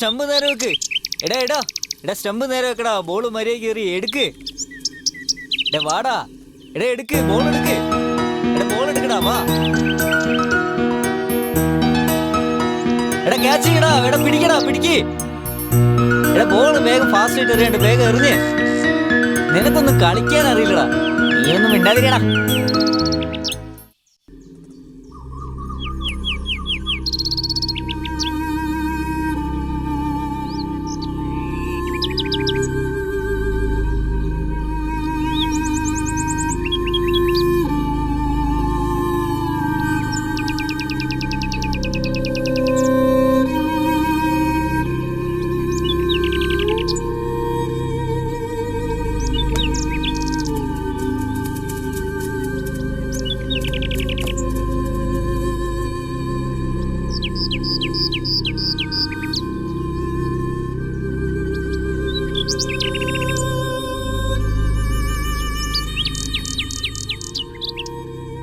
Stump നേരെ വെക്ക്. എടാ എടാ എടാ സ്റ്റമ്പ് നേരെ വെക്കടാ. ബോള് മര്യാദ കയറി എടുക്ക്. എടാ വാടാ. എടാ എടുക്ക്, ബോൾ എടുക്ക്. എടാ ബോൾ എടുക്കടാ, വാ. എടാ ക്യാച്ച് ചെയ്യടാ. എടാ പിടിക്കടാ, പിടിക്ക്. എടാ ബോൾ വേഗം ഫാസ്റ്റ് ആയിട്ട് എറിയണ്ട്, വേഗം എറിഞ്ഞ്. നിനക്കൊന്നും കളിക്കാൻ അറിയില്ലടാ, നീ ഒന്നും മിണ്ടാതിരിക്കടാ.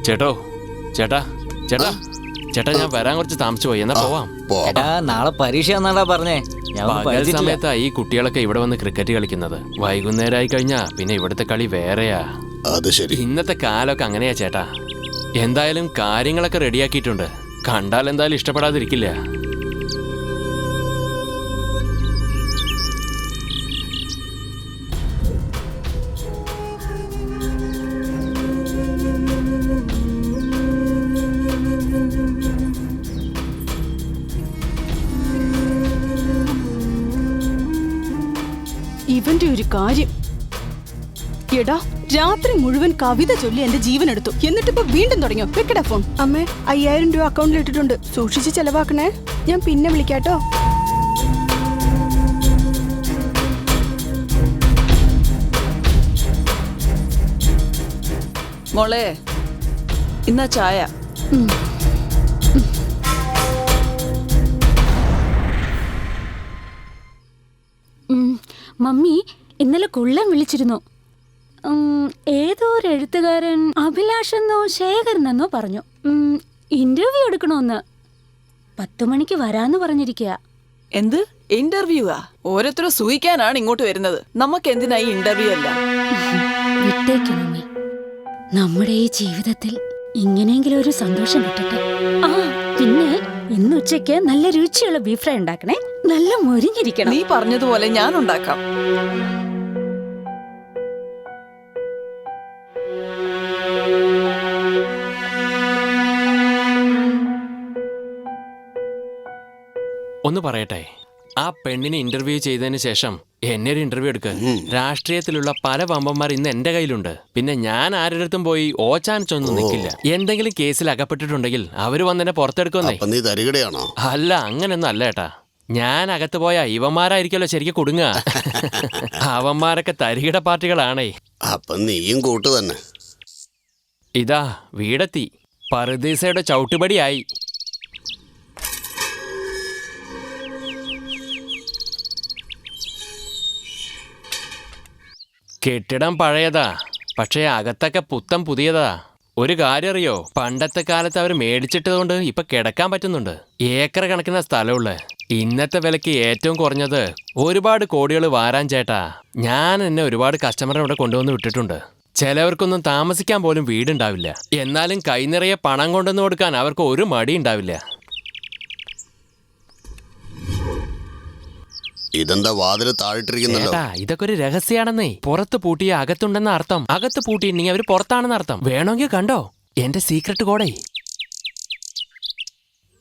ചേട്ടോ ചേട്ടാ ചേട്ടാ ചേട്ടാ, ഞാൻ വരാൻ കുറച്ച് താമസിച്ചു പോയി. എന്നാ പോവാം. എടാ നാളെ പരീക്ഷ എന്നാടാ പറഞ്ഞേ. പകൽ സമയത്താ ഈ കുട്ടികളൊക്കെ ഇവിടെ വന്ന് ക്രിക്കറ്റ് കളിക്കുന്നത്. വൈകുന്നേരമായി കഴിഞ്ഞാ പിന്നെ ഇവിടുത്തെ കളി വേറെയാ. അത് ശരി. ഇന്നത്തെ കാലമൊക്കെ അങ്ങനെയാ ചേട്ടാ. എന്തായാലും കാര്യങ്ങളൊക്കെ റെഡിയാക്കിയിട്ടുണ്ട്. കണ്ടാൽ എന്തായാലും ഇഷ്ടപ്പെടാതിരിക്കില്ല. ഇവന്റെ ഒരു കാര്യം. എടാ രാത്രി മുഴുവൻ കവിത ചൊല്ലി എന്റെ ജീവൻ എടുത്തു. എന്നിട്ടിപ്പോ വീണ്ടും തുടങ്ങിയോ? വെക്കടാ ഫോൺ. അമ്മേ 5000 രൂപ അക്കൗണ്ടിൽ ഇട്ടിട്ടുണ്ട്, സൂക്ഷിച്ച് ചെലവാക്കണേ. ഞാൻ പിന്നെ വിളിക്കാട്ടോ. മോളെ ഇന്നാ ചായ. മമ്മി ഇന്നലെ കുള്ളൻ വിളിച്ചിരുന്നു. ഏതോ ഒരു എഴുത്തുകാരൻ അഭിലാഷെന്നോ ശേഖരനെന്നോ പറഞ്ഞു. ഇന്റർവ്യൂ എടുക്കണോന്ന്. 10 മണിക്ക് വരാന്ന് പറഞ്ഞിരിക്കുക. എന്ത് ഇന്റർവ്യൂവാ? ഓരോരുത്തരും സൂഹിക്കാനാണ് ഇങ്ങോട്ട് വരുന്നത്. നമുക്ക് എന്തിനായി ഇന്റർവ്യൂ അല്ല. വിട്ടേക്ക് മമ്മി, നമ്മുടെ ഈ ജീവിതത്തിൽ ഇങ്ങനെയെങ്കിലും ഒരു സന്തോഷം കിട്ടട്ടെ. ആ പിന്നെ ഇന്ന് ഉച്ചയ്ക്ക് നല്ല രുചിയുള്ള ബീഫ് ഫ്രൈ ഉണ്ടാക്കണേ. നല്ല മൊരിഞ്ഞിരിക്കണം. നീ പറഞ്ഞതുപോലെ ഞാൻ ഉണ്ടാക്കാം. ഒന്ന് പറയട്ടെ, ആ പെണ്ണിനെ ഇന്റർവ്യൂ ചെയ്തതിന് ശേഷം എന്നെ ഒരു ഇന്റർവ്യൂ എടുക്ക. രാഷ്ട്രീയത്തിലുള്ള പല വമ്പന്മാർ ഇന്ന് എന്റെ കയ്യിലുണ്ട്. പിന്നെ ഞാൻ ആരുടെടുത്തും പോയി ഓച്ചാനിച്ചൊന്നും നിൽക്കില്ല. എന്തെങ്കിലും കേസിൽ അകപ്പെട്ടിട്ടുണ്ടെങ്കിൽ അവര് വന്നെന്നെ പുറത്തെടുക്കുന്നേ. അല്ല, അങ്ങനൊന്നും അല്ല ഏട്ടാ. ഞാൻ അകത്ത് പോയാ ഇവന്മാരായിരിക്കല്ലോ ശരിക്കും കൊടുങ്ങുക. അവന്മാരൊക്കെ തരികിട പാർട്ടികളാണേ. നീയും കൂട്ടു തന്നെ. ഇതാ വീടെത്തി. പറുദീസയുടെ ചവിട്ടുപടിയായി. കെട്ടിടം പഴയതാ, പക്ഷേ അകത്തൊക്കെ പുത്തം പുതിയതാ. ഒരു കാര്യം അറിയോ, പണ്ടത്തെ കാലത്ത് അവർ മേടിച്ചിട്ടതുകൊണ്ട് ഇപ്പൊ കിടക്കാൻ പറ്റുന്നുണ്ട്. ഏക്കർ കണക്കിന് സ്ഥലമുള്ള. ഇന്നത്തെ വിലക്ക് ഏറ്റവും കുറഞ്ഞത് ഒരുപാട് കോടികൾ വാരാൻ ചേട്ടാ. ഞാൻ എന്നെ ഒരുപാട് കസ്റ്റമറെ ഇവിടെ കൊണ്ടുവന്ന് വിട്ടിട്ടുണ്ട്. ചിലവർക്കൊന്നും താമസിക്കാൻ പോലും വീടുണ്ടാവില്ല. എന്നാലും കൈ നിറയെ പണം കൊണ്ടുവന്ന് കൊടുക്കാൻ അവർക്ക് ഒരു മടി ഉണ്ടാവില്ല. ഇതെന്താ വാതില് താഴിട്ടിരിക്കുന്നല്ലോ? ഇതൊക്കെ ഒരു രഹസ്യാണെന്നേ. പുറത്ത് പൂട്ടിയ അകത്തുണ്ടെന്ന അർത്ഥം. അകത്ത് പൂട്ടിയിട്ടുണ്ടെങ്കിൽ അവര് പുറത്താണെന്ന് അർത്ഥം. വേണമെങ്കിൽ കണ്ടോ എന്റെ സീക്രട്ട് കോഡേ.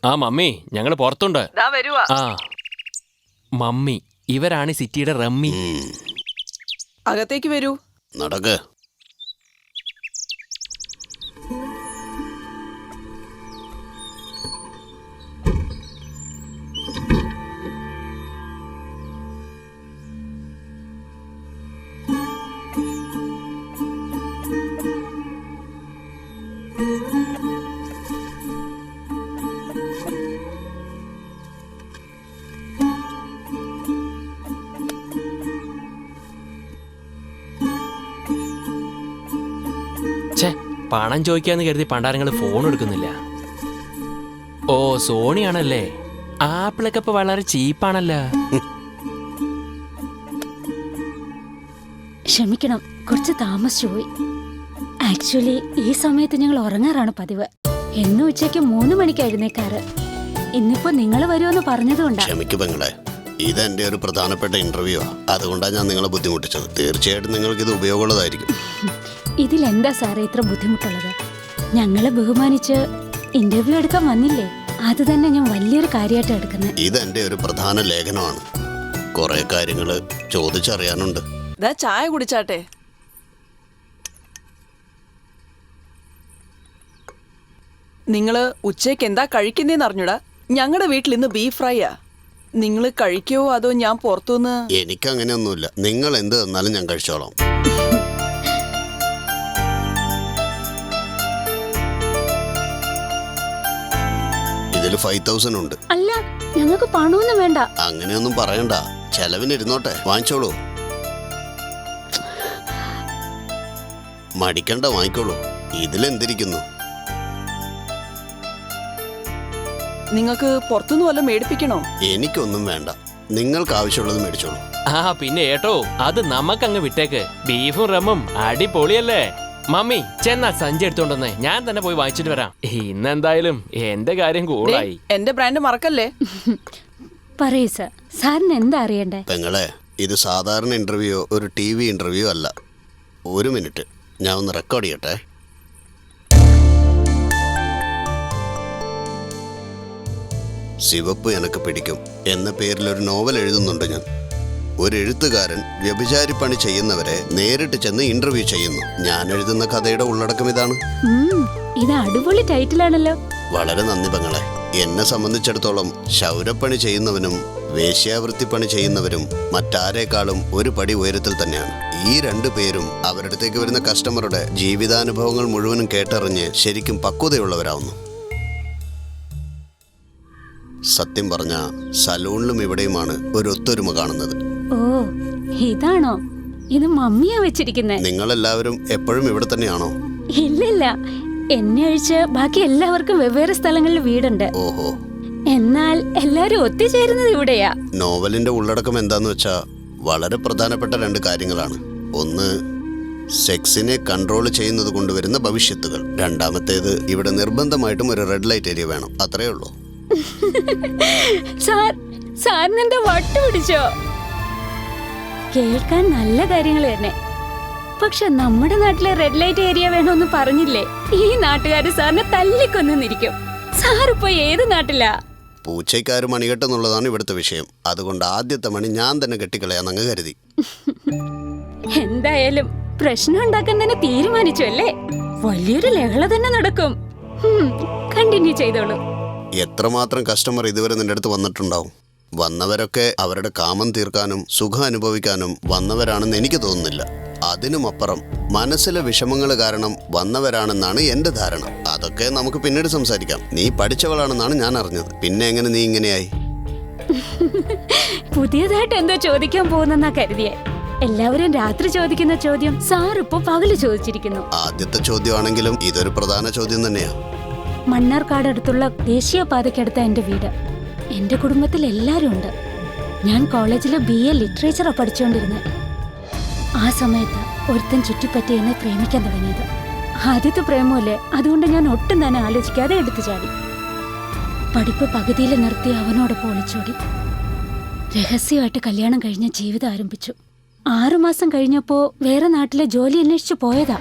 ആ മമ്മി, ഞങ്ങള് പുറത്തുണ്ട്. ആ മമ്മി, ഇവരാണ് സിറ്റിയുടെ റമ്മി. അകത്തേക്ക് വരൂ. നടക്ക്. പണം ചോദിക്കാന്ന് കരുതി പണ്ടാരങ്ങൾ ഫോൺ എടുക്കുന്നില്ല. ഓ സോണിയാണല്ലേ. ആപ്പിളൊക്കെ ഇപ്പൊ വളരെ ചീപ്പാണല്ലോ. ക്ഷമിക്കണം, കുറച്ച് താമസിച്ചു പോയി. ആക്ച്വലി ഈ സമയത്ത് ഞങ്ങൾ ഉറങ്ങാറാണ് പതിവ്. എന്നും ഉച്ചയ്ക്ക് 3 മണിക്ക് എഴുന്നേക്കാറ്. ഇന്നിപ്പോ നിങ്ങൾ വരുമെന്ന് പറഞ്ഞതുകൊണ്ടാ. ക്ഷമിക്കു പെങ്ങളെ, ഇത് എന്റെ ഒരു പ്രധാനപ്പെട്ട ഇന്റർവ്യൂ ആ. അതുകൊണ്ടാണ് ഞാൻ നിങ്ങളെ ബുദ്ധിമുട്ടിച്ചത്. തീർച്ചയായിട്ടും നിങ്ങൾക്ക് ഇത് ഉപയോഗമുള്ളതായിരിക്കും. ഇതിലെന്താ സാറേ ഇത്ര ബുദ്ധിമുട്ടുള്ളത്? ഞങ്ങളെ ബഹുമാനിച്ച് ഇന്റർവ്യൂ എടുക്കാൻ വന്നില്ലേ, അത് തന്നെ ഞാൻ വലിയൊരു കാര്യമായിട്ട് എടുക്കുന്നത്. ഇത് എന്റെ ഒരു പ്രധാന ലേഖനമാണ്. കുറെ കാര്യങ്ങൾ ചോദിച്ചറിയാനുണ്ട്. ദാ ചായ കുടിച്ചാട്ടെ. നിങ്ങള് ഉച്ചയ്ക്ക് എന്താ കഴിക്കുന്നേന്ന് അറിഞ്ഞൂടാ. ഞങ്ങളുടെ വീട്ടിൽ ഇന്ന് ബീഫ് ഫ്രൈയാ. നിങ്ങൾ കഴിക്കോ അതോ ഞാൻ പുറത്തുനിന്ന്? എനിക്കങ്ങനെയൊന്നുമില്ല. നിങ്ങൾ എന്ത് തന്നാലും ഞാൻ കഴിച്ചോളാം. ഇതിൽ 5000 ഉണ്ട്. അല്ല, ഞങ്ങൾക്ക് പണമൊന്നും വേണ്ട. അങ്ങനെയൊന്നും പറയണ്ട, ചെലവിന് ഇരുന്നോട്ടെ. വാങ്ങിച്ചോളൂ. മടിക്കണ്ട, വാങ്ങിക്കോളൂ. ഇതിലെന്തിരിക്കുന്നു? നിങ്ങൾക്ക് പുറത്തുനിന്ന് വല്ലതും മേടിപ്പിക്കണോ? എനിക്കൊന്നും വേണ്ട, നിങ്ങൾക്ക് ആവശ്യമുള്ളത് മേടിച്ചോളൂ. ആ പിന്നെ ഏട്ടോ, അത് നമുക്കങ്ങ് വിട്ടേക്ക്. ബീഫും റമ്മും അടിപൊളിയല്ലേ. മമ്മി ചെന്നാ സഞ്ചി എടുത്തോണ്ടെന്ന് ഞാൻ തന്നെ പോയി വാങ്ങിച്ചിട്ട് വരാം. ഇന്നെന്തായാലും എന്റെ കാര്യം കൂടായി. എന്റെ ബ്രാൻഡ് മറക്കല്ലേ. പറയൂ സാർ, സാറിന് എന്താ അറിയണ്ടേ? പെങ്ങളെ, ഇത് സാധാരണ ഇന്റർവ്യൂ, ഒരു TV ഇന്റർവ്യൂ അല്ല. 1 മിനിറ്റ്, ഞാൻ ഒന്ന് റെക്കോർഡ് ചെയ്യട്ടെ. സിവപ്പ് എനക്ക് പിടിക്കും എന്ന പേരിൽ ഒരു നോവൽ എഴുതുന്നുണ്ട് ഞാൻ. ഒരു എഴുത്തുകാരൻ വ്യഭിചാരിപ്പണി ചെയ്യുന്നവരെ നേരിട്ട് ചെന്ന് ഇന്റർവ്യൂ ചെയ്യുന്നു. ഞാൻ എഴുതുന്ന കഥയുടെ ഉള്ളടക്കം ഇതാണ്. ഇത് അടിപൊളി ടൈറ്റിലാണല്ലോ. വളരെ നന്ദി പെങ്ങളെ. എന്നെ സംബന്ധിച്ചിടത്തോളം ശൗരപ്പണി ചെയ്യുന്നവനും വേശ്യാവൃത്തിപ്പണി ചെയ്യുന്നവരും മറ്റാരേക്കാളും ഒരു പടി ഉയരത്തിൽ തന്നെയാണ്. ഈ 2 പേരും അവരുടെ അടുത്തേക്ക് വരുന്ന കസ്റ്റമറുടെ ജീവിതാനുഭവങ്ങൾ മുഴുവനും കേട്ടറിഞ്ഞ് ശരിക്കും പക്വതയുള്ളവരാവുന്നു. സത്യം പറഞ്ഞ സലൂണിലും ഇവിടെയുമാണ് ഒരു ഒത്തൊരുമ കാണുന്നത്. ഓ, ഇതാണോ? ഇത് മമ്മിയാ വെച്ചിരിക്കുന്നേ. നിങ്ങളെല്ലാവരും എപ്പോഴും ഇവിടെ തന്നെയാണോ? ഇല്ലില്ല, എന്നെ ഒഴിച്ച് ബാക്കി എല്ലാവർക്കും വെവ്വേറെ സ്ഥലങ്ങളിൽ വീടുണ്ട്. ഓഹോ. എന്നാൽ എല്ലാരും ഒത്തുചേരുന്നത് ഇവിടെയാ. നോവലിന്റെ ഉള്ളടക്കം എന്താന്ന് വെച്ചാ വളരെ പ്രധാനപ്പെട്ട 2 കാര്യങ്ങളാണ്. ഒന്ന്, സെക്സിനെ കൺട്രോൾ ചെയ്യുന്നത് കൊണ്ടുവരുന്ന ഭവിഷ്യത്തുകൾ. രണ്ടാമത്തേത്, ഇവിടെ നിർബന്ധമായിട്ടും ഒരു റെഡ് ലൈറ്റ് ഏരിയ വേണം. അത്രേ ഉള്ളൂ. സാറിനെന്താ വട്ടു പിടിച്ചോ? കേൾക്കാൻ നല്ല കാര്യങ്ങൾ തന്നെ. പക്ഷെ നമ്മുടെ നാട്ടിലെ റെഡ് ലൈറ്റ് ഏരിയ വേണമെന്ന് പറഞ്ഞില്ലേ, ഈ നാട്ടുകാര് സാറിനെ തല്ലിക്കൊന്നിരിക്കും. സാറിപ്പോ ഏത് നാട്ടിലാ? പൂച്ചയ്ക്കാര് മണികെട്ടെന്നുള്ളതാണ് ഇവിടുത്തെ വിഷയം. അതുകൊണ്ട് ആദ്യത്തെ മണി ഞാൻ തന്നെ കെട്ടിക്കളയാന്നങ്ങ് കരുതി. എന്തായാലും പ്രശ്നം ഉണ്ടാക്കാൻ തന്നെ തീരുമാനിച്ചു അല്ലേ? വലിയൊരു ലഹള തന്നെ നടക്കും. കണ്ടിന്യൂ ചെയ്തോളൂ. എത്രമാത്രം കസ്റ്റമർ ഇതുവരെ നിന്റെ അടുത്ത് വന്നിട്ടുണ്ടാവും. വന്നവരൊക്കെ അവരുടെ കാമം തീർക്കാനും സുഖം അനുഭവിക്കാനും വന്നവരാണെന്ന് എനിക്ക് തോന്നുന്നില്ല. അതിനുമപ്പുറം മനസ്സിലെ വിഷമങ്ങൾ കാരണം വന്നവരാണെന്നാണ് എന്റെ ധാരണ. അതൊക്കെ നമുക്ക് പിന്നീട് സംസാരിക്കാം. നീ പഠിച്ചവളാണെന്നാണ് ഞാൻ അറിഞ്ഞത്. പിന്നെ എങ്ങനെ നീ ഇങ്ങനെയായി? പുതിയതായിട്ട് എന്തോ ചോദിക്കാൻ പോകുന്നെന്നാ കരുതിയേ. എല്ലാവരും രാത്രി ചോദിക്കുന്ന ചോദ്യം സാറിപ്പോ പകല് ചോദിച്ചിരിക്കുന്നു. ആദ്യത്തെ ചോദ്യമാണെങ്കിലും ഇതൊരു പ്രധാന ചോദ്യം തന്നെയാ. മണ്ണാർക്കാട് അടുത്തുള്ള ദേശീയപാതയ്ക്കടുത്ത എന്റെ വീട്. എന്റെ കുടുംബത്തിൽ എല്ലാരും ഉണ്ട്. ഞാൻ കോളേജിൽ BA ലിറ്ററേച്ചറാ പഠിച്ചുകൊണ്ടിരുന്നത്. ആ സമയത്ത് ഒരുത്തൻ ചുറ്റിപ്പറ്റി എന്നെ പ്രേമിക്കാൻ തുടങ്ങിയത്. ആദ്യത്തെ പ്രേമല്ലേ, അതുകൊണ്ട് ഞാൻ ഒട്ടും തന്നെ ആലോചിക്കാതെ എടുത്തു ചാടി. പഠിപ്പ് പകുതിയിൽ നിർത്തി അവനോടൊപ്പം ഒളിച്ചോടി. രഹസ്യമായിട്ട് കല്യാണം കഴിഞ്ഞ ജീവിതം ആരംഭിച്ചു. 6 മാസം കഴിഞ്ഞപ്പോ വേറെ നാട്ടിലെ ജോലി അന്വേഷിച്ചു പോയതാ.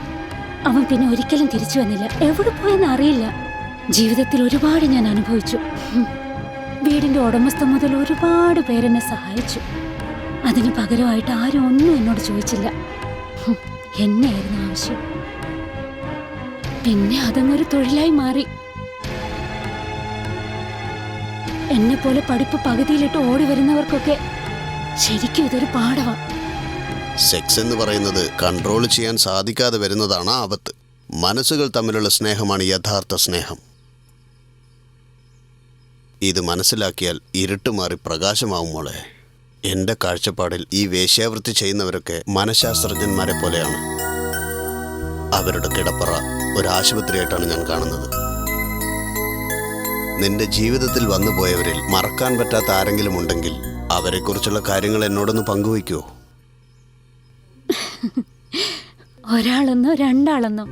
അവൻ പിന്നെ ഒരിക്കലും തിരിച്ചു വന്നില്ല. എവിടെ പോയെന്ന് അറിയില്ല. ജീവിതത്തിൽ ഒരുപാട് ഞാൻ അനുഭവിച്ചു. വീടിന്റെ ഉടമസ്ഥ മുതൽ ഒരുപാട് പേരെന്നെ സഹായിച്ചു. അതിന് പകരമായിട്ട് ആരും ഒന്നും എന്നോട് ചോദിച്ചില്ല. എന്നെയായിരുന്നു ആവശ്യം. പിന്നെ അതങ്ങൊരു തൊഴിലായി മാറി. എന്നെ പോലെ പഠിപ്പ് പകുതിയിലിട്ട് ഓടി വരുന്നവർക്കൊക്കെ ശരിക്കും ഇതൊരു പാഠമാണ്. സെക്സ് എന്ന് പറയുന്നത് കൺട്രോൾ ചെയ്യാൻ സാധിക്കാതെ വരുന്നതാണ് ആപത്ത്. മനസ്സുകൾ തമ്മിലുള്ള സ്നേഹമാണ് യഥാർത്ഥ സ്നേഹം. ഇത് മനസ്സിലാക്കിയാൽ ഇരുട്ട് മാറി പ്രകാശമാവും മോളെ. എൻ്റെ കാഴ്ചപ്പാടിൽ ഈ വേശ്യാവൃത്തി ചെയ്യുന്നവരൊക്കെ മനഃശാസ്ത്രജ്ഞന്മാരെ പോലെയാണ്. അവരുടെ കിടപ്പറ ഒരു ആശുപത്രിയായിട്ടാണ് ഞാൻ കാണുന്നത്. നിന്റെ ജീവിതത്തിൽ വന്നു പോയവരിൽ മറക്കാൻ പറ്റാത്ത ആരെങ്കിലും ഉണ്ടെങ്കിൽ അവരെക്കുറിച്ചുള്ള കാര്യങ്ങൾ എന്നോടൊന്ന് പങ്കുവയ്ക്കുമോ? ഒരാളെന്നോ രണ്ടാളെന്നോ?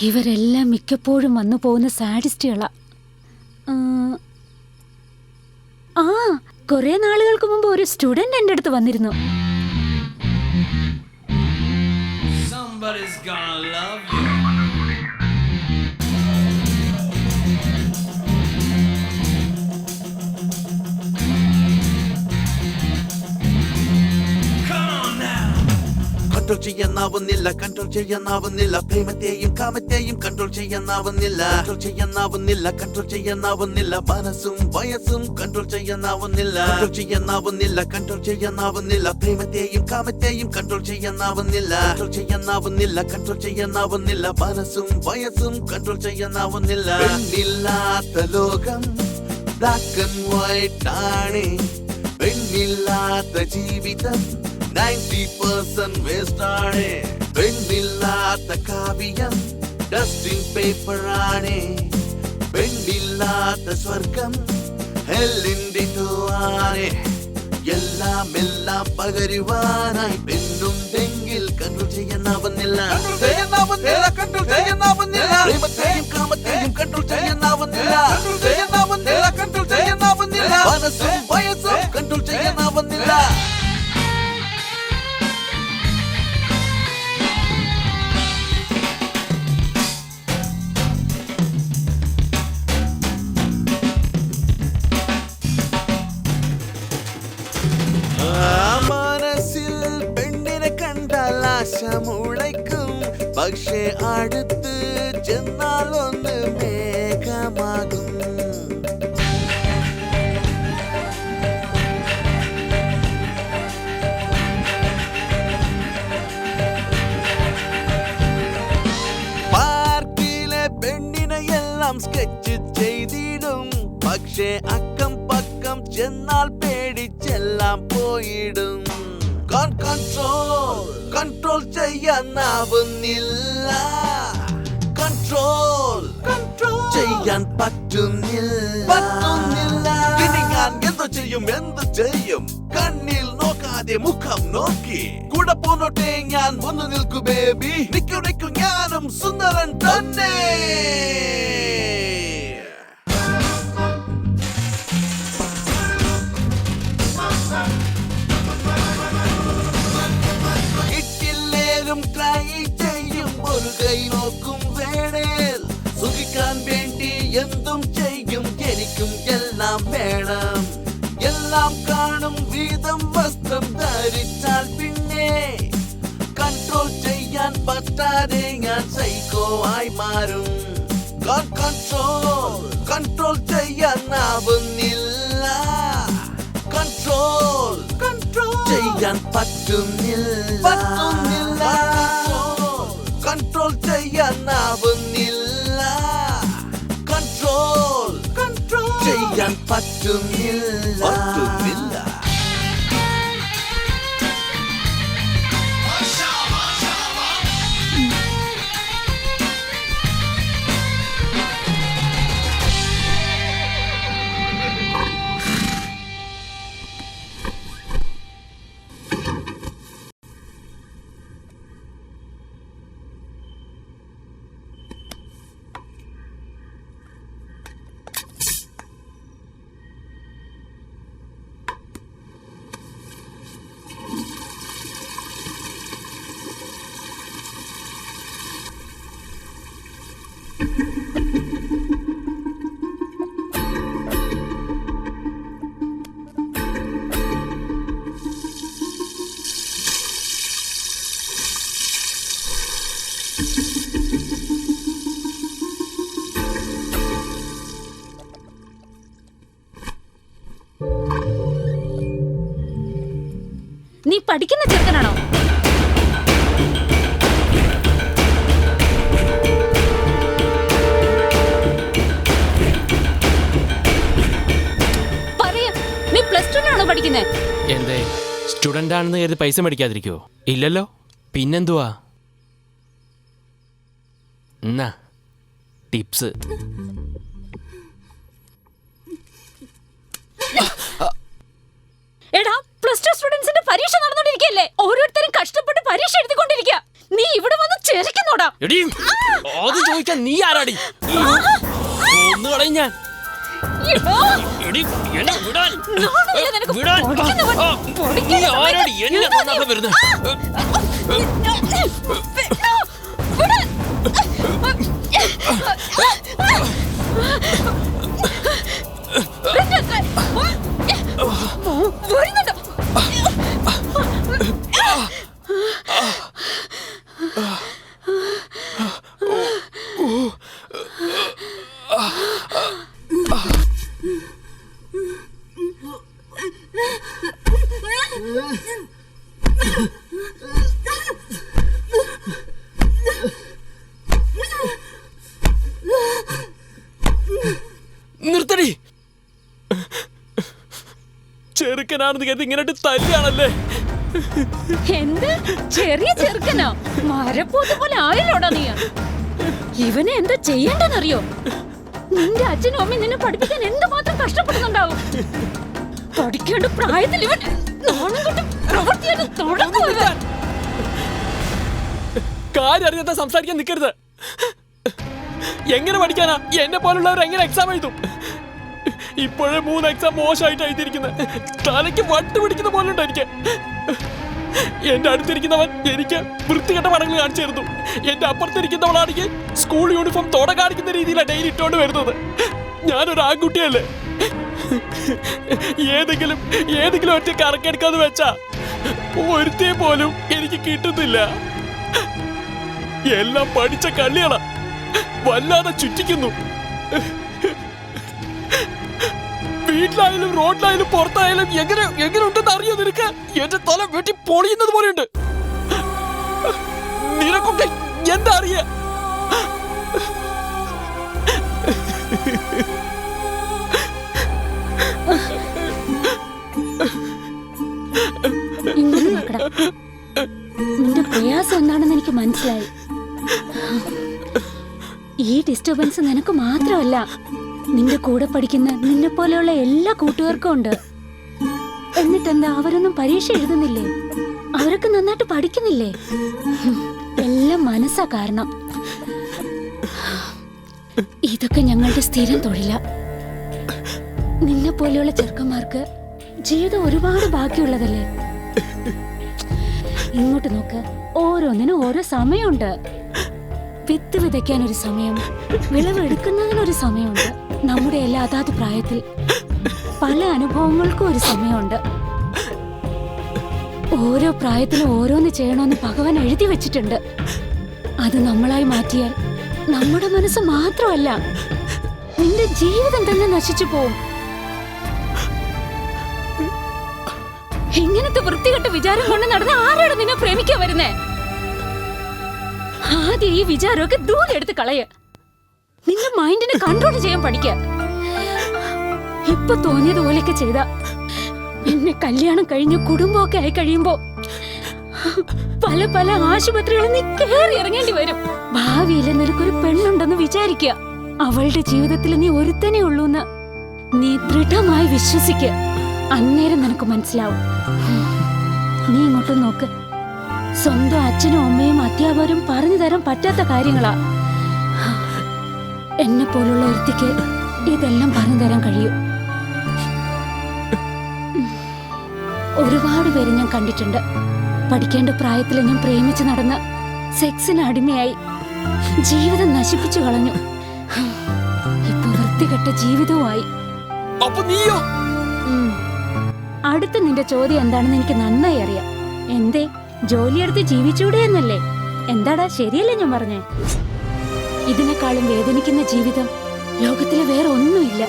ഇവരെല്ലാം മിക്കപ്പോഴും വന്നു പോകുന്ന സാഡിസ്റ്റുകളാ. ആ, കുറെ നാളുകൾക്ക് മുമ്പ് ഒരു സ്റ്റുഡന്റ് എൻ്റെ അടുത്ത് വന്നിരുന്നു. Somebody's gonna love you. Control ചെയ്യാനാവുന്നില്ല, കൺട്രോൾ ചെയ്യാനാവുന്നില്ല, പ്രേമത്തെയും കാമത്തെയും കൺട്രോൾ ചെയ്യാനാവുന്നില്ല, കൺട്രോൾ ചെയ്യാനാവുന്നില്ല, കൺട്രോൾ ചെയ്യാനാവുന്നില്ല, മനസ്സും വയസ്സും കൺട്രോൾ ചെയ്യാനാവുന്നില്ല, കൺട്രോൾ ചെയ്യാനാവുന്നില്ല, കൺട്രോൾ ചെയ്യാനാവുന്നില്ല, പ്രേമത്തെയും കാമത്തെയും കൺട്രോൾ ചെയ്യാനാവുന്നില്ല, കൺട്രോൾ ചെയ്യാനാവുന്നില്ല, കൺട്രോൾ ചെയ്യാനാവുന്നില്ല, മനസ്സും വയസ്സും കൺട്രോൾ ചെയ്യാനാവുന്നില്ല. പെണ്ണില്ലാത്ത ലോകം ബ്ലാക്ക് ആൻഡ് വൈറ്റ് ആണ്, പെണ്ണില്ലാത്ത ജീവിതം 90% വേസ്റ്റ് ആണ്, പെണ്ണില്ലാത്ത കാവ്യം ഡസ്റ്റിംഗ് പേപ്പർ ആണ്, പെണ്ണില്ലാത്ത സ്വർഗം ഹെല്ലിന്റെ ആണ്. എല്ലാം പകരുവാനായി പെണ്ണുണ്ടെങ്കിൽ കൺട്രോൾ ചെയ്യാനാവുന്നില്ല, കൺട്രോൾ ചെയ്യാനാവുന്നില്ല, പ്രേമത്തെയും കാമത്തെയും കൺട്രോൾ ചെയ്യാനാവുന്നില്ല, കൺട്രോൾ ചെയ്യാനാവുന്നില്ല, മനസ്സും വയസ്സും കൺട്രോൾ ചെയ്യാനാവുന്നില്ല. മനസ്സിൽ പെണ്ണിനെ കണ്ടാൽ ആശ മുളയ്ക്കും, പക്ഷേ അടുത്ത് ചെന്നാൽ ഒന്ന് മേഘമാകും. പാർക്കിലെ പെണ്ണിനെ എല്ലാം സ്കെച്ച് ചെയ്തിടും, പക്ഷേ അക്കം പക്കം ചെന്നാൽ പേടിച്ചെല്ലാം പോയിടും. കൺട്രോൾ ചെയ്യാനാവുന്നില്ല, കൺട്രോൾ ചെയ്യാൻ പറ്റുന്നില്ല. ഇനി ഞാൻ എന്തു ചെയ്യും, കണ്ണിൽ നോക്കാതെ മുഖം നോക്കി കൂടെ പോന്നോട്ടെ ഞാൻ വന്നു നിൽക്കു ബേബി, നിൽക്കു ഞാനും സുന്ദരൻ തന്നെ. ട്രൈ ചെയ്യും, ഒരു കൈ നോക്കും വേണേൽ, സുഖിക്കാൻ വേണ്ടി എന്തും ചെയ്യും, എനിക്കും എല്ലാം വേണം. എല്ലാം കാണും വീതം വസ്ത്രം ധരിച്ചാൽ പിന്നെ കൺട്രോൾ ചെയ്യാൻ പറ്റാതെ ഞാൻ സൈക്കോ ആയി മാറും. കൺട്രോൾ ചെയ്യാനാവുന്നില്ല, കൺട്രോൾ ചെയ്യാൻ പറ്റുന്നില്ല, കൺട്രോൾ ചെയ്യാനാവുന്നില്ല, കൺട്രോൾ ചെയ്യാൻ പറ്റുന്നില്ല. നീ പഠിക്കുന്ന ചെറുക്കനാണോ? പറയാ, നീ +2 പഠിക്കുന്നത്? എന്തേ സ്റ്റുഡന്റ് ആണെന്ന് കരുതി പൈസ മേടിക്കാതിരിക്കോ? ഇല്ലല്ലോ, പിന്നെന്തുവാ? എന്നാ ടിപ്സ്. എടാ, +2 സ്റ്റുഡന്റ്സിന്റെ പരീക്ഷ നടന്നുകൊണ്ടിരിക്കുകയല്ലേ? ഓരോരുത്തരും കഷ്ടപ്പെട്ട് പരീക്ഷ എഴുതിക്കൊണ്ടിരിക്കുക. നീ ഇവിടെ വന്ന് ചെറിക്കുന്നോടാ? എടീ, അത് ചോദിക്കാൻ നീ ആരാടി? ഒന്ന് കളയും ഞാൻ. എടീ, എന്നെ വിടാൻ. നാണമില്ല നിനക്ക്? വിടാൻ. പൊടിക്കുന്നവൻ. നീ ആരാടി എന്നെ കൊണ്ടാക്കാൻ വരുന്നത്? നിർത്തടി. ചെറുക്കനാണെന്ന് കരുതി ഇങ്ങനെ തല്ലിയാണല്ലേ? എന്ത് ചെറിയ ചെറുക്കനോ? മരപ്പോത്ത് പോലെ ആയല്ലോടാ നീ. ഇവനെ എന്താ ചെയ്യണ്ടെന്നറിയോ? നിന്റെ അച്ഛനും അമ്മയും നിന്നെ പഠിപ്പിക്കാൻ എന്തുമാത്രം കഷ്ടപ്പെടുന്നുണ്ടാവും. പഠിക്കേണ്ട പ്രായത്തിൽ ഇവൻ നാണം കൊണ്ടും പ്രവൃത്തിയായിട്ട് തുടങ്ങുക. കാര്യം അറിയാത്ത സംസാരിക്കാൻ നിൽക്കരുത്. എങ്ങനെ പഠിക്കാനാ? എന്നെ പോലുള്ളവർ എങ്ങനെ എക്സാം എഴുതും? ഇപ്പോഴേ 3 എക്സാം മോശമായിട്ട് എഴുതിയിരിക്കുന്നത്. തലയ്ക്ക് വട്ട് പിടിക്കുന്ന പോലുണ്ട് എനിക്ക്. എന്റെ അടുത്തിരിക്കുന്നവൻ എനിക്ക് വൃത്തികെട്ട പടങ്ങൾ കാണിച്ചു തരുന്നു. എന്റെ അപ്പുറത്തിരിക്കുന്നവളാണെങ്കിൽ സ്കൂൾ യൂണിഫോം തോട കാണിക്കുന്ന രീതിയിലാണ് ഡെയിലി ഇട്ടോണ്ട് വരുന്നത്. ഞാനൊരു ആൺകുട്ടിയല്ലേ? ഏതെങ്കിലും ഒറ്റ കറക്കെടുക്കാന്ന് വെച്ചാ ഒരുത്തേ പോലും എനിക്ക് കിട്ടുന്നില്ല. എല്ലാം പഠിച്ച കള്ളിയാണ്, വല്ലാതെ ചുറ്റിക്കുന്നു. വീട്ടിലായാലും റോഡിലായാലും പുറത്തായാലും എങ്ങനെ ഉണ്ടെന്ന് അറിയോ നിനക്ക്? എന്റെ തല വെട്ടി പൊളിയുന്നത് പോലെയുണ്ട്. നിനക്കൊക്കെ എന്താ അറിയ? ഇങ്ങോട്ട് നോക്കടാ. നിന്റെ പ്രയാസം എന്താണെന്ന് എനിക്ക് മനസ്സിലായി. ഈ ഡിസ്റ്റർബൻസ് നിനക്ക് മാത്രമല്ല, നിന്റെ കൂടെ പഠിക്കുന്ന നിന്നെ പോലെയുള്ള എല്ലാ കൂട്ടുകാർക്കും ഉണ്ട്. എന്നിട്ടെന്താ അവരൊന്നും പരീക്ഷ എഴുതുന്നില്ലേ? അവരൊക്കെ നന്നായിട്ട് പഠിക്കുന്നില്ലേ? എല്ലാം മനസ്സാ കാരണം. ഇതൊക്കെ ഞങ്ങളുടെ സ്ഥിരം തൊഴിലാ. നിന്നെ പോലെയുള്ള ചെറുക്കന്മാർക്ക് ജീവിതം ഒരുപാട് ബാക്കിയുള്ളതല്ലേ? ഇങ്ങോട്ട് നോക്ക്, ഓരോന്നിനും ഓരോ സമയമുണ്ട്. വിത്ത് വിതയ്ക്കാൻ ഒരു സമയം, വിളവെടുക്കുന്നതിനൊരു സമയമുണ്ട്. നമ്മുടെ എല്ലാ അതാത് പ്രായത്തിൽ പല അനുഭവങ്ങൾക്കും ഒരു സമയമുണ്ട്. ഓരോ പ്രായത്തിലും ഓരോന്ന് ചെയ്യണമെന്ന് ഭഗവാൻ എഴുതി വെച്ചിട്ടുണ്ട്. അത് നമ്മളായി മാറ്റിയാൽ നമ്മുടെ മനസ്സ് മാത്രമല്ല, നിന്റെ ജീവിതം തന്നെ നശിച്ചു പോവും. ഇങ്ങനത്തെ വൃത്തികെട്ട വിചാരം കൊണ്ട് നടന്ന ആരാണ് നിന്നെ പ്രേമിക്കാൻ വരുന്നേ? ആദ്യം ഈ വിചാരമൊക്കെ ദൂരെ എടുത്ത് കളയ. നിന്റെ മൈൻഡിനെ കൺട്രോൾ ചെയ്യാൻ പഠിക്ക. ഇപ്പൊ തോന്നിയതുപോലെയൊക്കെ ചെയ്ത പിന്നെ കല്യാണം കഴിഞ്ഞ് കുടുംബമൊക്കെ ആയി കഴിയുമ്പോ പല പല ആശുപത്രികളിൽ നീ കയറി ഇറങ്ങേണ്ടി വരും. ഭാവിയിൽ നിനക്കൊരു പെണ്ണുണ്ടെന്ന് വിചാരിക്കുക. അവളുടെ ജീവിതത്തിൽ നീ ഒരുത്തനെ ഉള്ളൂന്ന് നീ ദൃഢമായി വിശ്വസിക്ക. അന്നേരം നിനക്ക് മനസ്സിലാവും. നീ ഇങ്ങോട്ട് നോക്ക്. സ്വന്തം അച്ഛനും അമ്മയും അധ്യാപകരും പറഞ്ഞു തരാൻ പറ്റാത്ത കാര്യങ്ങളാ. എന്നെ പോലുള്ള ഒരുത്തിക്ക് ഇതെല്ലാം പറഞ്ഞു തരാൻ കഴിയും. ഒരുപാട് പേര് ഞാൻ കണ്ടിട്ടുണ്ട്. പഠിക്കേണ്ട പ്രായത്തിൽ ഞാൻ പ്രേമിച്ച് നടന്ന് സെക്സിന് അടിമയായി ജീവിതം നശിപ്പിച്ചു കളഞ്ഞു. ഇപ്പൊ വൃത്തികെട്ട ജീവിതവുമായി. അടുത്ത നിന്റെ ചോദ്യം എന്താണെന്ന് എനിക്ക് നന്നായി അറിയാം. എന്തേ, ജോലിയെടുത്ത് ജീവിച്ചൂടെ എന്നല്ലേ? എന്താടാ, ശരിയല്ലേ ഞാൻ പറഞ്ഞേ? ഇതിനേക്കാളും വേദനിക്കുന്ന ജീവിതം ലോകത്തിലെ വേറെ ഒന്നുമില്ല.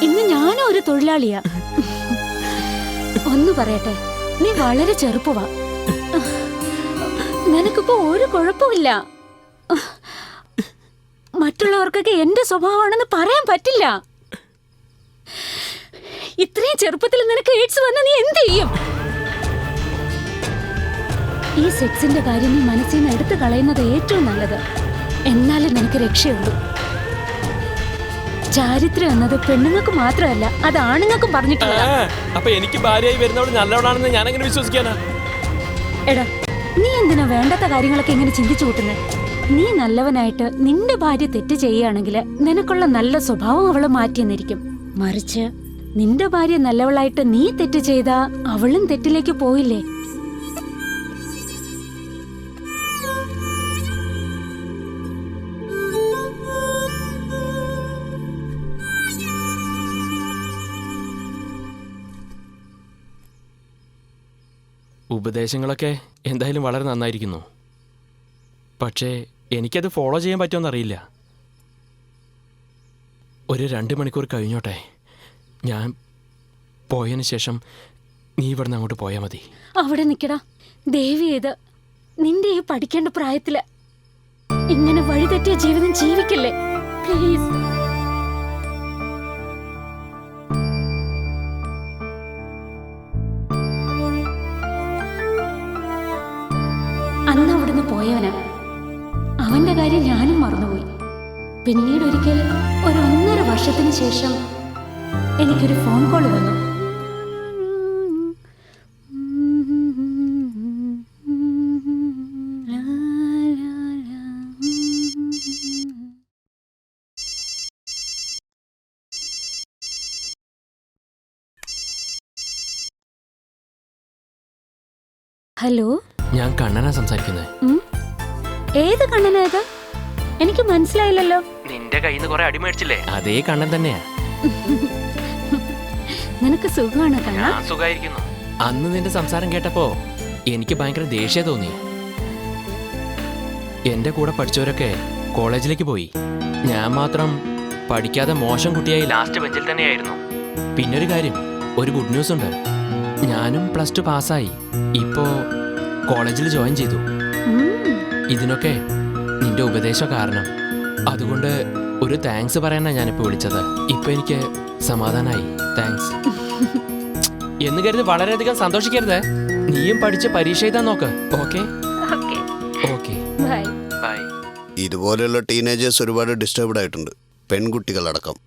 ഇന്ന് ഞാനും ഒരു തൊഴിലാളിയാ. ഒന്ന് പറയട്ടെ, നീ വളരെ ചെറുപ്പവാ. നിനക്കിപ്പോ ഒരു കുഴപ്പമില്ല. മറ്റുള്ളവർക്കൊക്കെ എന്റെ സ്വഭാവമാണെന്ന് പറയാൻ പറ്റില്ല. ഇത്രയും ചെറുപ്പത്തിൽ നിനക്ക് എയ്ഡ്സ് വന്ന നീ എന്ത് ചെയ്യും? ഈ സെക്സിന്റെ കാര്യം നീ മനസ്സിൽ നിന്ന് എടുത്തു കളയുന്നത് ഏറ്റവും നല്ലത്. എന്നാലും നിനക്ക് രക്ഷയുള്ളൂ. ചാരിത്രം എന്നത് പെണ്ണുങ്ങൾക്ക് മാത്രമല്ല, അത് ആണുങ്ങൾക്കും പറഞ്ഞിട്ടില്ല. അപ്പൊ എനിക്ക് ഭാര്യയായി വരുന്നവൾ നല്ലവളാണെന്ന് ഞാൻ എങ്ങനെ വിശ്വസിക്കാനാ? എടാ, നീ എന്തിനാ വേണ്ടാത്ത കാര്യങ്ങളൊക്കെ ഇങ്ങനെ ചിന്തിച്ചു കൂട്ടുന്നത്? നീ നല്ലവനായിട്ട് നിന്റെ ഭാര്യ തെറ്റ് ചെയ്യുകയാണെങ്കിൽ നിനക്കുള്ള നല്ല സ്വഭാവം അവള് മാറ്റിയെന്നിരിക്കും. മറിച്ച് നിന്റെ ഭാര്യ നല്ലവളായിട്ട് നീ തെറ്റ് ചെയ്താ അവളും തെറ്റിലേക്ക് പോയില്ലേ? ഉപദേശങ്ങളൊക്കെ എന്തായാലും വളരെ നന്നായിരിക്കുന്നു. പക്ഷേ എനിക്കത് ഫോളോ ചെയ്യാൻ പറ്റുമെന്നറിയില്ല. ഒരു 2 മണിക്കൂർ കഴിഞ്ഞോട്ടെ. ഞാൻ പോയതിന് ശേഷം നീ ഇവിടുന്ന് അങ്ങോട്ട് പോയാൽ മതി. അവിടെ നിക്കടാ. ദേവി ഇത് നിന്റെ ഈ പഠിക്കേണ്ട പ്രായത്തില് ഇങ്ങനെ വഴിതെറ്റിയ ജീവിതം ജീവിക്കല്ലേ പ്ലീസ്. അന്ന് അവിടുന്ന് പോയവനാ. അവന്റെ കാര്യം ഞാനും മറന്നുപോയി. പിന്നീട് ഒരിക്കൽ ഒരു 1.5 വർഷത്തിന് ശേഷം എനിക്കൊരു ഫോൺ കോൾ വന്നു. ഹലോ, ഞാൻ കണ്ണനാ സംസാരിക്കുന്നത്. ഏത് കണ്ണനായത്? എനിക്ക് മനസ്സിലായില്ലല്ലോ. നിന്റെ കയ്യിൽ നിന്ന് കുറെ അടി മേടിച്ചില്ലേ, അതേ കണ്ണൻ തന്നെയാ. നിനക്ക് സുഖമാണ് കണ്ണ? ഞാൻ സുഖായിരിക്കുന്നു. അന്ന് നിന്റെ സംസാരം കേട്ടപ്പോ എനിക്ക് ഭയങ്കര ദേഷ്യം തോന്നി. എന്റെ കൂടെ പഠിച്ചവരൊക്കെ കോളേജിലേക്ക് പോയി. ഞാൻ മാത്രം പഠിക്കാതെ മോശം കുട്ടിയായി ലാസ്റ്റ് ബെഞ്ചിൽ തന്നെയായിരുന്നു. പിന്നൊരു കാര്യം, ഒരു ഗുഡ് ന്യൂസ് ഉണ്ട്. ഞാനും +2 പാസ്സായി. ഇപ്പോ കോളേജിൽ ജോയിൻ ചെയ്തു. ഇതിനൊക്കെ നിന്റെ ഉപദേശം കാരണം. അതുകൊണ്ട് ഒരു താങ്ക്സ് പറയാനാ ഞാനിപ്പോ വിളിച്ചത്. ഇപ്പൊ എനിക്ക് സമാധാനായി. താങ്ക്സ് എന്ന് കരുതി വളരെയധികം സന്തോഷിക്കരുത്. നീയും പഠിച്ച് പരീക്ഷ എഴുതാൻ നോക്ക്. Okay okay, bye. ബൈ. ഇതുപോലെയുള്ള ടീനേജേഴ്സ് ഒരുപാട് ഡിസ്റ്റർബ്ഡ് ആയിട്ടുണ്ട്, പെൺകുട്ടികളടക്കം.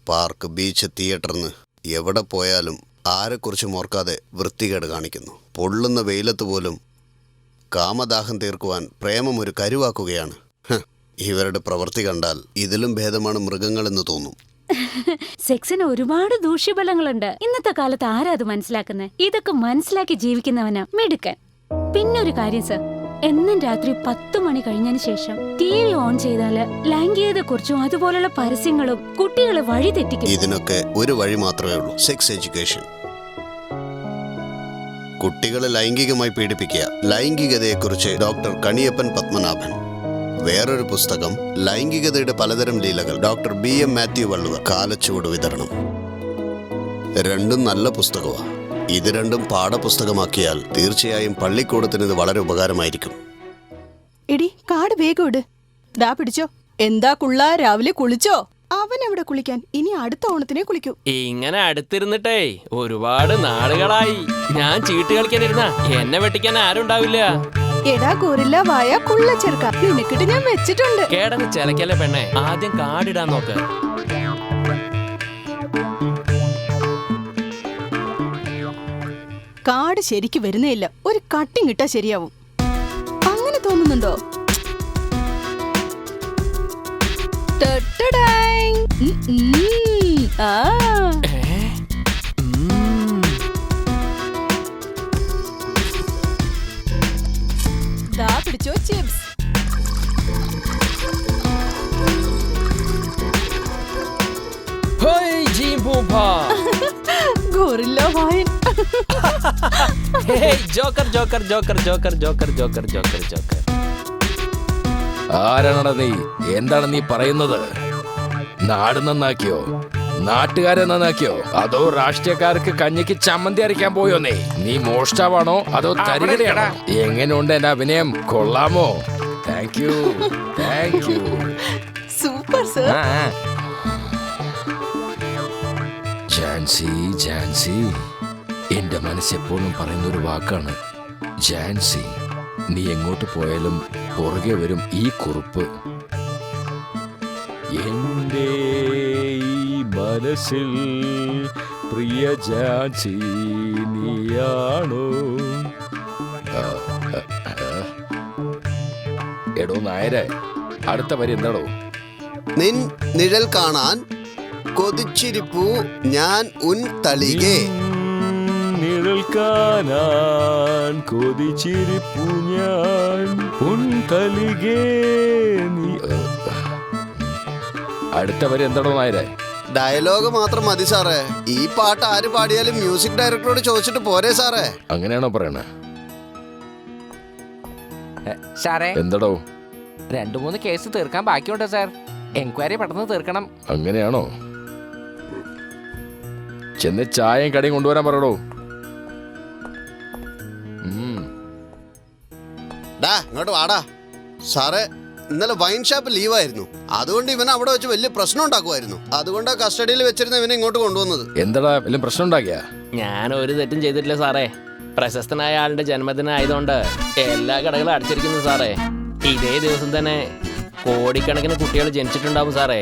പാർക്ക്, ബീച്ച്, തിയേറ്ററിന്ന് എവിടെ പോയാലും ആരെക്കുറിച്ചും ഓർക്കാതെ വൃത്തികേട് കാണിക്കുന്നു. പൊള്ളുന്ന വെയിലത്ത് പോലും കാമദാഹം തീർക്കുവാൻ പ്രേമം ഒരു കരുവാക്കുകയാണ്. ഇവരുടെ പ്രവൃത്തി കണ്ടാൽ ഇതിലും ഭേദമാണ് മൃഗങ്ങളെന്ന് തോന്നും. സെക്സിന് ഒരുപാട് ദൂഷ്യഫലങ്ങളുണ്ട്. ഇന്നത്തെ കാലത്ത് ആരാ അത് മനസ്സിലാക്കുന്നത്? ഇതൊക്കെ മനസ്സിലാക്കി ജീവിക്കുന്നവനാ മിടുക്കൻ. പിന്നൊരു കാര്യം സർ, എന്നും രാത്രി 10 മണി കഴിഞ്ഞതിന് ശേഷം TV ഓൺ ചെയ്താല് ലൈംഗികതയെ കുറിച്ചും അതുപോലുള്ള പരസ്യങ്ങളും കുട്ടികളെ വഴി തെറ്റിക്കും. ഇതിനൊക്കെ ഒരു വഴി മാത്രമേ ഉള്ളൂ, സെക്സ് എഡ്യൂക്കേഷൻ. കുട്ടികളെ ലൈംഗികമായി പീഡിപ്പിക്കുക. ലൈംഗികതയെക്കുറിച്ച് ഡോക്ടർ കണിയപ്പൻ പത്മനാഭൻ. വേറൊരു പുസ്തകം ലൈംഗികതയുടെ പലതരം ലീലകൾ, ഡോക്ടർ BM മാത്യു വള്ളുവർ. കാലച്ചുവട് വിതരണം. രണ്ടും നല്ല പുസ്തകമാണ്. ഇത് രണ്ടും പാഠപുസ്തകമാക്കിയാൽ തീർച്ചയായും പള്ളിക്കൂടത്തിന് ഇത് വളരെ ഉപകാരമായിരിക്കും. എടി, കാട് വേഗം ഇട്. ദാ പിടിച്ചോ. എന്താ കുള്ള, രാവിലെ കുളിച്ചോ? അവൻ എവിടെ കുളിക്കാൻ? ഇനി അടുത്ത ഓണത്തിനെ കുളിക്കൂ. ഇങ്ങനെ അടുത്തിരുന്നിട്ടേ ഒരുപാട് നാളുകളായി. ഞാൻ ചീട്ട് കളിക്കാനിരുന്ന എന്നെ വെട്ടിക്കാൻ ആരും ഉണ്ടാവില്ല. എടാ ഗോറില്ല വായ കുള്ള ചെറുക്ക, നിനക്കിട്ട് ഞാൻ വെച്ചിട്ടുണ്ട്. കേടന്ന് ചിലക്കല്ലേ പെണ്ണെ, ആദ്യം കാടിടാൻ നോക്ക്. കാട് ശരിക്ക് വരുന്നേയില്ല. ഒരു കട്ടിങ് ഇട്ടാ ശരിയാവും. അങ്ങനെ തോന്നുന്നുണ്ടോ? ദാ പിടിച്ചോ ചിപ്സ്. ഗോറില്ല വായൻ. Joker joker joker joker joker joker joker joker. ആരാണടാ നീ? എന്താണ് നീ പറയുന്നത്? നാട് നന്നാക്കിയോ? നാട്ടുകാരെ നന്നാക്കിയോ അതോ രാഷ്ട്രീയക്കാർക്ക് കഞ്ഞിക്ക് ചമ്മന്തി അരയ്ക്കാൻ പോയോ നീ മോഷ്ടാവാണോ അതോ തരികടയാണോ? എങ്ങനെയുണ്ട് എന്റെ അഭിനയം? കൊള്ളാമോ? Thank you. Super sir. Jancy എന്റെ മനസ്സെപ്പോഴും പറയുന്നൊരു വാക്കാണ് ജാൻസി. നീ എങ്ങോട്ട് പോയാലും പുറകെ വരും ഈ കുറിപ്പ്. എന്റെ ഈ മനസ്സിൽ പ്രിയ ജാൻസി നീയാണോ? എടോ നായരെ, അടുത്ത വരി എന്താടോ? നിൻ നിഴൽ കാണാൻ കൊതിച്ചിരിപ്പു ഞാൻ ഉൻ തളികെ. നിഴൽ കാണാൻ കൊതിച്ചിരിപ്പു ഞാൻ ഉൻ തളികെ നീ. അടുത്ത വരി എന്താടോ നായരെ? ഡയലോഗ് മാത്രം മതി സാറേ. ഈ പാട്ട് ആര് പാടിയാലും മ്യൂസിക് ഡയറക്ടറോട് ചോദിച്ചിട്ട് പോരെ സാറേ? അങ്ങനെയാണോ പറയണേ? സാറേ, എന്താടോ? 2-3 കേസ് തീർക്കാൻ ബാക്കിയുണ്ട് സാർ. എൻക്വയറി പെട്ടെന്ന് തീർക്കണം. അങ്ങനെയാണോ? ചെന്ന് ചായയും കടിയും കൊണ്ടുവരാൻ പറയടോ. ഡാ ഇങ്ങോട്ട് വാടാ. സാറേ, ഇന്നലെ വൈൻ ഷാപ്പ് ലീവായിരുന്നു. അതുകൊണ്ട് ഇവൻ അവിടെ വെച്ച് വലിയ പ്രശ്നം ഉണ്ടാക്കുമായിരുന്നു. അതുകൊണ്ടാ കസ്റ്റഡിയിൽ വെച്ചിരുന്ന ഇവനെ ഇങ്ങോട്ട് കൊണ്ടുവന്നത്. എന്താടാ വല്ല പ്രശ്നം ഉണ്ടാക്കിയ? ഞാൻ ഒരു തെറ്റും ചെയ്തിട്ടില്ല സാറേ. പ്രശസ്തനായ ആളുടെ ജന്മദിനം ആയതുകൊണ്ട് എല്ലാ കടകളും അടച്ചിരിക്കുന്നു സാറേ. ഇതേ ദിവസം തന്നെ കോടിക്കണക്കിന് കുട്ടികൾ ജനിച്ചിട്ടുണ്ടാവും സാറേ.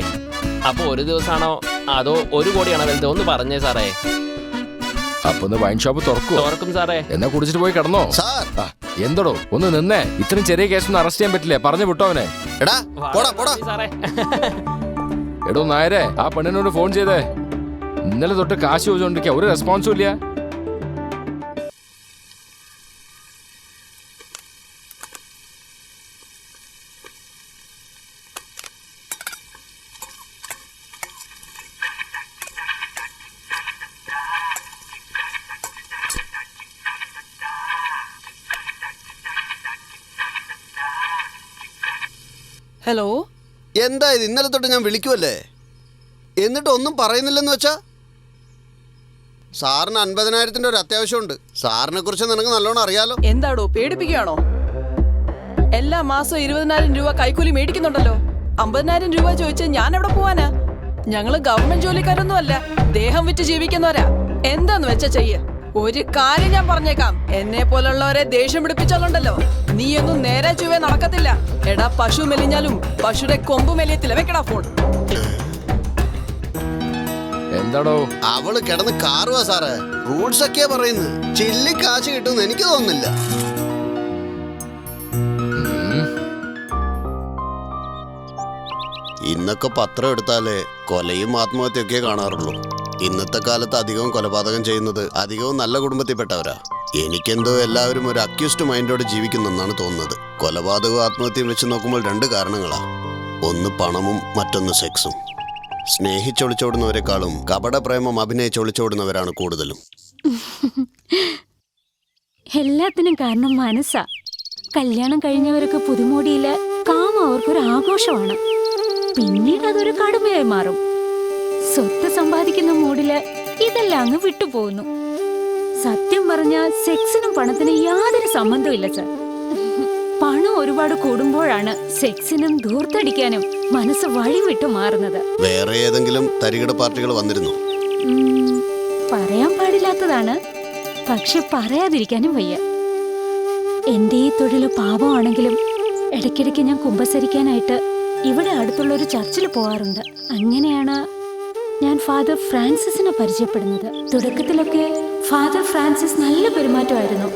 അപ്പൊ ഒരു ദിവസമാണോ അതോ 1 കോടിയാണോ വലുത്? ഒന്ന് പറഞ്ഞേ സാറേ. അപ്പൊ വൈൻ ഷോപ്പ് തുറക്കും സാറേ. എന്നാ കുടിച്ചിട്ട് പോയി കിടന്നോ? സാർ എന്തടോ ഒന്ന് നിന്നേ. ഇത്രയും ചെറിയ കേസൊന്നും അറസ്റ്റ് ചെയ്യാൻ പറ്റില്ലേ? പറഞ്ഞു വിട്ടോ അവനെ. എടാ പോടാ പോടാ. സാറേ എടോ നായരെ, ആ പെണ്ണിനോട് ഫോൺ ചെയ്തേ. ഇന്നലെ തൊട്ട് കാശ് ചോദിച്ചോണ്ടിരിക്കുക, ഒരു റെസ്പോൺസും ഇല്ല. ഹലോ, എന്താ ഇത്? ഇന്നലെ തൊട്ട് ഞാൻ വിളിക്കുമല്ലേ, എന്നിട്ട് ഒന്നും പറയുന്നില്ലെന്ന് വെച്ചാ? സാറിന് 50,000-ന്റെ ഒരു അത്യാവശ്യമുണ്ട്. സാറിനെ കുറിച്ച് നിനക്ക് നല്ലോണം അറിയാലോ. എന്താടോ പേടിപ്പിക്കുകയാണോ? എല്ലാ മാസവും 20,000 രൂപ കൈക്കൂലി മേടിക്കുന്നുണ്ടല്ലോ. 50,000 രൂപ ചോദിച്ച് ഞാൻ എവിടെ പോവാനാ? ഞങ്ങള് ഗവൺമെന്റ് ജോലിക്കാരൊന്നും അല്ല, ദേഹം വിറ്റ് ജീവിക്കുന്നവരാ. എന്താന്ന് വെച്ചാ ചെയ്യ. ഒരു കാര്യം ഞാൻ പറഞ്ഞേക്കാം, എന്നെ പോലുള്ളവരെ ദേഷ്യം പിടിപ്പിച്ചാലുണ്ടല്ലോ, നീയൊന്നും നേരെ ചുവേ നടക്കത്തില്ല. എടാ, പശു മെലിഞ്ഞാലും പശുടെ കൊമ്പ് മെലിയത്തില്ല. വെക്കടാ ഫോൺ. എന്താടോ? അവള് കിടന്ന് കാറുവാ സാറേ. റൂൾസ് ഒക്കെയാ പറയുന്നത്. ചില്ലി കാശ് കിട്ടുമെന്ന് എനിക്ക് തോന്നുന്നില്ല. ഇന്നൊക്കെ പത്രം എടുത്താലേ കൊലയും ആത്മഹത്യയൊക്കെ കാണാറുള്ളൂ. ഇന്നത്തെ കാലത്ത് അധികവും കൊലപാതകം ചെയ്യുന്നത് അധികവും നല്ല കുടുംബത്തിൽപ്പെട്ടവരാ. എനിക്കെന്തോ എല്ലാവരും ഒരു അക്യൂസ്ഡ് മൈൻഡോടെ ജീവിക്കുന്നെന്നാണ് തോന്നുന്നത്. കൊലപാതകവും ആത്മഹത്യയും വെച്ച് നോക്കുമ്പോൾ 2 കാരണങ്ങളാ. ഒന്ന് പണമും മറ്റൊന്ന് സെക്സും. സ്നേഹിച്ചൊളിച്ചോടുന്നവരെക്കാളും കപട പ്രേമം അഭിനയിച്ചൊളിച്ചോടുന്നവരാണ് കൂടുതലും. എല്ലാത്തിനും കാരണം മനസ്സാ. കല്യാണം കഴിഞ്ഞവർക്ക് പുതുമോടിയില് കാമം അവർക്കൊരു ആഘോഷമാണ്. പിന്നീട് അതൊരു കടുമയായി മാറും. സ്വത്ത് സമ്പാദിക്കുന്ന മൂഡില് ഇതെല്ലാം അങ്ങ് വിട്ടുപോകുന്നു. സത്യം പറഞ്ഞ സെക്സിനും പണത്തിനും യാതൊരു സംബന്ധമില്ല സർ. പണം ഒരുപാട് കൂടുമ്പോഴാണ് സെക്സിനും ധൂർത്തടിക്കാനും മനസ്സ് വഴിവിട്ടു മാറുന്നത്. വേറെ ഏതെങ്കിലും തരികിട പാർട്ടികൾ വന്നിരുന്നു? പറയാൻ പാടില്ലാത്തതാണ്, പക്ഷെ പറയാതിരിക്കാനും വയ്യ. എന്റെ ഈ തൊഴിൽ പാപമാണെങ്കിലും ഇടയ്ക്കിടയ്ക്ക് ഞാൻ കുമ്പസരിക്കാനായിട്ട് ഇവിടെ അടുത്തുള്ള ഒരു ചർച്ചിൽ പോകാറുണ്ട്. അങ്ങനെയാണ് ഞാൻ ഫാദർ ഫ്രാൻസിസിനെ പരിചയപ്പെടുന്നത്. തുടക്കത്തിലൊക്കെ ഫാദർ ഫ്രാൻസിസ് നല്ല പെരുമാറ്റമായിരുന്നു.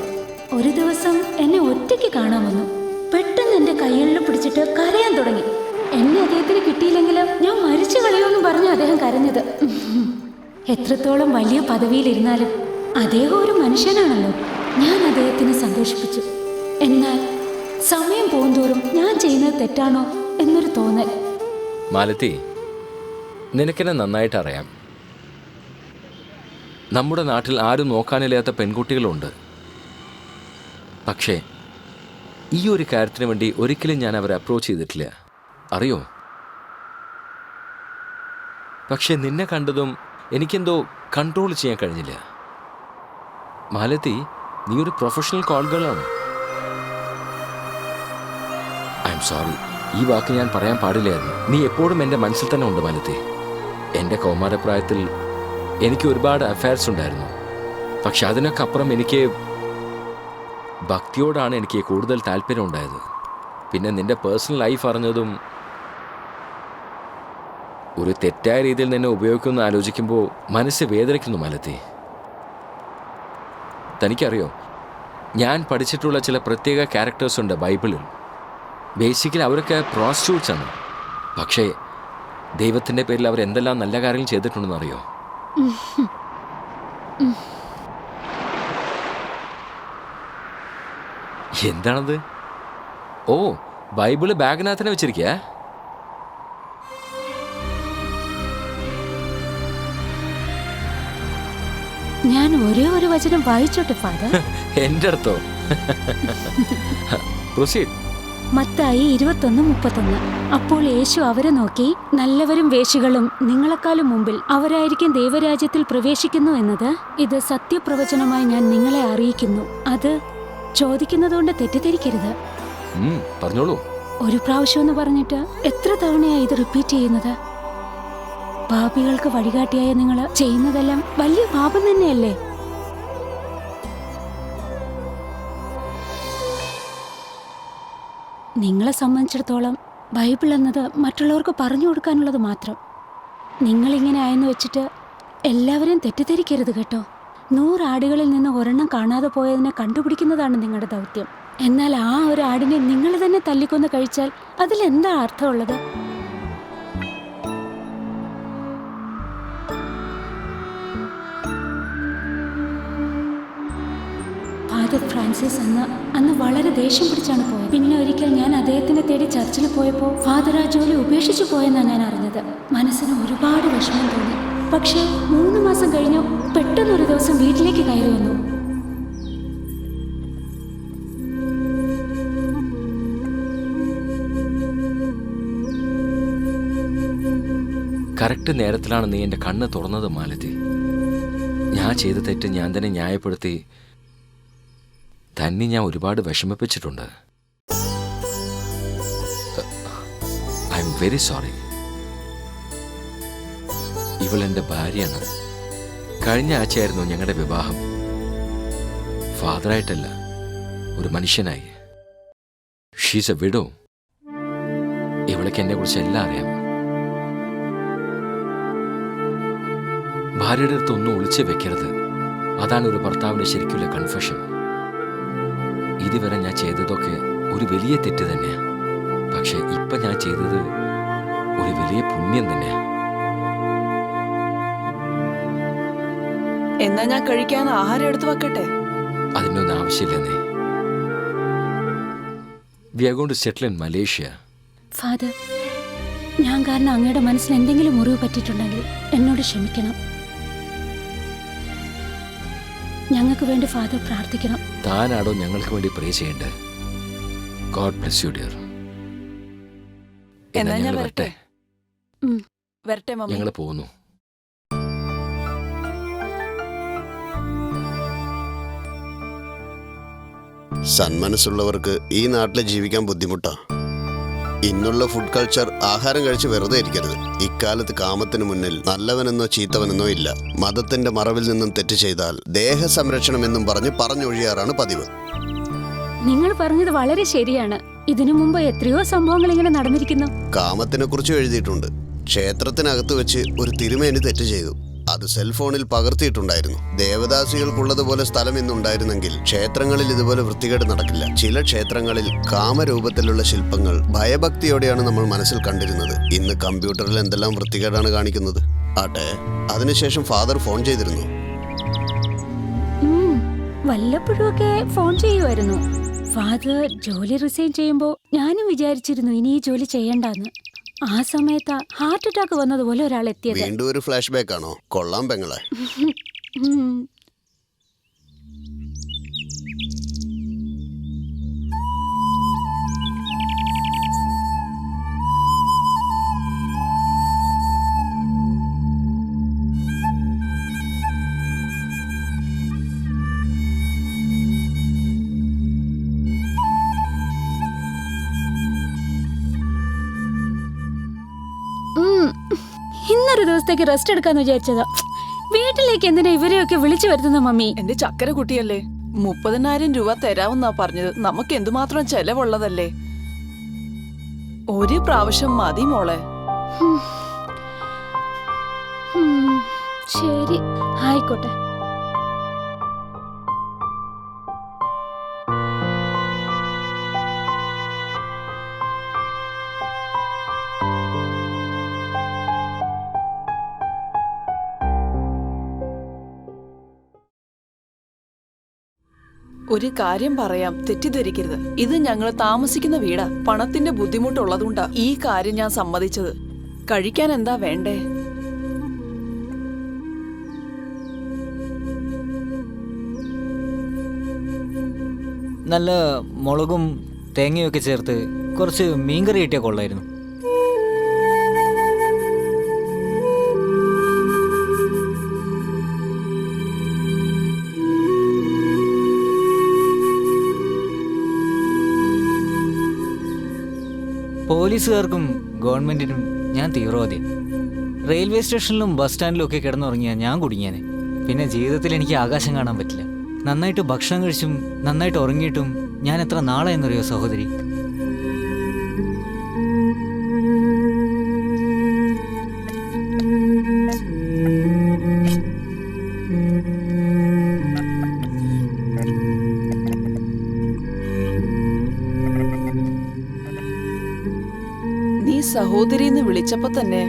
ഒരു ദിവസം എന്നെ ഒറ്റയ്ക്ക് കാണാൻ വന്നു. പെട്ടെന്ന് എന്റെ കയ്കളിൽ പിടിച്ചിട്ട് കരയാൻ തുടങ്ങി. എന്നെ അദ്ദേഹത്തിന് കിട്ടിയില്ലെങ്കിലും ഞാൻ മരിച്ചു കളയുമെന്ന് പറഞ്ഞു അദ്ദേഹം കരഞ്ഞത്. എത്രത്തോളം വലിയ പദവിയിലിരുന്നാലും അദ്ദേഹം ഒരു മനുഷ്യനാണല്ലോ. ഞാൻ അദ്ദേഹത്തിനെ സന്തോഷിപ്പിച്ചു. എന്നാൽ സമയം പോകുന്തോറും ഞാൻ ചെയ്യുന്നത് തെറ്റാണോ എന്നൊരു തോന്നൽ. മാലതി, നിനക്കെന്നെ നന്നായിട്ട് അറിയാം. നമ്മുടെ നാട്ടിൽ ആരും നോക്കാനില്ലാത്ത പെൺകുട്ടികളുണ്ട്. പക്ഷേ ഈ ഒരു കാര്യത്തിന് വേണ്ടി ഒരിക്കലും ഞാൻ അവരെ അപ്രോച്ച് ചെയ്തിട്ടില്ല. അറിയോ? പക്ഷെ നിന്നെ കണ്ടതും എനിക്കെന്തോ കൺട്രോൾ ചെയ്യാൻ കഴിഞ്ഞില്ല. മാലതി, നീ ഒരു പ്രൊഫഷണൽ കോൾ ഗേളാണ്. ഐ എം സോറി, ഈ വാക്ക് ഞാൻ പറയാൻ പാടില്ലായിരുന്നു. നീ എപ്പോഴും എൻ്റെ മനസ്സിൽ തന്നെ ഉണ്ട് മാലതി. എൻ്റെ കൗമാരപ്രായത്തിൽ എനിക്ക് ഒരുപാട് അഫയർസ് ഉണ്ടായിരുന്നു. പക്ഷെ അതിനൊക്കെ അപ്പുറം എനിക്ക് ഭക്തിയോടാണ് എനിക്ക് കൂടുതൽ താല്പര്യം ഉണ്ടായത്. പിന്നെ നിന്റെ പേഴ്സണൽ ലൈഫ് അറിഞ്ഞതും ഒരു തെറ്റായ രീതിയിൽ നിന്നെ ഉപയോഗിക്കുമെന്ന് ആലോചിക്കുമ്പോൾ മനസ്സ് വേദനിക്കുന്നു മാലതി. തനിക്കറിയോ, ഞാൻ പഠിച്ചിട്ടുള്ള ചില പ്രത്യേക ക്യാരക്ടേഴ്സ് ഉണ്ട് ബൈബിളിൽ. ബേസിക്കലി അവരൊക്കെ പ്രോസ്റ്റിറ്റ്യൂട്ട്സ് ആണ്. പക്ഷേ ദൈവത്തിൻ്റെ പേരിൽ അവർ എന്തെല്ലാം നല്ല കാര്യങ്ങൾ ചെയ്തിട്ടുണ്ടെന്ന് അറിയോ? എന്താണത്? ഓ, ബൈബിള് ബാഗിനകത്തന്നെ വെച്ചിരിക്കുക. ഞാൻ ഒരേ ഒരു വചനം വായിച്ചോട്ടെ ഫാദർ? എൻ്റെ അടുത്തോ? പ്രൊസീഡ്. മത്തായി 21:31. അപ്പോൾ യേശു അവരെ നോക്കി, നല്ലവരും വേശ്യകളും നിങ്ങളെക്കാളും മുമ്പിൽ അവരായിരിക്കും ദൈവരാജ്യത്തിൽ പ്രവേശിക്കുന്നു എന്നത് ഇത് സത്യപ്രവചനമായി ഞാൻ നിങ്ങളെ അറിയിക്കുന്നു. അത് ചോദിക്കുന്നതുകൊണ്ട് തെറ്റിദ്ധരിക്കരുത്. പറഞ്ഞോളൂ. ഒരു പ്രാവശ്യം എന്ന് പറഞ്ഞിട്ട് എത്ര തവണയായി ഇത് റിപ്പീറ്റ് ചെയ്യുന്നത്? പാപികൾക്ക് വഴികാട്ടിയായ നിങ്ങൾ ചെയ്യുന്നതെല്ലാം വലിയ പാപം തന്നെയല്ലേ? നിങ്ങളെ സംബന്ധിച്ചിടത്തോളം ബൈബിൾ എന്നത് മറ്റുള്ളവർക്ക് പറഞ്ഞു കൊടുക്കാനുള്ളത് മാത്രം. നിങ്ങളിങ്ങനെ ആയെന്ന് വെച്ചിട്ട് എല്ലാവരും തെറ്റിദ്ധരിക്കരുത് കേട്ടോ. 100 ആടുകളിൽ നിന്ന് ഒരെണ്ണം കാണാതെ പോയതിനെ കണ്ടുപിടിക്കുന്നതാണ് നിങ്ങളുടെ ദൗത്യം. എന്നാൽ ആ ഒരു ആടിനെ നിങ്ങൾ തന്നെ തല്ലിക്കൊന്ന് കഴിച്ചാൽ അതിലെന്താ അർത്ഥമുള്ളത്? ഫാദർ ഫ്രാൻസിസ് അന്ന് വളരെ ദേഷ്യം പിടിച്ചാണ് പോയത്. പിന്നെ ഒരിക്കൽ ഞാൻ അദ്ദേഹത്തിനെ തേടി ചർച്ചിൽ പോയപ്പോൾ ഫാദർ ആ ജോലി ഉപേക്ഷിച്ചു പോയെന്നാണ് ഞാൻ അറിഞ്ഞത്. മനസ്സിന് ഒരുപാട് വിഷമം തോന്നി. പക്ഷേ 3 മാസം കഴിഞ്ഞു പെട്ടെന്നൊരു ദിവസം വീട്ടിലേക്ക് കയറി വന്നു. കറക്റ്റ് നേരത്തിലാണ് നീ എൻ്റെ കണ്ണ് തുറന്നത് മാലതി. ഞാൻ ചെയ്ത തെറ്റ് ഞാൻ തന്നെ ന്യായപ്പെടുത്തി തന്നെ ഞാൻ ഒരുപാട് വിഷമിപ്പിച്ചിട്ടുണ്ട്. I'm very sorry. ഇവൾ എൻ്റെ ഭാര്യയാണ്. കഴിഞ്ഞ ആഴ്ചയായിരുന്നു ഞങ്ങളുടെ വിവാഹം. ഫാദറായിട്ടല്ല, ഒരു മനുഷ്യനായി. She's A widow. ഇവൾക്ക് എന്നെ കുറിച്ച് എല്ലാം അറിയാം. ഭാര്യയുടെ അടുത്തൊന്നും ഒളിച്ചു വെക്കരുത്. അതാണ് ഒരു ഭർത്താവിന്റെ ശരിക്കുള്ള കൺഫെഷൻ. ഇതുവരെ ഞാൻ ചെയ്തതൊക്കെ ഒരു വലിയ തെറ്റ് തന്നെയാ. പക്ഷെ ഇപ്പൊ ഞാൻ ചെയ്തത് ഒരു വലിയ പുണ്യം തന്നെയാ. എന്നാ ഞാൻ കഴിക്കാൻ ആഹാരം എടുത്തു വെക്കട്ടെ? അതിൻ്റെ ഒന്നും ആവശ്യമില്ലെന്നേ. We are going to settle in Malaysia. Father, ഞാൻ കാരണം അങ്ങയുടെ മനസ്സിൽ എന്തെങ്കിലും മുറിവ് പറ്റിയിട്ടുണ്ടെങ്കിൽ എന്നോട് ക്ഷമിക്കണം. ഞങ്ങൾക്ക് വേണ്ടി ഫാദർ പ്രാർത്ഥിക്കണം. താനാടോ ഞങ്ങൾക്ക് വേണ്ടി പ്രേ ചെയ്യേണ്ടത്? God bless you dear. എന്നാ ഞാൻ വരട്ടെ? വരട്ടെ മമ്മി. ഞങ്ങൾ പോകുന്നു. സന്മനസ്സുള്ളവർക്ക് ഈ നാട്ടിൽ ജീവിക്കാൻ ബുദ്ധിമുട്ടാ. ഇന്നുള്ള ഫുഡ് കൾച്ചർ ആഹാരം കഴിച്ച് വെറുതെ ഇരിക്കരുത്. ഇക്കാലത്ത് കാമത്തിന് മുന്നിൽ നല്ലവനെന്നോ ചീത്തവനെന്നോ ഇല്ല. മതത്തിന്റെ മറവിൽ നിന്നും തെറ്റ് ചെയ്താൽ ദേഹസംരക്ഷണം എന്നും പറഞ്ഞൊഴിയാറാണ് പതിവ്. നിങ്ങൾ പറഞ്ഞത് വളരെ ശരിയാണ്. ഇതിനു മുമ്പ് എത്രയോ സംഭവങ്ങൾ ഇങ്ങനെ നടന്നിരിക്കുന്നു. കാമത്തിനെ കുറിച്ച് എഴുതിയിട്ടുണ്ട്. ക്ഷേത്രത്തിനകത്ത് വെച്ച് ഒരു തിരുമേനി തെറ്റ് ചെയ്തു. അത് സെൽഫോണിൽ പകർത്തിയിട്ടുണ്ടായിരുന്നു. ദേവദാസികൾക്കുള്ളതുപോലെ സ്ഥലം ഇന്നുണ്ടായിരുന്നെങ്കിൽ ക്ഷേത്രങ്ങളിൽ ഇതുപോലെ വൃത്തികേട് നടക്കില്ല. ചില ക്ഷേത്രങ്ങളിൽ കാമരൂപത്തിലുള്ള ശില്പങ്ങൾ ഭയഭക്തിയോടെയാണ് നമ്മൾ മനസ്സിൽ കണ്ടിരുന്നത്. ഇന്ന് കമ്പ്യൂട്ടറിൽ എന്തെല്ലാം വൃത്തികേടാണ് കാണിക്കുന്നത്. ആട്ടെ, അതിനുശേഷം ഫാദർ ഫോൺ ചെയ്തിരുന്നു. വല്ലപ്പോഴുമൊക്കെ ഫോൺ ചെയ്യുമായിരുന്നു. ഫാദർ ജോലി റിസൈൻ ചെയ്യുമ്പോൾ ഞാനും വിചാരിച്ചിരുന്നു ഇനി ഈ ജോലി ചെയ്യണ്ടെന്ന്. ആ സമയത്ത് ഹാർട്ട് അറ്റാക്ക് വന്നതുപോലെ ഒരാൾ എത്തിയത്. വീണ്ടും ഒരു ഫ്ലാഷ് ബാക്ക് ആണോ? കൊള്ളാം പെങ്ങളെ. ഇന്നൊരു ദിവസത്തേക്ക് റെസ്റ്റ് എടുക്കാന്ന് വിചാരിച്ചതാ. വീട്ടിലേക്ക് എന്തിനാ ഇവരെയൊക്കെ വിളിച്ചു വരുത്തുന്ന മമ്മി? എന്റെ ചക്കര കുട്ടിയല്ലേ, 30,000 രൂപ തരാമെന്നാ പറഞ്ഞത്. നമുക്ക് എന്തുമാത്രം ചെലവുള്ളതല്ലേ. ഒരു പ്രാവശ്യം മതി മോളെ. ശരി, ആയിക്കോട്ടെ. ഒരു കാര്യം പറയാം, തെറ്റിദ്ധരിക്കരുത്. ഇത് ഞങ്ങൾ താമസിക്കുന്ന വീടാ. പണത്തിന്റെ ബുദ്ധിമുട്ടുള്ളതുകൊണ്ടാ ഈ കാര്യം ഞാൻ സമ്മതിച്ചത്. കഴിക്കാൻ എന്താ വേണ്ടേ? നല്ല മുളകും തേങ്ങയൊക്കെ ചേർത്ത് കുറച്ച് മീൻകറി കിട്ടിയാൽ കൊള്ളായിരുന്നു. പോലീസുകാർക്കും ഗവൺമെന്റിനും ഞാൻ തീവ്രവാദിയാണ്. റെയിൽവേ സ്റ്റേഷനിലും ബസ് സ്റ്റാൻഡിലും ഒക്കെ കിടന്നുറങ്ങിയാൽ ഞാൻ കുടുങ്ങിയാനെ. പിന്നെ ജീവിതത്തിൽ എനിക്ക് ആകാശം കാണാൻ പറ്റില്ല. നന്നായിട്ട് ഭക്ഷണം കഴിച്ചും നന്നായിട്ട് ഉറങ്ങിയിട്ടും ഞാൻ എത്ര നാളെയെന്നറിയോ സഹോദരി. നീ സഹോദരിന്ന് വിളിച്ചപ്പോ തന്നെ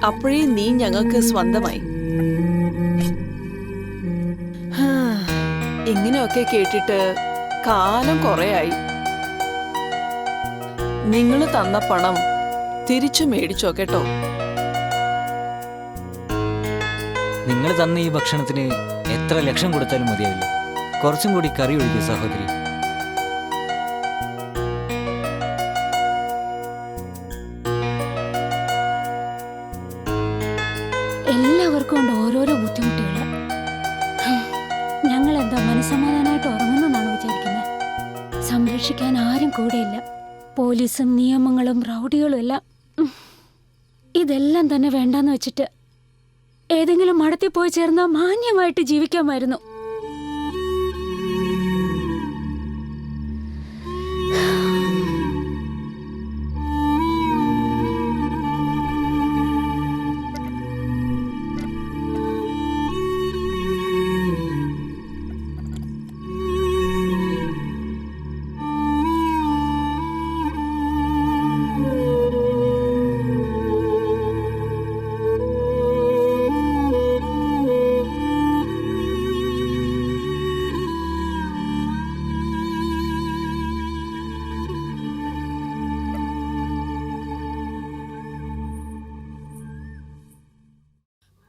അപ്പോഴേ നീ ഞങ്ങൾക്ക് സ്വന്തമായി. ഇങ്ങനെയൊക്കെ കേട്ടിട്ട് കാലം കുറേയായി. നിങ്ങൾ തന്ന പണം തിരിച്ചു മേടിച്ചോ കേട്ടോ. നിങ്ങൾ തന്ന ഈ ഭക്ഷണത്തിന് എത്ര ലക്ഷം കൊടുത്താലും മതിയാവില്ല. കുറച്ചും കൂടി കറി ഒഴിക്കും സഹോദരി. എല്ലാവർക്കും ഉണ്ട് ഓരോരോ ബുദ്ധിമുട്ടുകൾ. ഞങ്ങൾ എന്താ മനസ്സമാധാനമായിട്ട് ഉറങ്ങുന്നെന്നാണ് വിചാരിക്കുന്നത്? സംരക്ഷിക്കാൻ ആരും കൂടെയില്ല. പോലീസും നിയമങ്ങളും റൗഡികളും എല്ലാം. ഇതെല്ലാം തന്നെ വേണ്ടാന്ന് വെച്ചിട്ട് ഏതെങ്കിലും മടത്തിൽ പോയി ചേർന്നാൽ മാന്യമായിട്ട് ജീവിക്കാമായിരുന്നു.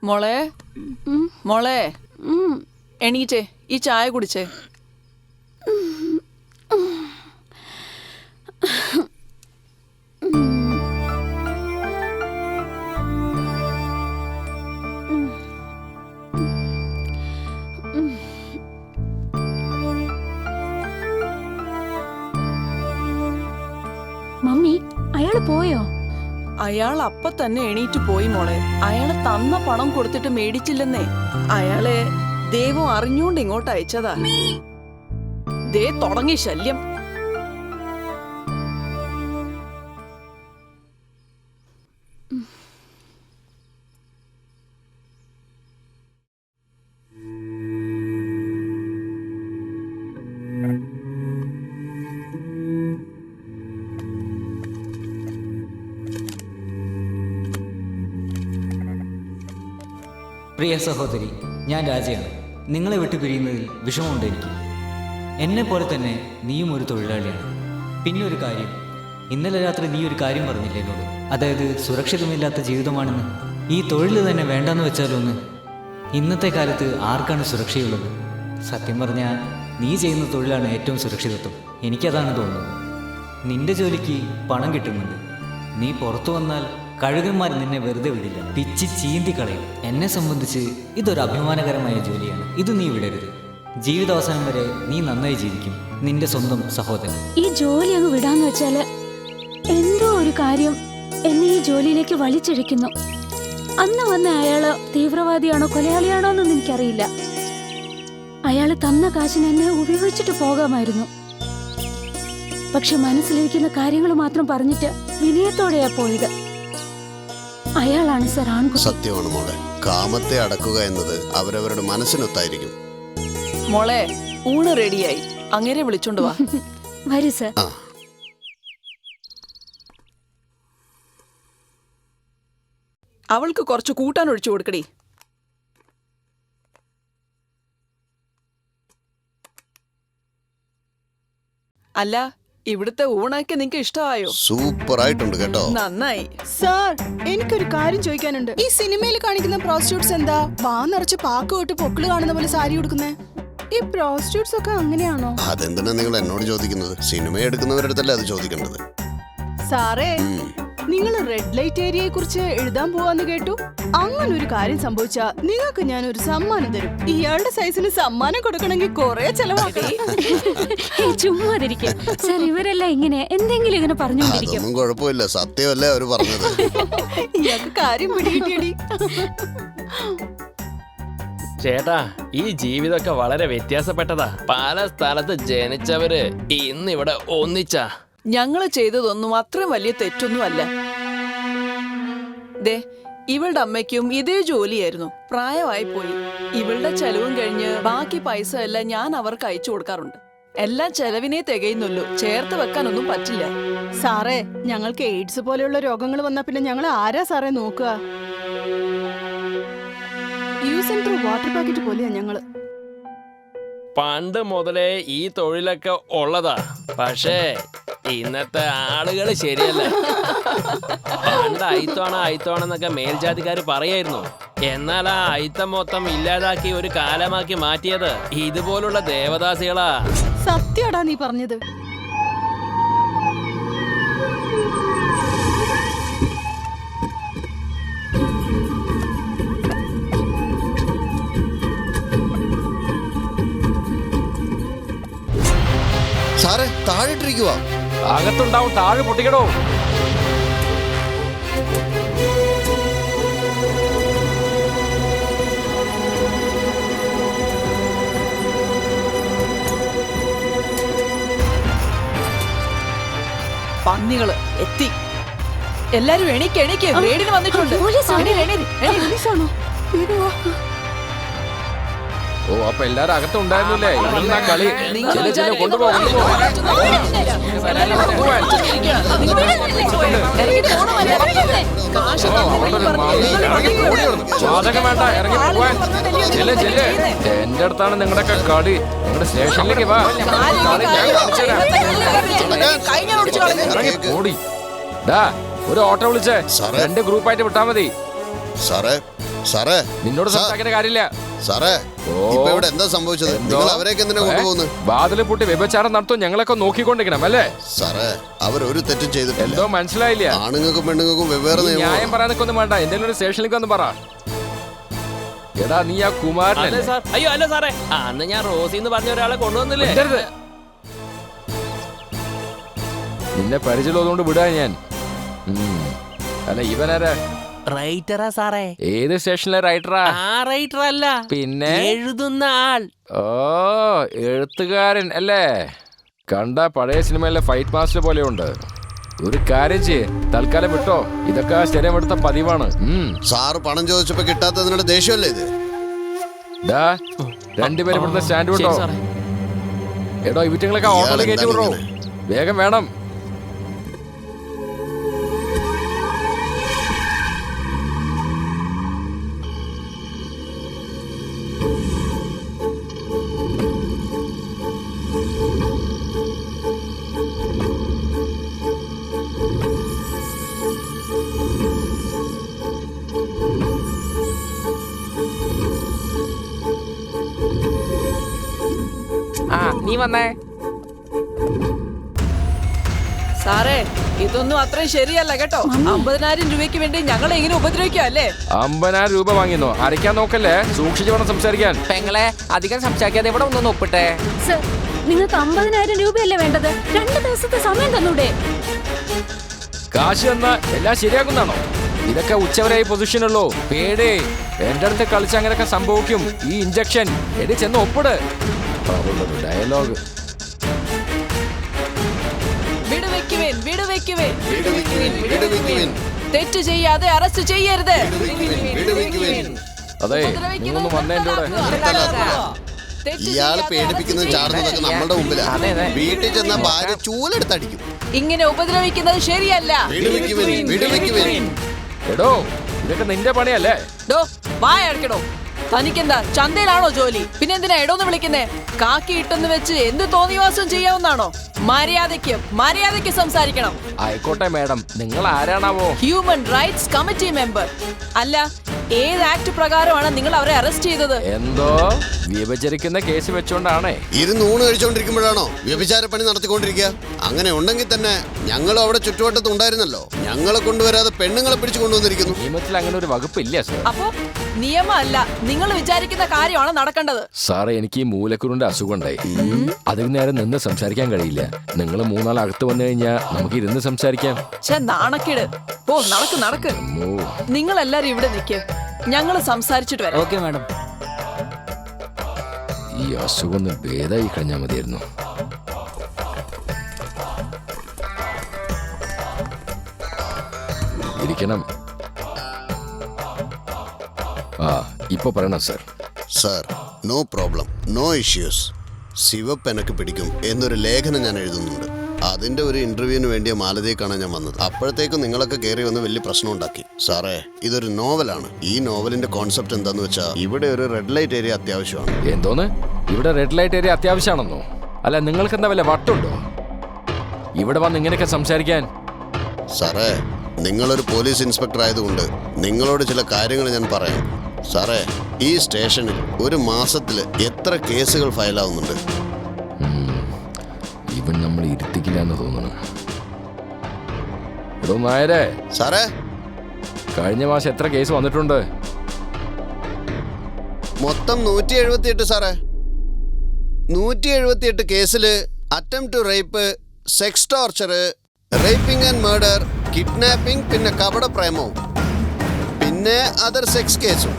മോളെ, മോളെ എണീറ്റേ, ഈ ചായ കുടിച്ചേ. മമ്മി, അയാള് പോയോ? അയാൾ അപ്പൊ തന്നെ എണീറ്റ് പോയി മോളെ. അയാള് തന്ന പണം കൊടുത്തിട്ട് മേടിച്ചില്ലെന്നേ. അയാളെ ദൈവം അറിഞ്ഞുകൊണ്ട് ഇങ്ങോട്ട് അയച്ചതാ. ദേ തുടങ്ങി ശല്യം. പ്രിയ സഹോദരി, ഞാൻ രാജയാണ്. നിങ്ങളെ വിട്ടു പിരിയുന്നതിൽ വിഷമമുണ്ട് എനിക്ക്. എന്നെ പോലെ തന്നെ നീയും ഒരു തൊഴിലാളിയാണ്. പിന്നെ ഒരു കാര്യം, ഇന്നലെ രാത്രി നീ ഒരു കാര്യം പറഞ്ഞില്ലേ എന്നോട്, അതായത് സുരക്ഷിതമില്ലാത്ത ജീവിതമാണെന്ന്. ഈ തൊഴിൽ തന്നെ വേണ്ടെന്ന് വെച്ചാലോ ഒന്ന്. ഇന്നത്തെ കാലത്ത് ആർക്കാണ് സുരക്ഷയുള്ളത്? സത്യം പറഞ്ഞാൽ നീ ചെയ്യുന്ന തൊഴിലാണ് ഏറ്റവും സുരക്ഷിതത്വം. എനിക്കതാണ് തോന്നുന്നത്. നിന്റെ ജോലിക്ക് പണം കിട്ടുന്നുണ്ട്. നീ പുറത്തു വന്നാൽ കഴുകന്മാർ നിന്നെ വെറുതെ വിടില്ല, പിച്ചി ചീന്തി കളയും. എന്നെ സംബന്ധിച്ച് ഇതൊരു അഭിമാനകരമായ ജോലിയാണ്. ഇത് നീ വിടരുത്. ജീവിതാവസാനം വരെ നീ നന്നായി ജീവിക്കും. നിന്റെ സ്വന്തം സഹോദരൻ. ഈ ജോലി അങ്ങ് വിടാന്ന് വെച്ചാല് എന്തോ ഒരു കാര്യം എന്നെ ഈ ജോലിയിലേക്ക് വലിച്ചിഴക്കുന്നു. അന്ന് വന്ന അയാള് തീവ്രവാദിയാണോ കൊലയാളിയാണോ എന്നൊന്നും എനിക്കറിയില്ല. അയാള് തന്ന കാശിന് എന്നെ ഉപയോഗിച്ചിട്ട് പോകാമായിരുന്നു. പക്ഷെ മനസ്സിലിരിക്കുന്ന കാര്യങ്ങൾ മാത്രം പറഞ്ഞിട്ട് വിനയത്തോടെയാ പോയത്. അയാളാണ് സർ ആൺകുട്ടി. സത്യമാണ് മോളെ, കാമത്തെ അടക്കുക എന്നത് അവരവരുടെ മനസ്സിനൊത്തായിരിക്കും. മോളെ, ഊണ് റെഡിയായി, അങ്ങനെ വിളിച്ചോണ്ട് വാ. വരൂ സർ. ആ അവൾക്ക് കുറച്ച് കൂട്ടാൻ ഒഴിച്ചു കൊടുക്കടി. അല്ല, ഇവിടുത്തെ ഊണൊക്കെ നിങ്ങക്ക് ഇഷ്ടമായോ? സൂപ്പർ ആയിട്ടുണ്ട് കേട്ടോ. നന്നായി. സാർ, എനിക്കൊരു കാര്യം ചോദിക്കാനുണ്ട്. ഈ സിനിമയിൽ കാണിക്കുന്ന പ്രോസ്റ്റിറ്റ്യൂട്ട്സ് എന്താ വാ നിറച്ച് പാക്ക് തൊട്ട് പൊക്കിള് കാണുന്ന പോലെ സാരി ഉടുക്കുന്നേ? ഈ പ്രോസ്റ്റിറ്റ്യൂട്ട്സ് ഒക്കെ അങ്ങനെയാണോ? അതെന്തിനാ നിങ്ങൾ എന്നോട് ചോദിക്കുന്നത്? സിനിമ എടുക്കുന്നവരുടെ അടുത്തല്ലേ അത് ചോദിക്കേണ്ടത്. സാറേ, നിങ്ങൾ റെഡ് ലൈറ്റ് ഏരിയയെ കുറിച്ച് എഴുതാൻ പോവാന്ന് കേട്ടു. അങ്ങനെ ഒരു കാര്യം സംഭവിച്ചാ നിങ്ങൾക്ക് ഞാൻ ഒരു സമ്മാനം തരും. ഇയാളുടെ സൈസിന് സമ്മാനം കൊടുക്കണമെങ്കിൽ കൊറേ ചെലവാക്കണം. ചുമ്മാതിരിക്കും സർ, ഇവരെല്ലാം ഇങ്ങനെ എന്തെങ്കിലും ഇങ്ങനെ പറഞ്ഞുകൊണ്ടിരിക്കും. അതൊന്നും കുഴപ്പമില്ല, സത്യമല്ലേ അവര് പറഞ്ഞത്. ഇയാൾക്ക് കാര്യം പിടികിട്ടിയടി. ചേട്ടാ, ഈ ജീവിതമൊക്കെ വളരെ വ്യത്യാസപ്പെട്ടതാ. പല സ്ഥലത്ത് ജനിച്ചവര് ഇന്നിവിടെ ഒന്നിച്ചാ. ഞങ്ങള് ചെയ്തതൊന്നും അത്രയും വലിയ തെറ്റൊന്നുമല്ല. ദേ, ഇവളുടെ അമ്മയ്ക്കും ഇതേ ജോലിയായിരുന്നു. പ്രായമായി പോയി. ഇവളുടെ ചെലവും കഴിഞ്ഞ് ബാക്കി പൈസ എല്ലാം ഞാൻ അവർക്ക് അയച്ചു കൊടുക്കാറുണ്ട്. എല്ലാം ചെലവിനെ തികയുന്നുള്ളൂ, ചേർത്ത് വെക്കാനൊന്നും പറ്റില്ല. സാറേ, ഞങ്ങൾക്ക് എയ്ഡ്സ് പോലെയുള്ള രോഗങ്ങൾ വന്നാ പിന്നെ ഞങ്ങൾ ആരാ സാറേ നോക്കുക? Use and through water packet പോലെയാ ഞങ്ങള്. പണ്ട് മുതലേ ഈ തൊഴിലൊക്കെ ഉള്ളതാ. പക്ഷേ ഇന്നത്തെ ആളുകൾ ശരിയല്ല. പണ്ട് അയിത്തോണെന്നൊക്കെ മേൽജാതിക്കാര് പറയായിരുന്നു. എന്നാൽ ആ അയിത്തം മൊത്തം ഇല്ലാതാക്കി ഒരു കാലമാക്കി മാറ്റിയത് ഇതുപോലുള്ള ദേവദാസികളാ. സത്യടാ നീ പറഞ്ഞത്. സാറേ, താഴെട്ടിരിക്കുക. അകത്തുണ്ടാവും, താഴെ പൊട്ടിക്കടോ. പന്നികള് എത്തി. എല്ലാരും എണീക്ക്, എണീക്ക്, റെയ്ഡിന് വന്നിട്ടുണ്ട്. പോലീസാണോ? വേഗം വാ. ഓ, അപ്പൊ എല്ലാരും അകത്തുണ്ടായിരുന്നില്ലേ? ഇവിടുന്നാ കളി. ചില കൊണ്ടുപോകും. വാതകം വേണ്ട, ഇറങ്ങി പോവാൻ. എന്റെ അടുത്താണ് നിങ്ങളുടെയൊക്കെ കളി. നിങ്ങളുടെ സ്റ്റേഷനിലേക്ക് വാ. കളി ഞാൻ ഇറങ്ങി ഓടി. ഡാ, ഒരു ഓട്ടോ വിളിച്ചേ. 2 ഗ്രൂപ്പായിട്ട് വിട്ടാ മതി. സാറേ, സാറേ, നിന്നോട് സംസാരിക്കേണ്ട കാര്യമില്ല. സാറേ, ഇപ്പൊ ഇവിടെ എന്താ സംഭവിച്ചത്? നിങ്ങൾ അവരെയൊക്കെ എന്തിനാ കൊണ്ടുപോകുന്നത്? വാതില് പൂട്ടി വ്യഭിചാരം നടത്തും ഞങ്ങളൊക്കെ നോക്കിക്കൊണ്ടിരിക്കണം അല്ലേ? സാറേ, അവരൊരു തെറ്റും ചെയ്തിട്ടില്ല. എന്തോ മനസ്സിലായില്ല. ആണുങ്ങൾക്കും പെണ്ണുങ്ങൾക്കും വെവ്വേറെ ന്യായം പറയാനൊക്കെ ഒന്നും വേണ്ട. എന്തെങ്കിലും ഒരു സ്റ്റേഷനിലേക്ക് ഒന്ന് പറ. എടാ, നീ ആ കുമാരനല്ലേ? അയ്യോ അല്ല സാറേ, അന്ന് ഞാൻ റോസി എന്ന് പറഞ്ഞ ഒരാളെ കൊണ്ടുവന്നില്ലേ? നിന്നെ പരിചയമുള്ളതുകൊണ്ട് വിടാ ഞാൻ. അല്ല, ഇവനാരാ? റൈറ്ററാ സാറേ. ഏത് സ്റ്റേഷനിലെ റൈറ്ററാ? ആ റൈറ്റർ അല്ല, പിന്നെ എഴുതുന്ന ആൾ. ഓ, എഴുത്തുകാരൻ അല്ലേ? കണ്ട പഴയ സിനിമയിലെ ഫൈറ്റ് മാസ്റ്റർ പോലെയുണ്ട്. ഒരു കാര്യം ചെയ്യ്, തൽക്കാലം വിട്ടോ. ഇതൊക്കെ സ്ഥിരം എടുത്ത പതിവാണ്. സാറ് പണം ചോദിച്ചപ്പോ കിട്ടാത്തതിനുള്ള ദേഷ്യമല്ലേ ഇത്? ഡാ, 2 പേര് ഇവിടുത്തെ സ്റ്റാൻഡ് വിട്ടോ. എടോ, ഇവിറ്റങ്ങളൊക്കെ ഓട്ടോയിൽ കയറ്റി വിടോ. വേഗം വേണം. ആ, നീ വന്നേ. സാറേ, ഇതൊന്നും അത്രയും ശരിയല്ല കേട്ടോ. 50,000 രൂപയ്ക്ക് വേണ്ടി ഞങ്ങളെ ഇങ്ങനെ ഉപദ്രവിക്കുക അല്ലേ? 50,000 രൂപ വാങ്ങിന്നോ? അരയ്ക്കാൻ നോക്കല്ലേ, സൂക്ഷിച്ചു വേണം സംസാരിക്കാൻ. പെങ്ങളെ, അധികം സംസാരിക്കാതെ ഇവിടെ ഒന്നൊന്ന് ഒപ്പിട്ടെ. സർ, നിങ്ങൾക്ക് 50,000 രൂപയല്ലേ വേണ്ടത്? 2 ദിവസത്തെ സമയം തന്നൂടെ? കാശ് തന്നാ എല്ലാം ശരിയാക്കുന്നാണോ? ഇതൊക്കെ ഉച്ചവരെ പൊസിഷനുള്ളൂ. പേടി, എന്റെ അടുത്ത് കളിച്ച് അങ്ങനെയൊക്കെ സംഭവിക്കും. ഈ ഇഞ്ചക്ഷൻ എടി ചെന്ന് ഒപ്പിട്. ഡയലോഗ്. വിടുവെക്കുവേൻ, വിടുവെക്കുവേൻ, വിടുവെക്കുവേൻ. തെറ്റ് ചെയ്യാതെ അറസ്റ്റ് ചെയ്യരുത്. അതെ, നിങ്ങളൊന്ന് വന്നേ എന്റെ കൂടെ. ഇയാള് പേടിപ്പിക്കുന്നതും ചാടുന്നതൊക്കെ നമ്മുടെ മുമ്പിലാണ്. വീട്ടിൽ ചെന്ന ഭാര്യ ചൂലെടുത്തടിക്കും. ഇങ്ങനെ ഉപദ്രവിക്കുന്നത് ശരിയല്ല. എടോ, ഇതൊക്കെ നിന്റെ പണിയല്ലേ? ഡോ, വായ അടക്കടോ. തനിക്കെന്താ ചന്തയിലാണോ ജോലി? പിന്നെന്തിനാ എടോന്ന് വിളിക്കുന്നേ? കാക്കി ഇട്ടെന്ന് വെച്ച് എന്ത് തോന്നിവാസം ചെയ്യാവുന്നാണോ? മര്യാദയ്ക്ക് സംസാരിക്കണം. ആയിക്കോട്ടെ മാഡം, നിങ്ങൾ ആരാണാവോ? Human rights committee member. അല്ല, ഏത് ആക്ട് പ്രകാരമാണ് നിങ്ങൾ അവരെ അറസ്റ്റ് ചെയ്തത്? എന്തോ വ്യഭിചരിക്കുന്ന കേസ് വെച്ചോണ്ടാണേ. ഇരുന്നൂണ് കഴിച്ചോണ്ടിരിക്കുമ്പോഴാണോ വ്യഭിചാര പണി നടത്തിക്കൊണ്ടിരിക്കുക? അങ്ങനെ ഉണ്ടെങ്കിൽ തന്നെ ഞങ്ങളും അവിടെ ചുറ്റുവട്ടത്ത് ഉണ്ടായിരുന്നല്ലോ. ഞങ്ങളെ കൊണ്ടുവരാതെ പെണ്ണുങ്ങളെ പിടിച്ചു കൊണ്ടുവന്നിരിക്കുന്നു. നിയമത്തിൽ അങ്ങനെ ഒരു വകുപ്പില്ല സാർ. അപ്പോ നിയമമല്ല, നിങ്ങൾ വിചാരിക്കുന്ന കാര്യമാണ് നടക്കേണ്ടത്. സാറേ, എനിക്ക് ഈ മൂലക്കുരുന്റെ അസുഖം ഉണ്ടായി. അതിന് നേരെ നിന്ന് സംസാരിക്കാൻ കഴിയില്ല. നിങ്ങൾ മൂന്നാൾ അകത്ത് വന്നു കഴിഞ്ഞാൽ നമുക്ക് ഇരുന്ന് സംസാരിക്കാം. നാണക്കേട്. ഓ, നടക്ക്. നിങ്ങൾ എല്ലാരും ഇവിടെ നിൽക്ക്, ഞങ്ങൾ സംസാരിച്ചിട്ട് വരാം. Okay madam. ഈ അസുഖം ഒന്ന് ഭേദമായി കഴിഞ്ഞാൽ മതിയായിരുന്നു. ഇരിക്കണം. ഇപ്പൊ പറയണം sir. Sir, no problem, no issues. ശിവപ്പ് എനക്ക് പിടിക്കും എന്നൊരു ലേഖനം ഞാൻ എഴുതുന്നുണ്ട്. അതിന്റെ ഒരു ഇന്റർവ്യൂവിന് വേണ്ടിയ മാലതിയെ കാണാൻ ഞാൻ വന്നത്. അപ്പോഴത്തേക്കും നിങ്ങളൊക്കെ കയറി വന്ന് വലിയ പ്രശ്നം ഉണ്ടാക്കി. സാറേ, ഇതൊരു നോവലാണ്. ഈ നോവലിന്റെ കോൺസെപ്റ്റ് എന്താന്ന് വെച്ചാൽ ഇവിടെ ഒരു റെഡ് ലൈറ്റ് ഏരിയ അത്യാവശ്യമാണ്. എന്തോന്ന്? ഇവിടെ റെഡ് ലൈറ്റ് ഏരിയ അത്യാവശ്യമാണെന്നോ? അല്ല, നിങ്ങൾക്ക് എന്താ വല്ല വട്ടുണ്ടോ ഇവിടെ വന്ന് ഇങ്ങനെയൊക്കെ സംസാരിക്കാൻ? സാറേ, നിങ്ങളൊരു പോലീസ് ഇൻസ്പെക്ടർ ആയതുകൊണ്ട് നിങ്ങളോട് ചില കാര്യങ്ങൾ ഞാൻ പറയാം. സാറേ, ഈ സ്റ്റേഷനിൽ ഒരു മാസത്തിൽ എത്ര കേസുകൾ ഫയലാവുന്നുണ്ട്? ഇവൻ നമ്മൾ ഇരുത്തിക്കില്ല എന്ന് തോന്നുന്നു. എടോ നായരെ. സാറേ, കഴിഞ്ഞ മാസം എത്ര കേസ് വന്നിട്ടുണ്ട്? മൊത്തം 178 സാറേ. 178 കേസിൽ attempt to rape, sex torture, raping and murder, kidnapping, പിന്നെ കപട പ്രേമവും, പിന്നെ അതർ സെക്സ് കേസും.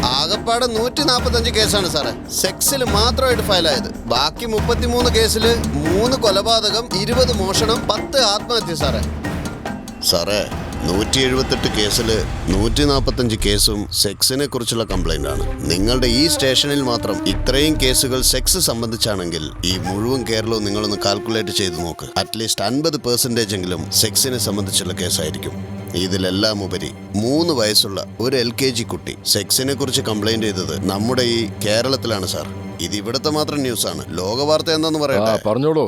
ആകപ്പാടെ 145 കേസാണ് സാറേ സെക്സിൽ മാത്രമായിട്ട് ഫയലായത്. ബാക്കി 33 കേസിൽ 3 കൊലപാതകം, 20 മോഷണം, 10 ആത്മഹത്യ. സാറേ 178 കേസിൽ 145 കേസും സെക്സിനെ കുറിച്ചുള്ള കംപ്ലൈന്റ് ആണ്. നിങ്ങളുടെ ഈ സ്റ്റേഷനിൽ മാത്രം ഇത്രയും കേസുകൾ സെക്സ് സംബന്ധിച്ചാണെങ്കിൽ ഈ മുഴുവൻ കേരളവും നിങ്ങളൊന്ന് കാൽക്കുലേറ്റ് ചെയ്ത് നോക്ക്. അറ്റ്ലീസ്റ്റ് 50% എങ്കിലും സെക്സിനെ സംബന്ധിച്ചുള്ള കേസായിരിക്കും. ഇതിലെല്ലാം ഉപരി 3 വയസ്സുള്ള ഒരു LKG കുട്ടി സെക്സിനെ കുറിച്ച് കംപ്ലൈന്റ് ചെയ്തത് നമ്മുടെ ഈ കേരളത്തിലാണ് സാർ. ഇത് ഇവിടുത്തെ മാത്രം ന്യൂസാണ്. ലോകവാർത്ത എന്താന്ന് പറയട്ടെ? പറഞ്ഞോളൂ.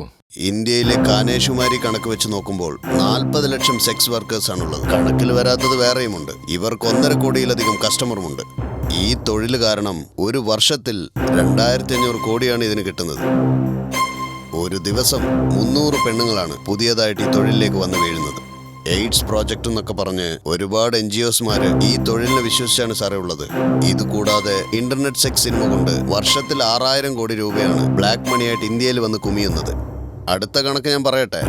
ഇന്ത്യയിലെ കാനേഷുമാരി കണക്ക് വെച്ച് നോക്കുമ്പോൾ 40 ലക്ഷം സെക്സ് വർക്കേഴ്സ് ആണുള്ളത്. കണക്കിൽ വരാത്തത് വേറെയുമുണ്ട്. ഇവർക്ക് 1.5 കോടിയിലധികം കസ്റ്റമറുമുണ്ട്. ഈ തൊഴിൽ കാരണം ഒരു വർഷത്തിൽ 2500 കോടിയാണ് ഇതിന് കിട്ടുന്നത്. ഒരു ദിവസം 300 പെണ്ണുങ്ങളാണ് പുതിയതായിട്ട് ഈ തൊഴിലിലേക്ക് വന്ന് വീഴുന്നത്. എയ്ഡ്സ് പ്രോജക്റ്റ് എന്നൊക്കെ പറഞ്ഞ് ഒരുപാട് NGOsമാര് ഈ തൊഴിലിനെ വിശ്വസിച്ചാണ് സാറേ ഉള്ളത്. ഇതുകൂടാതെ ഇന്റർനെറ്റ് സെക്സ് സിനിമ കൊണ്ട് വർഷത്തിൽ 6000 കോടി രൂപയാണ് ബ്ലാക്ക് മണിയായിട്ട് ഇന്ത്യയിൽ വന്ന് കുമിയുന്നത്. അടുത്ത കണക്ക് ഞാൻ പറയട്ടെ,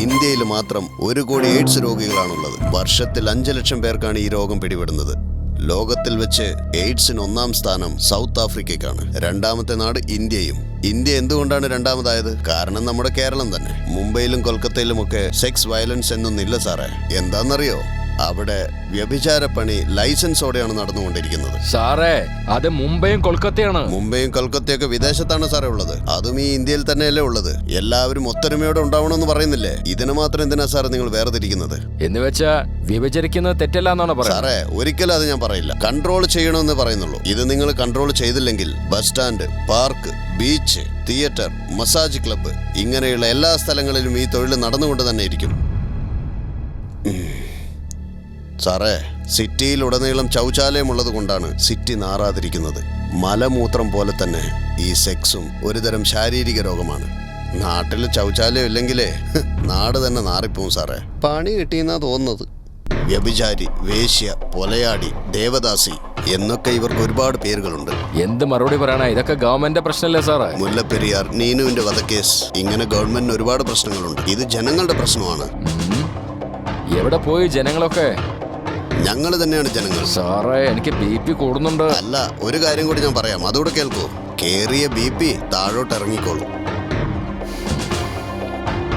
ഇന്ത്യയിൽ മാത്രം 1 കോടി എയ്ഡ്സ് രോഗികളാണുള്ളത്. വർഷത്തിൽ 5 ലക്ഷം പേർക്കാണ് ഈ രോഗം പിടിപെടുന്നത്. ലോകത്തിൽ വെച്ച് എയ്ഡ്സിന് 1-ാം സ്ഥാനം സൗത്ത് ആഫ്രിക്കയ്ക്കാണ്. 2-ാമത്തെ നാട് ഇന്ത്യയും. ഇന്ത്യ എന്തുകൊണ്ടാണ് 2-ാമതായത്? കാരണം നമ്മുടെ കേരളം തന്നെ. മുംബൈയിലും കൊൽക്കത്തയിലുമൊക്കെ സെക്സ് വയലൻസ് എന്നൊന്നില്ല സാറേ. എന്താണെന്നറിയോ? അവിടെ വ്യഭിചാരപ്പണി ലൈസൻസോടെയാണ് നടന്നുകൊണ്ടിരിക്കുന്നത്. സാറേ, അത് മുംബൈയും കൊൽക്കത്തയാണ്. മുംബൈയും കൊൽക്കത്തയൊക്കെ വിദേശത്താണ് സാറേ ഉള്ളത്. അതും ഈ ഇന്ത്യയിൽ തന്നെയല്ലേ ഉള്ളത്. എല്ലാവരും ഒത്തൊരുമയോടെ ഉണ്ടാവണമെന്ന് പറയുന്നില്ലേ? ഇതിന് മാത്രം എന്തിനാ സാറേ നിങ്ങൾ വേർതിരിക്കുന്നത്? എന്ന് വെച്ചാ വ്യഭിചരിക്കുന്നത് തെറ്റല്ല എന്നാണ് പറയുന്നത്. സാറേ, ഒരിക്കലും അത് ഞാൻ പറയില്ല. കൺട്രോൾ ചെയ്യണമെന്ന് പറയുന്നുള്ളൂ. ഇത് നിങ്ങൾ കൺട്രോൾ ചെയ്തില്ലെങ്കിൽ bus stand, park, beach, theatre, massage club ഇങ്ങനെയുള്ള എല്ലാ സ്ഥലങ്ങളിലും ഈ തൊഴിൽ നടന്നുകൊണ്ട് തന്നെ ഇരിക്കും. സാറേ, സിറ്റിയിലുടനീളം ശൗചാലയമുള്ളത് കൊണ്ടാണ് സിറ്റി നാറാതിരിക്കുന്നത്. മലമൂത്രം പോലെ തന്നെ ഈ സെക്സും ഒരുതരം ശാരീരിക രോഗമാണ്. നാട്ടിൽ ശൗചാലയം ഇല്ലെങ്കിലേ നാട് തന്നെ നാറിപ്പോവും സാറേ. പണി കിട്ടിയെന്നാ തോന്നുന്നത്. വ്യഭിചാരി, വേശ്യ, പൊലയാടി, ദേവദാസി എന്നൊക്കെ ഇവർക്ക് ഒരുപാട് പേരുകളുണ്ട്. എന്ത് മറുപടി പറയണ? ഇതൊക്കെ ഗവൺമെന്റ് പ്രശ്നമല്ലേ സാറേ? മുല്ലപ്പെരിയാർ, നീനുവിന്റെ വധക്കേസ്, ഇങ്ങനെ ഗവൺമെന്റിന് ഒരുപാട് പ്രശ്നങ്ങളുണ്ട്. ഇത് ജനങ്ങളുടെ പ്രശ്നമാണ്. എവിടെ പോയി ജനങ്ങളൊക്കെ? ഞങ്ങൾ തന്നെയാണ് ജനങ്ങൾ. സാറേ എനിക്ക് BP കൂടുന്നുണ്ട്. അല്ല, ഒരു കാര്യം കൂടി ഞാൻ പറയാം, അതുകൂടെ കേൾക്കൂ. കേറിയ BP താഴോട്ട് ഇറങ്ങിക്കോളൂ.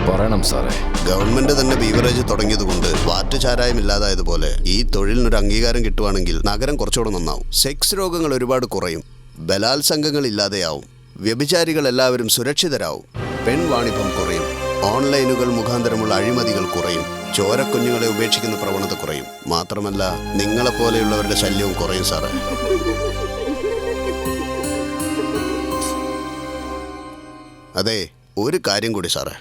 പറയണം സാറേ. ഗവൺമെന്റ് തന്നെ ബീവറേജ് തുടങ്ങിയതുകൊണ്ട് വാറ്റ് ചാരായം ഇല്ലാതായതുപോലെ ഈ തൊഴിലിനൊരു അംഗീകാരം കിട്ടുവാണെങ്കിൽ നഗരം കുറച്ചുകൂടെ നന്നാവും. സെക്സ് രോഗങ്ങൾ ഒരുപാട് കുറയും, ബലാത്സംഗങ്ങൾ ഇല്ലാതെയാവും, വ്യഭിചാരികൾ എല്ലാവരും സുരക്ഷിതരാവും, പെൺവാണിഭം കുറയും, ഓൺലൈനുകൾ മുഖാന്തരമുള്ള അഴിമതികൾ കുറയും, ചോരക്കുഞ്ഞുങ്ങളെ ഉപേക്ഷിക്കുന്ന പ്രവണത കുറയും. മാത്രമല്ല നിങ്ങളെപ്പോലെയുള്ളവരുടെ ശല്യവും കുറയും സാറേ. അതെ, ഒരു കാര്യം കൂടി സാറേ.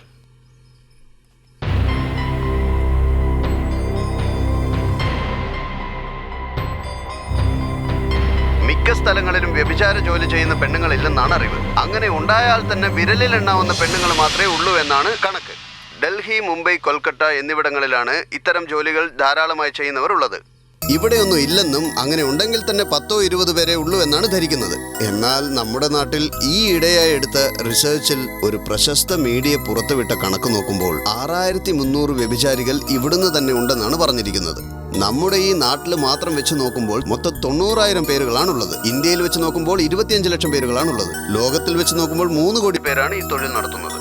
മിക്ക സ്ഥലങ്ങളിലും വ്യഭിചാര ജോലി ചെയ്യുന്ന പെണ്ണുങ്ങളില്ലെന്നാണ് അറിവ്. അങ്ങനെ ഉണ്ടായാൽ തന്നെ വിരലിൽ എണ്ണാവുന്ന പെണ്ണുങ്ങൾ മാത്രമേ ഉള്ളൂ എന്നാണ് കണക്ക്. ഡൽഹി, മുംബൈ, കൊൽക്കത്ത എന്നിവിടങ്ങളിലാണ് ഇത്തരം ജോലികൾ ധാരാളമായി ചെയ്യുന്നവർ ഉള്ളത്. ഇവിടെയൊന്നും ഇല്ലെന്നും അങ്ങനെ ഉണ്ടെങ്കിൽ തന്നെ 10-20 പേരെ ഉള്ളൂ എന്നാണ് ധരിക്കുന്നത്. എന്നാൽ നമ്മുടെ നാട്ടിൽ ഈ ഇടയായി എടുത്ത റിസർച്ചിൽ ഒരു പ്രശസ്ത മീഡിയ പുറത്തുവിട്ട കണക്ക് നോക്കുമ്പോൾ 6300 വ്യഭിചാരികൾ ഇവിടുന്ന് തന്നെ ഉണ്ടെന്നാണ് പറഞ്ഞിരിക്കുന്നത്. നമ്മുടെ ഈ നാട്ടിൽ മാത്രം വെച്ച് നോക്കുമ്പോൾ മൊത്തം 90,000 പേരുകളാണുള്ളത്. ഇന്ത്യയിൽ വെച്ച് നോക്കുമ്പോൾ 25 ലക്ഷം പേരുകളാണുള്ളത്. ലോകത്തിൽ വെച്ച് നോക്കുമ്പോൾ 3 കോടി പേരാണ് ഈ തൊഴിൽ നടത്തുന്നത്.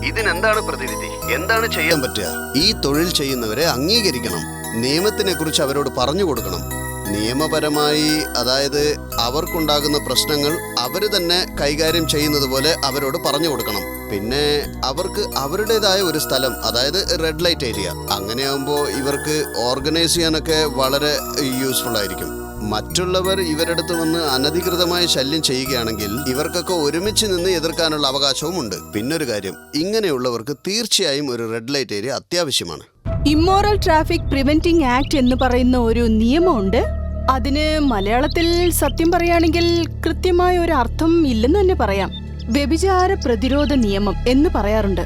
ഇതിനെന്താണ് പ്രതിവിധി? എന്താണ് ചെയ്യാൻ പറ്റുക? ഈ തൊഴിൽ ചെയ്യുന്നവരെ അംഗീകരിക്കണം. നിയമത്തിനെ കുറിച്ച് അവരോട് പറഞ്ഞു കൊടുക്കണം. നിയമപരമായി, അതായത് അവർക്കുണ്ടാകുന്ന പ്രശ്നങ്ങൾ അവർ തന്നെ കൈകാര്യം ചെയ്യുന്നത് പോലെ അവരോട് പറഞ്ഞു കൊടുക്കണം. പിന്നെ അവർക്ക് അവരുടേതായ ഒരു സ്ഥലം, അതായത് റെഡ് ലൈറ്റ് ഏരിയ, അങ്ങനെയാകുമ്പോൾ ഇവർക്ക് ഓർഗനൈസ് ചെയ്യാനൊക്കെ വളരെ യൂസ്ഫുൾ ആയിരിക്കും. മറ്റുള്ളവർ ഇവരടുത്ത് വന്ന് അനധികൃതമായ ശല്യം ചെയ്യുകയാണെങ്കിൽ ഇവർക്കൊക്കെ ഒരുമിച്ച് നിന്ന് എതിർക്കാനുള്ള അവകാശവുമുണ്ട്. പിന്നൊരു കാര്യം, ഇങ്ങനെയുള്ളവർക്ക് തീർച്ചയായും ഒരു റെഡ് ലൈറ്റ് ഏരിയ അത്യാവശ്യമാണ്. ഇമ്മോറൽ ട്രാഫിക് പ്രിവെന്റിംഗ് ആക്ട് എന്ന് പറയുന്ന ഒരു നിയമമുണ്ട്. അതിന് മലയാളത്തിൽ സത്യം പറയുകയാണെങ്കിൽ കൃത്യമായ ഒരു അർത്ഥം ഇല്ലെന്ന് തന്നെ പറയാം. വ്യഭിചാര പ്രതിരോധ നിയമം എന്ന് പറയാറുണ്ട്.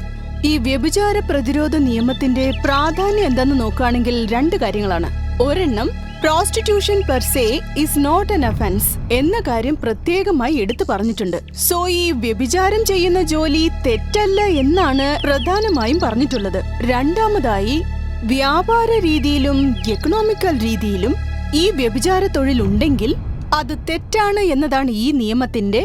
ഈ വ്യഭിചാര പ്രതിരോധ നിയമത്തിന്റെ പ്രാധാന്യം എന്താന്ന് നോക്കുകയാണെങ്കിൽ 2 കാര്യങ്ങളാണ്. ഒരെണ്ണം, prostitution per se is not an offence എന്ന കാര്യം പ്രത്യേകമായി എടുത്തു പറഞ്ഞിട്ടുണ്ട്. സോ ഈ വ്യഭിചാരം ചെയ്യുന്ന ജോലി തെറ്റല്ല എന്നാണ് പ്രധാനമായും പറഞ്ഞിട്ടുള്ളത്. രണ്ടാമതായി, വ്യാപാര രീതിയിലും എക്കണോമിക്കൽ രീതിയിലും ഈ വ്യഭിചാര തൊഴിൽ ഉണ്ടെങ്കിൽ അത് തെറ്റാണ് എന്നതാണ് ഈ നിയമത്തിന്റെ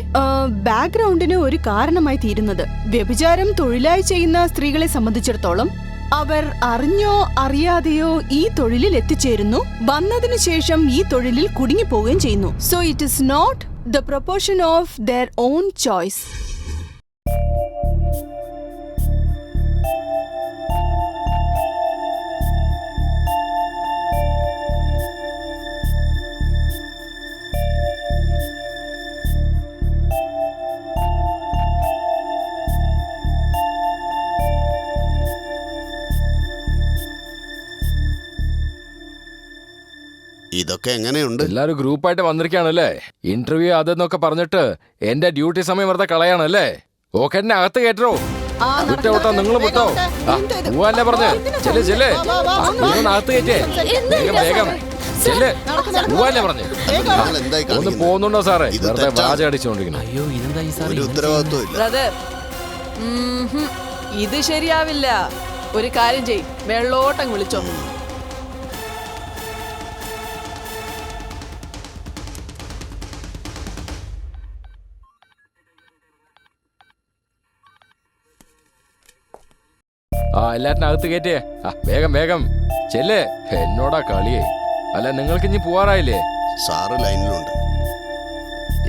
ബാക്ക്ഗ്രൗണ്ടിന് ഒരു കാരണമായി തീരുന്നത്. വ്യഭിചാരം തൊഴിലായി ചെയ്യുന്ന സ്ത്രീകളെ സംബന്ധിച്ചിടത്തോളം അവർ അറിഞ്ഞോ അറിയാതെയോ ഈ തൊഴിലിൽ എത്തിച്ചേരുന്നു. വന്നതിനു ശേഷം ഈ തൊഴിലിൽ കുടുങ്ങിപ്പോവുകയും ചെയ്യുന്നു. So it is not the proportion of their own choice. ഇതൊക്കെ എങ്ങനെയുണ്ട്? എല്ലാരും ഗ്രൂപ്പായിട്ട് വന്നിരിക്കുകയാണല്ലേ. ഇന്റർവ്യൂ അതെന്നൊക്കെ പറഞ്ഞിട്ട് എന്റെ ഡ്യൂട്ടി സമയം വെറുതെ കളയാണല്ലേ. ഓക്കെ, എന്നെ അകത്ത് കേട്ടോ. വിട്ടോ വിട്ടോ, നിങ്ങൾ വിട്ടോ. പോവാല്ലേ പറഞ്ഞ്. ചെല്ലേ ചെല്ലേ, അകത്ത് കയറ്റേ. വേഗം വേഗം ചെല്ലേ, പോവാല്ലേ പറഞ്ഞ്. ഒന്ന് പോകുന്നുണ്ടോ സാറേ? വെറുതെ വാച അടിച്ചോണ്ടിരിക്കണം. അയ്യോ, ഇതെന്താ ഈ സാർ? ഒരു ഉത്തരവാദിത്വം ഇല്ല. ബ്രദർ, ഇത് ശരിയാവില്ല. ഒരു കാര്യം ചെയ്, വെള്ളോട്ടം വിളിച്ചോ. എല്ലാറ്റിനും അകത്ത് കയറ്റേ. വേഗം വേഗം ചെല്ലേ. എന്നോടാ കളിയേ. അല്ല, നിങ്ങൾക്ക് ഇനി പോവാറായില്ലേ? സാറ് ലൈനിലുണ്ട്.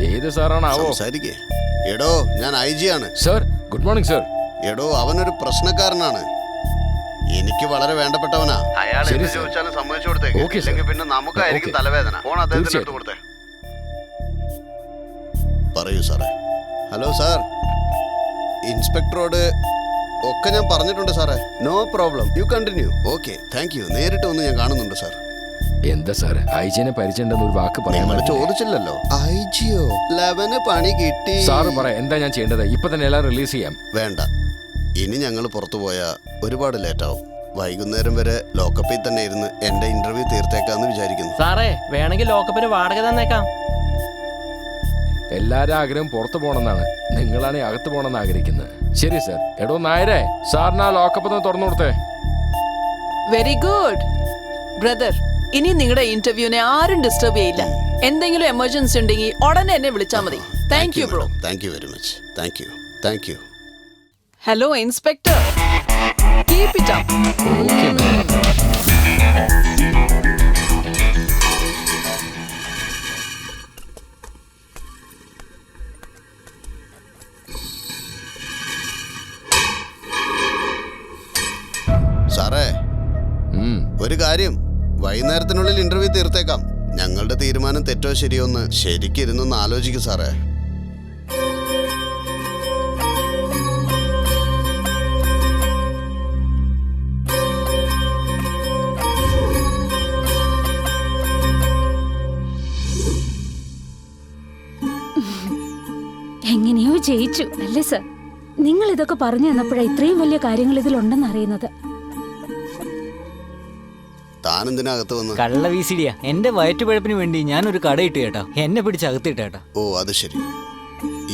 ഏത് സാറാണാവോ? സംസാരിക്കേ. എടോ, ഞാൻ IG ആണ്. Sir, good morning sir. എടോ, അവനൊരു പ്രശ്നക്കാരനാണ്. എനിക്ക് വളരെ വേണ്ടപ്പെട്ടവനാ. അയാൾ ശരി, എന്ത് സർ. ചോദിച്ചാലും സമ്മതിച്ചു കൊടുത്തേക്ക്. Okay, sir. ഇല്ലെങ്കിൽ പിന്നെ നമുക്കായിരിക്കും ഓക്കേ. തലവേദന. ഫോൺ അദ്ദേഹത്തിന് എടുത്ത് കൊടുത്തേ. പറയൂ സാറേ. ഹലോ സാർ, ഇൻസ്പെക്ടറോട് ഒക്കെ ഞാൻ പറഞ്ഞിട്ടുണ്ട് സാറേ. No problem, you continue. Okay, thank you. നേരിട്ട് വന്ന് ഞാൻ കാണുന്നുണ്ട് സാർ. എന്താ സാർ, ഐജിനെ പരിചയമുണ്ടെന്ന് ഒരു വാക്ക് പറയാൻ നിങ്ങൾ പറ്റില്ലേ? ചോദിച്ചില്ലല്ലോ. IG-യോ? 11 പണി കിട്ടി. സാറ് പറ, എന്താ ഞാൻ ചെയ്യേണ്ടത്? ഇപ്പൊ തന്നെ എല്ലാം റിലീസ് ചെയ്യാം. വേണ്ട, ഇനി ഞങ്ങൾ പുറത്തു പോയാൽ ഒരുപാട് ലേറ്റാവും. വൈകുന്നേരം വരെ ലോക്കപ്പിൽ തന്നെ ഇരുന്ന് എന്റെ ഇന്റർവ്യൂ തീർത്തേക്കാന്ന് വിചാരിക്കുന്നു. സാറേ, വേണമെങ്കിൽ ലോക്കപ്പിന് വാടക തന്നേക്കാം. എല്ലാരും ആഗ്രഹം പുറത്തു പോകണമെന്നാണ്. നിങ്ങളാണ് അകത്ത് പോകണമെന്ന് ആഗ്രഹിക്കുന്നത്. ശരി സാർ. എടോ നായരെ, സാറിന് ആ ലോക്കപ്പ് ഒന്ന് തുറന്നു കൊടുത്തേ. Very good brother. ഇനി നിങ്ങളുടെ ഇന്റർവ്യൂവിനെ ആരും ഡിസ്റ്റർബ് ചെയ്യില്ല. എന്തെങ്കിലും എമർജൻസി ഉണ്ടെങ്കിൽ ഉടനെ എന്നെ വിളിച്ചാൽ മതി. Thank you bro. Thank you very much. Thank you. Hello inspector, keep it up. Okay ma'am. സാറേ, ഒരു കാര്യം, വൈകുന്നേരത്തിനുള്ളിൽ ഇന്റർവ്യൂ തീർത്തേക്കാം. ഞങ്ങളുടെ തീരുമാനം തെറ്റോ ശരിയോ എന്ന് ശരിക്കിരുന്നൊന്ന് ആലോചിക്കും സാറേ. എങ്ങനെയോ ജയിച്ചു അല്ലേ സർ? നിങ്ങൾ ഇതൊക്കെ പറഞ്ഞു തന്നപ്പോഴാണ് ഇത്രയും വലിയ കാര്യങ്ങൾ ഇതിലുണ്ടെന്ന് അറിയുന്നത്. താനെന്തിനകത്ത് വന്ന്? കള്ള വീസിടിയാ. എന്റെ വയറ്റുപഴപ്പിന് വേണ്ടി ഞാനൊരു കടയിട്ട് കേട്ടോ, എന്നെ പിടിച്ച് അകത്തിട്ട് കേട്ടോ. ഓ അത് ശരി.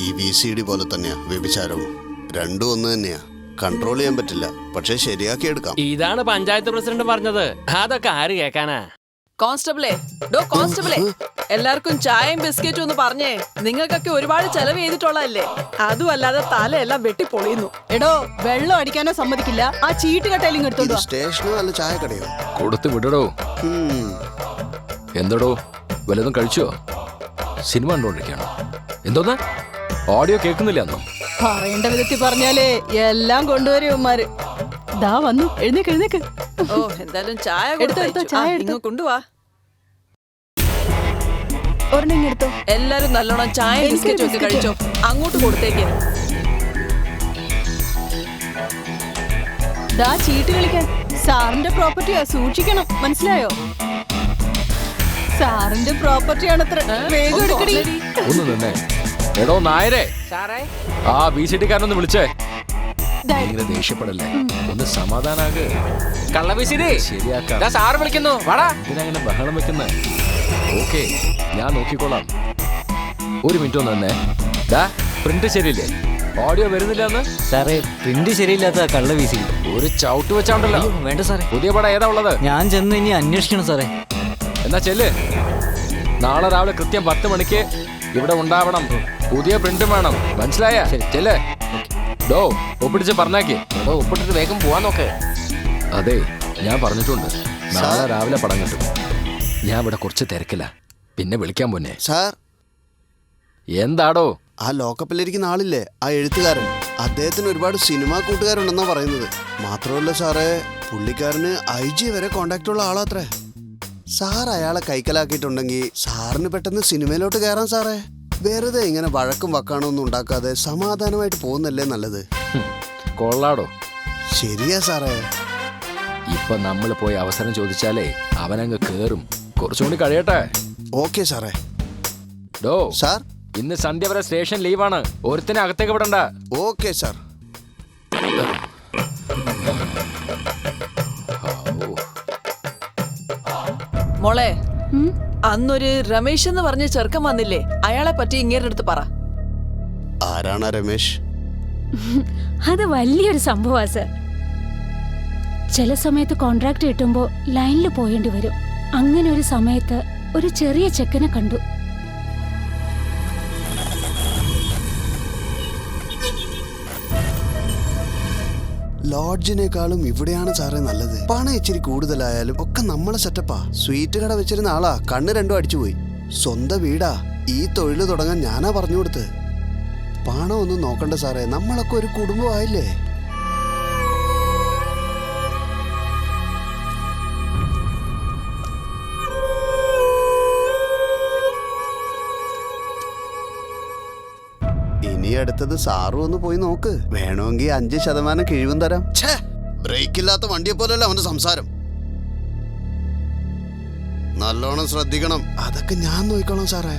ഈ VCD പോലെ തന്നെയാ വ്യഭിചാരവും. രണ്ടും ഒന്ന് തന്നെയാ. കൺട്രോൾ ചെയ്യാൻ പറ്റില്ല, പക്ഷെ ശരിയാക്കി എടുക്കാം. ഇതാണ് പഞ്ചായത്ത് പ്രസിഡന്റ് പറഞ്ഞത്. അതൊക്കെ ആര് കേൾക്കാനാ? കോൺസ്റ്റബിളെ, കോൺസ്റ്റബിളെ, എല്ലാവർക്കും ചായയും ബിസ്ക്കറ്റും ഒന്ന് പറഞ്ഞേ. നിങ്ങൾക്കൊക്കെ ഒരുപാട് ചെലവ് ചെയ്തിട്ടുള്ളതല്ലേ. അതും അല്ലാതെ തലയെല്ലാം വെട്ടിപ്പൊളിയുന്നു. എടോ, വെള്ളം അടിക്കാനോ സമ്മതിക്കില്ല. ആ ചീട്ട് കട്ടയിലും എടുത്തോണ്ടോ. സ്റ്റേഷനോ അല്ല ചായക്കടയോ? കൊടുത്ത് വിടടോ. എന്തോടോ, വല്ലതും കഴിച്ചോ? സിനിമ കണ്ടോണ്ടിരിക്കണോ? എന്തോന്ന് ഓഡിയോ കേൾക്കുന്നില്ലെന്നോ? പറയേണ്ട വിധത്തിൽ പറഞ്ഞാലേ എല്ലാം കൊണ്ടുവരും ഉമ്മാര്. ദാ വന്നു, എഴുന്നേക്ക്. ഓ, എന്തായാലും ചായ കൊണ്ടുവാ. ഒരെണ്ണം എടുത്തോ. എല്ലാരും നല്ലോണം ചായ ബിസ്ക്കറ്റും ഒക്കെ കഴിച്ചോ. അങ്ങോട്ട് കൊടുത്തേക്ക്. ദാ ചീട്ട് കളിക്കാൻ. സാറിന്റെ പ്രോപ്പർട്ടിയാ, സൂക്ഷിക്കണം, മനസ്സിലായോ? സാറിന്റെ പ്രോപ്പർട്ടിയാണത്ര. വേഗം എടുക്കടി. ഒന്ന് നിന്നേ. എടോ നായരെ, ആ VCD-കാരനൊന്ന് വിളിച്ചേ. ഇങ്ങനെ ദേഷ്യപ്പെടല്ലേ, ഒന്ന് സമാധാനാക്. ശരിയാക്കാം. സാറ് വിളിക്കുന്നു, വാടാ. ഇതിനങ്ങനെ ബഹളം വെക്കുന്നേ. ഓക്കെ, ഞാൻ നോക്കിക്കോളാം. ഒരു മിനിറ്റ് ഒന്ന് തന്നെ. പ്രിന്റ് ശരിയില്ലേ? ഓഡിയോ വരുന്നില്ലെന്ന്? സാറേ, പ്രിന്റ് ശരിയില്ലാത്ത കള്ള VCD. ഒരു ചവിട്ട് വെച്ചാണ്ടല്ലോ. വേണ്ട സാറേ. പുതിയ പടം ഏതാ ഉള്ളത്? ഞാൻ ചെന്ന് ഇനി അന്വേഷിക്കണം സാറേ. എന്നാ ചെല്ല്. നാളെ രാവിലെ കൃത്യം 10 മണിക്ക് ഇവിടെ ഉണ്ടാവണം. പുതിയ പ്രിന്റും വേണം, മനസ്സിലായ? ചെല്ല്. ഡോ, ഒപ്പിടിച്ച് പറഞ്ഞാക്കി. ഒപ്പിട്ടിട്ട് വേഗം പോവാൻ നോക്ക്. അതെ, ഞാൻ പറഞ്ഞിട്ടുണ്ട്, നാളെ രാവിലെ പടം കിട്ടും. ഞാൻ ഇവിടെ കുറച്ച് തിരക്കില്ല, പിന്നെ വിളിക്കാൻ പോന്നെ. സാർ, എന്താടോ? ആ ലോക്കപ്പിലിരിക്കുന്ന ആളില്ലേ, ആ എഴുത്തുകാരൻ, അദ്ദേഹത്തിന് ഒരുപാട് സിനിമാ കൂട്ടുകാരുണ്ടെന്നാ പറയുന്നത്. മാത്രമല്ല സാറേ, പുള്ളിക്കാരന് IG വരെ കോണ്ടാക്ട് ഉള്ള ആളാത്രേ. സാർ അയാളെ കൈക്കലാക്കിയിട്ടുണ്ടെങ്കിൽ സാറിന് പെട്ടെന്ന് സിനിമയിലോട്ട് കയറാം സാറേ. വെറുതെ ഇങ്ങനെ വഴക്കും വക്കാണൊന്നും ഉണ്ടാക്കാതെ സമാധാനമായിട്ട് പോകുന്നല്ലേ നല്ലത്. കൊള്ളാടോ. ശരിയാ സാറേ. ഇപ്പൊ നമ്മൾ പോയി അവസരം ചോദിച്ചാലേ അവനങ്ങ് കേറും. കുറച്ചുകൂടി കഴിയട്ടെ. ഓക്കെ സാറേ. ഡോ സാർ, ഇന്ന് സന്ധ്യ വരെ സ്റ്റേഷൻ ലീവാണ്. ഒരുത്തിനെ അകത്തേക്ക് വിടണ്ട. Okay sir. മോളെ, അന്നൊരു രമേശ് എന്ന് പറഞ്ഞ ചെറുക്കൻ വന്നില്ലേ, അയാളെ പറ്റി ഇങ്ങേരുടെ അടുത്ത് പറ. ആരാണ് രമേശ്? അത് വലിയൊരു സംഭവമാ സർ. ചില സമയത്ത് കോൺട്രാക്ട് കിട്ടുമ്പോൾ ലൈനിൽ പോയേണ്ടി വരും. അങ്ങനെ ഒരു സമയത്ത് ഒരു ചെറിയ ചെക്കനെ കണ്ടു. ലോഡ്ജിനേക്കാളും ഇവിടെയാണ് സാറേ നല്ലത്. പണം ഇച്ചിരി കൂടുതലായാലും ഒക്കെ നമ്മളെ സെറ്റപ്പാ. സ്വീറ്റ് കട വെച്ചിരുന്ന ആളാ, കണ്ണ് രണ്ടും അടിച്ചുപോയി. സ്വന്തം വീടാ. ഈ തൊഴിൽ തുടങ്ങാൻ ഞാനാ പറഞ്ഞു കൊടുത്ത്. പണം ഒന്നും നോക്കണ്ട സാറേ, നമ്മളൊക്കെ ഒരു കുടുംബമായില്ലേ. ഇനി അടുത്തത് സാറും ഒന്ന് പോയി നോക്ക്. വേണമെങ്കിൽ 5% കിഴിവും തരാം. ബ്രേക്ക് ഇല്ലാത്ത വണ്ടിയെ പോലെയല്ല അവന്റെ സംസാരം. നല്ലോണം ശ്രദ്ധിക്കണം. അതൊക്കെ ഞാൻ നോക്കിക്കോളാം സാറേ.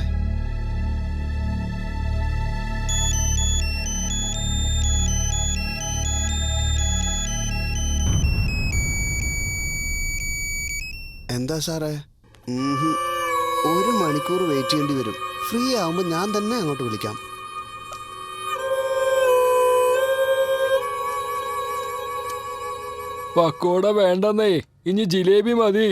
എന്താ സാറേ? 1 മണിക്കൂർ വെയിറ്റ് ചെയ്യേണ്ടി വരും. ഫ്രീ ആവുമ്പോൾ ഞാൻ തന്നെ അങ്ങോട്ട് വിളിക്കാം. പക്കോട വേണ്ടെന്നേ, ഇനി ജിലേബി മതി.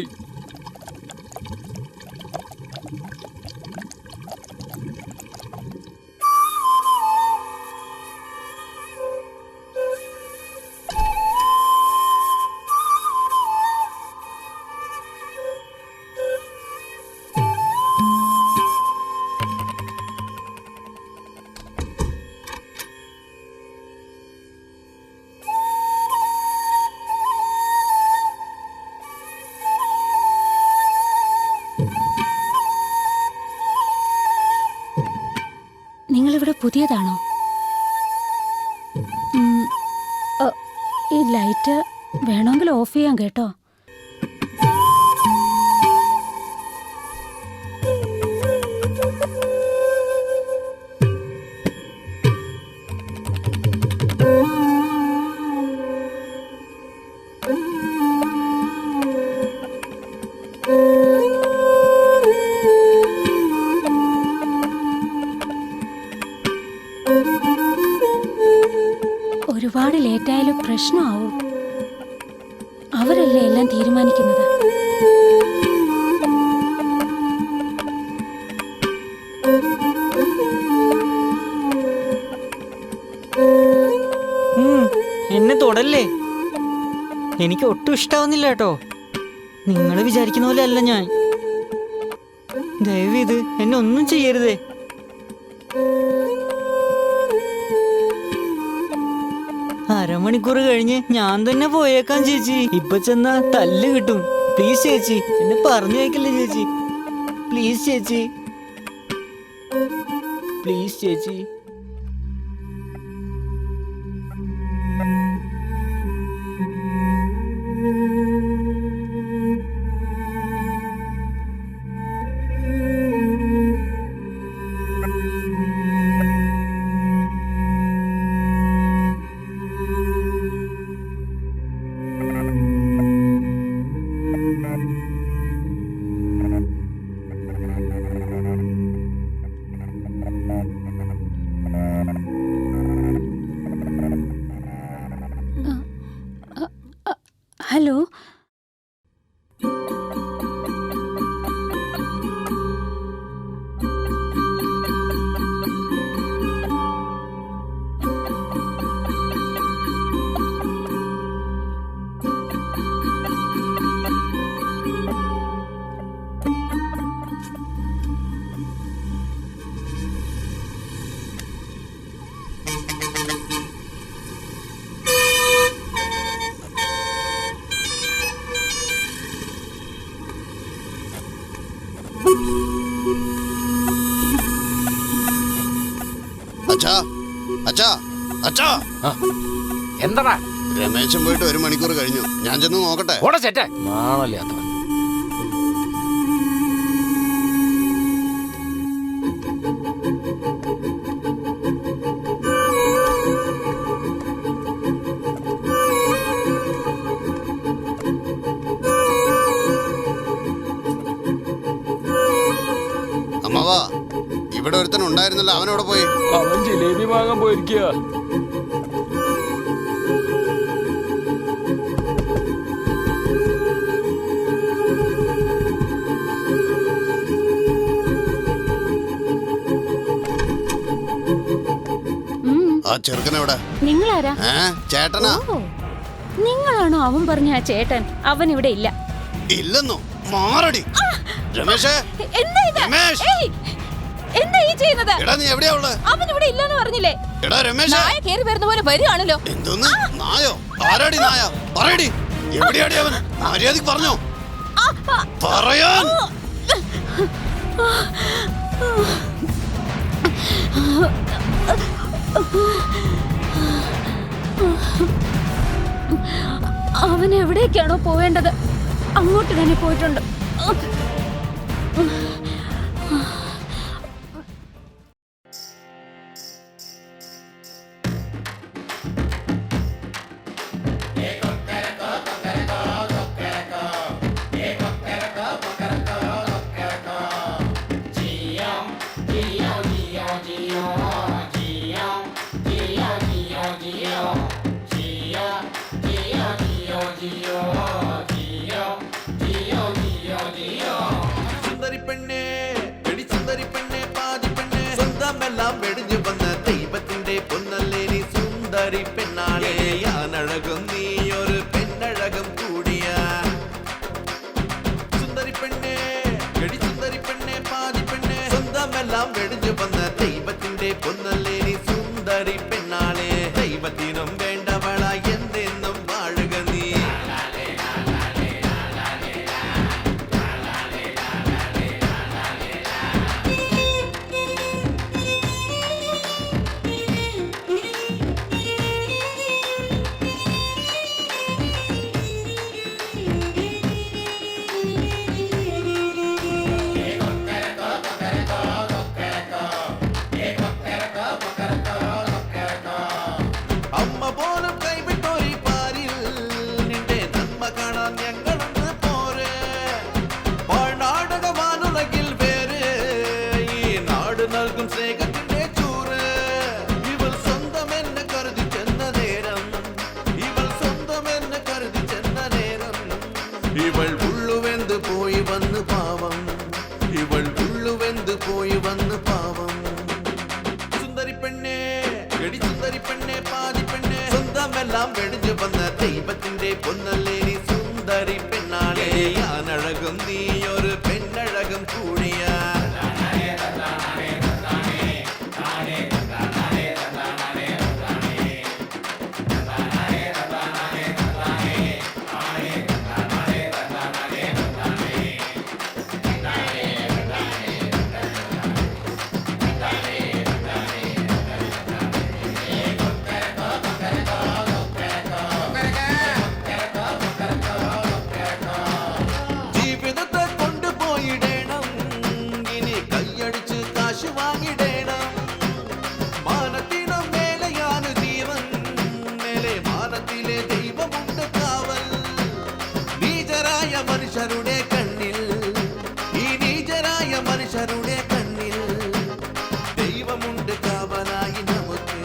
ഇവിടെ പുതിയതാണോ? ഈ ലൈറ്റ് വേണമെങ്കിൽ ഓഫ് ചെയ്യാം കേട്ടോ. ഒരുപാട് ലേറ്റായാലും പ്രശ്നമാവും. അവരല്ലേ എല്ലാം തീരുമാനിക്കുന്നത്. എന്നെ തൊടല്ലേ. എനിക്ക് ഒട്ടും ഇഷ്ടാവുന്നില്ല കേട്ടോ. നിങ്ങൾ വിചാരിക്കുന്ന പോലെ അല്ല ഞാൻ. ദയവ് എന്നെ ഒന്നും ചെയ്യരുതേ. അരമണിക്കൂർ കഴിഞ്ഞ് ഞാൻ തന്നെ പോയേക്കാം ചേച്ചി. ഇപ്പൊ ചെന്നാ തല്ല് കിട്ടും. പ്ലീസ് ചേച്ചി, എന്നെ പറഞ്ഞു കേൾക്കല്ലേ ചേച്ചി. പ്ലീസ് ചേച്ചി, പ്ലീസ് ചേച്ചി. ഹലോ, അച്ഛാ, അച്ഛാ, അച്ഛാ. എന്താടാ? രമേശൻ പോയിട്ട് 1 മണിക്കൂർ കഴിഞ്ഞു. ഞാൻ ചെന്ന് നോക്കട്ടെ. ഓടെ ചേട്ടാ, നാണല്ലാത്തവൻ. അമ്മാവാ, ഇവിടെ ഒരുത്തൻ ഉണ്ടായിരുന്നല്ലോ, അവനോടെ പോയി? അവൻ ജിലേബി വാങ്ങാൻ പോയിരിക്കുക. ആ ചെറുക്കനെവിടെ? നിങ്ങളാരാ? ചേട്ടനാ. ഓ, നിങ്ങളാണോ അവൻ പറഞ്ഞ ആ ചേട്ടൻ? അവൻ ഇവിടെ ഇല്ല. ഇല്ലെന്നോ? മാറടി രമേശേ. രമേശ്, എന്താ ഈ ചെയ്യുന്നത്? എടാ നീ എവിടെയാ ഉള്ളത്? അവൻ ഇവിടെ ഇല്ലെന്ന് പറഞ്ഞില്ലേ? എടാ രമേശേ, നായ കേറി വരുന്ന പോലെ വരികയാണല്ലോ. എന്തോന്ന് നായോ? ആരാടി നായ? പറയടി, എവിടെയാടി അവൻ? മര്യാദക്ക് പറഞ്ഞോ. പറയാൻ. അവൻ എവിടേക്കാണോ പോവേണ്ടത് അങ്ങോട്ട് തന്നെ പോയിട്ടുണ്ട്. സുന്ദരി പെണ്ണേ, എടി സുന്ദരി പെണ്ണേ, പാതി പെണ്ണേ, സ്വന്തമെല്ലാം വെടിഞ്ഞു വന്ന ദൈവത്തിന്റെ പൊന്നല്ലേ നീ സുന്ദരി പെണ്ണാളെ. ഞാനഴകും നീ ഒരു പെണ്ണഴകും കൂടിയ സുന്ദരി പെണ്ണേ, എടി സുന്ദരി പെണ്ണേ, പാതി പെണ്ണേ, സ്വന്തമെല്ലാം വെടിഞ്ഞു വന്ന ദൈവത്തിന്റെ പൊന്നല്ലേ നീ സുന്ദരി പെണ്ണാളെ. ദൈവത്തിനും വേണ്ടവള എന്നെന്നും വാഴുക നീ. വന്ന് പാവം, ഇവൾ ഉള്ളുവെന്ത് പോയി വന്ന് പാവം. സുന്ദരി പെണ്ണേ, എടി സുന്ദരി പെണ്ണേ, പാതി പെണ്ണേ, സ്വന്തമെല്ലാം വെടിഞ്ഞു വന്ന ദൈവത്തിന്റെ പൊന്നല്ലേ നീ സുന്ദരി പെണ്ണാളെ. ഞാനഴകും നീ ഒരു പെണ്ണഴകും കൂടിയാ. ജീവിതത്തെ കൊണ്ടുപോയിടണം, ഇനി കൈയടിച്ച് കാശ് വാങ്ങിടണം. മാനത്തിനും മേലെയാണ് ജീവൻ, മേലെ മാനത്തിലെ ദൈവമുണ്ട് കാവൽ. നീചരായ മനുഷ്യരുടെ കണ്ണിൽ, ഈ നീചരായ മനുഷ്യരുടെ കണ്ണിൽ ദൈവമുണ്ട് കാവലായി നമുക്ക്,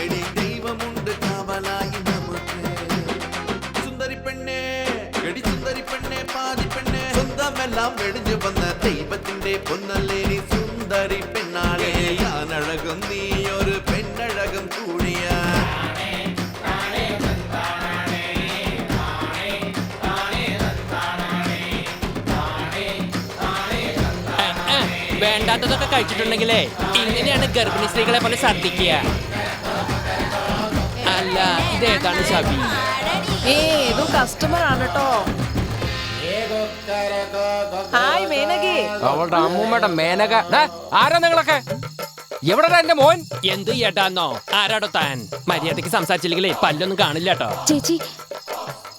എടി ദൈവമുണ്ട് കാവലായി നമുക്ക്. സുന്ദരി പെണ്ണേ, എടി സുന്ദരി പെണ്ണേ, പാതി പെണ്ണേ, സ്വന്തമെല്ലാം വെടിഞ്ഞു വന്ന ദൈവത്തിന്റെ പൊന്നല്ലേ നീ സുന്ദരി പെണ്ണാളെ. ഞാനഴകും നീ ഒരു പെണ്ണഴകും കൂടിയാ. വേണ്ടാത്തതൊക്കെ കഴിച്ചിട്ടുണ്ടെങ്കിലേ ഇങ്ങനെയാണ് ഗർഭിണി സ്ത്രീകളെ പോലെ ഛർദ്ദിക്കുക. അല്ല ഇതേതാണ് ശബി? ഏതോ കസ്റ്റമർ ആണ് കേട്ടോ. ഹായ് മേനകി. അവളുടെ അമ്മൂമ്മയുടെ മേനക. ദാ, ആരാ നിങ്ങളൊക്കെ? എവിടെടാ എന്റെ മോൻ? എന്ത് ചേട്ടാന്നോ? ആരാടോ താൻ? മര്യാദക്ക് സംസാരിച്ചില്ലെങ്കിലേ പല്ലൊന്നും കാണില്ല കേട്ടോ. ചേച്ചി,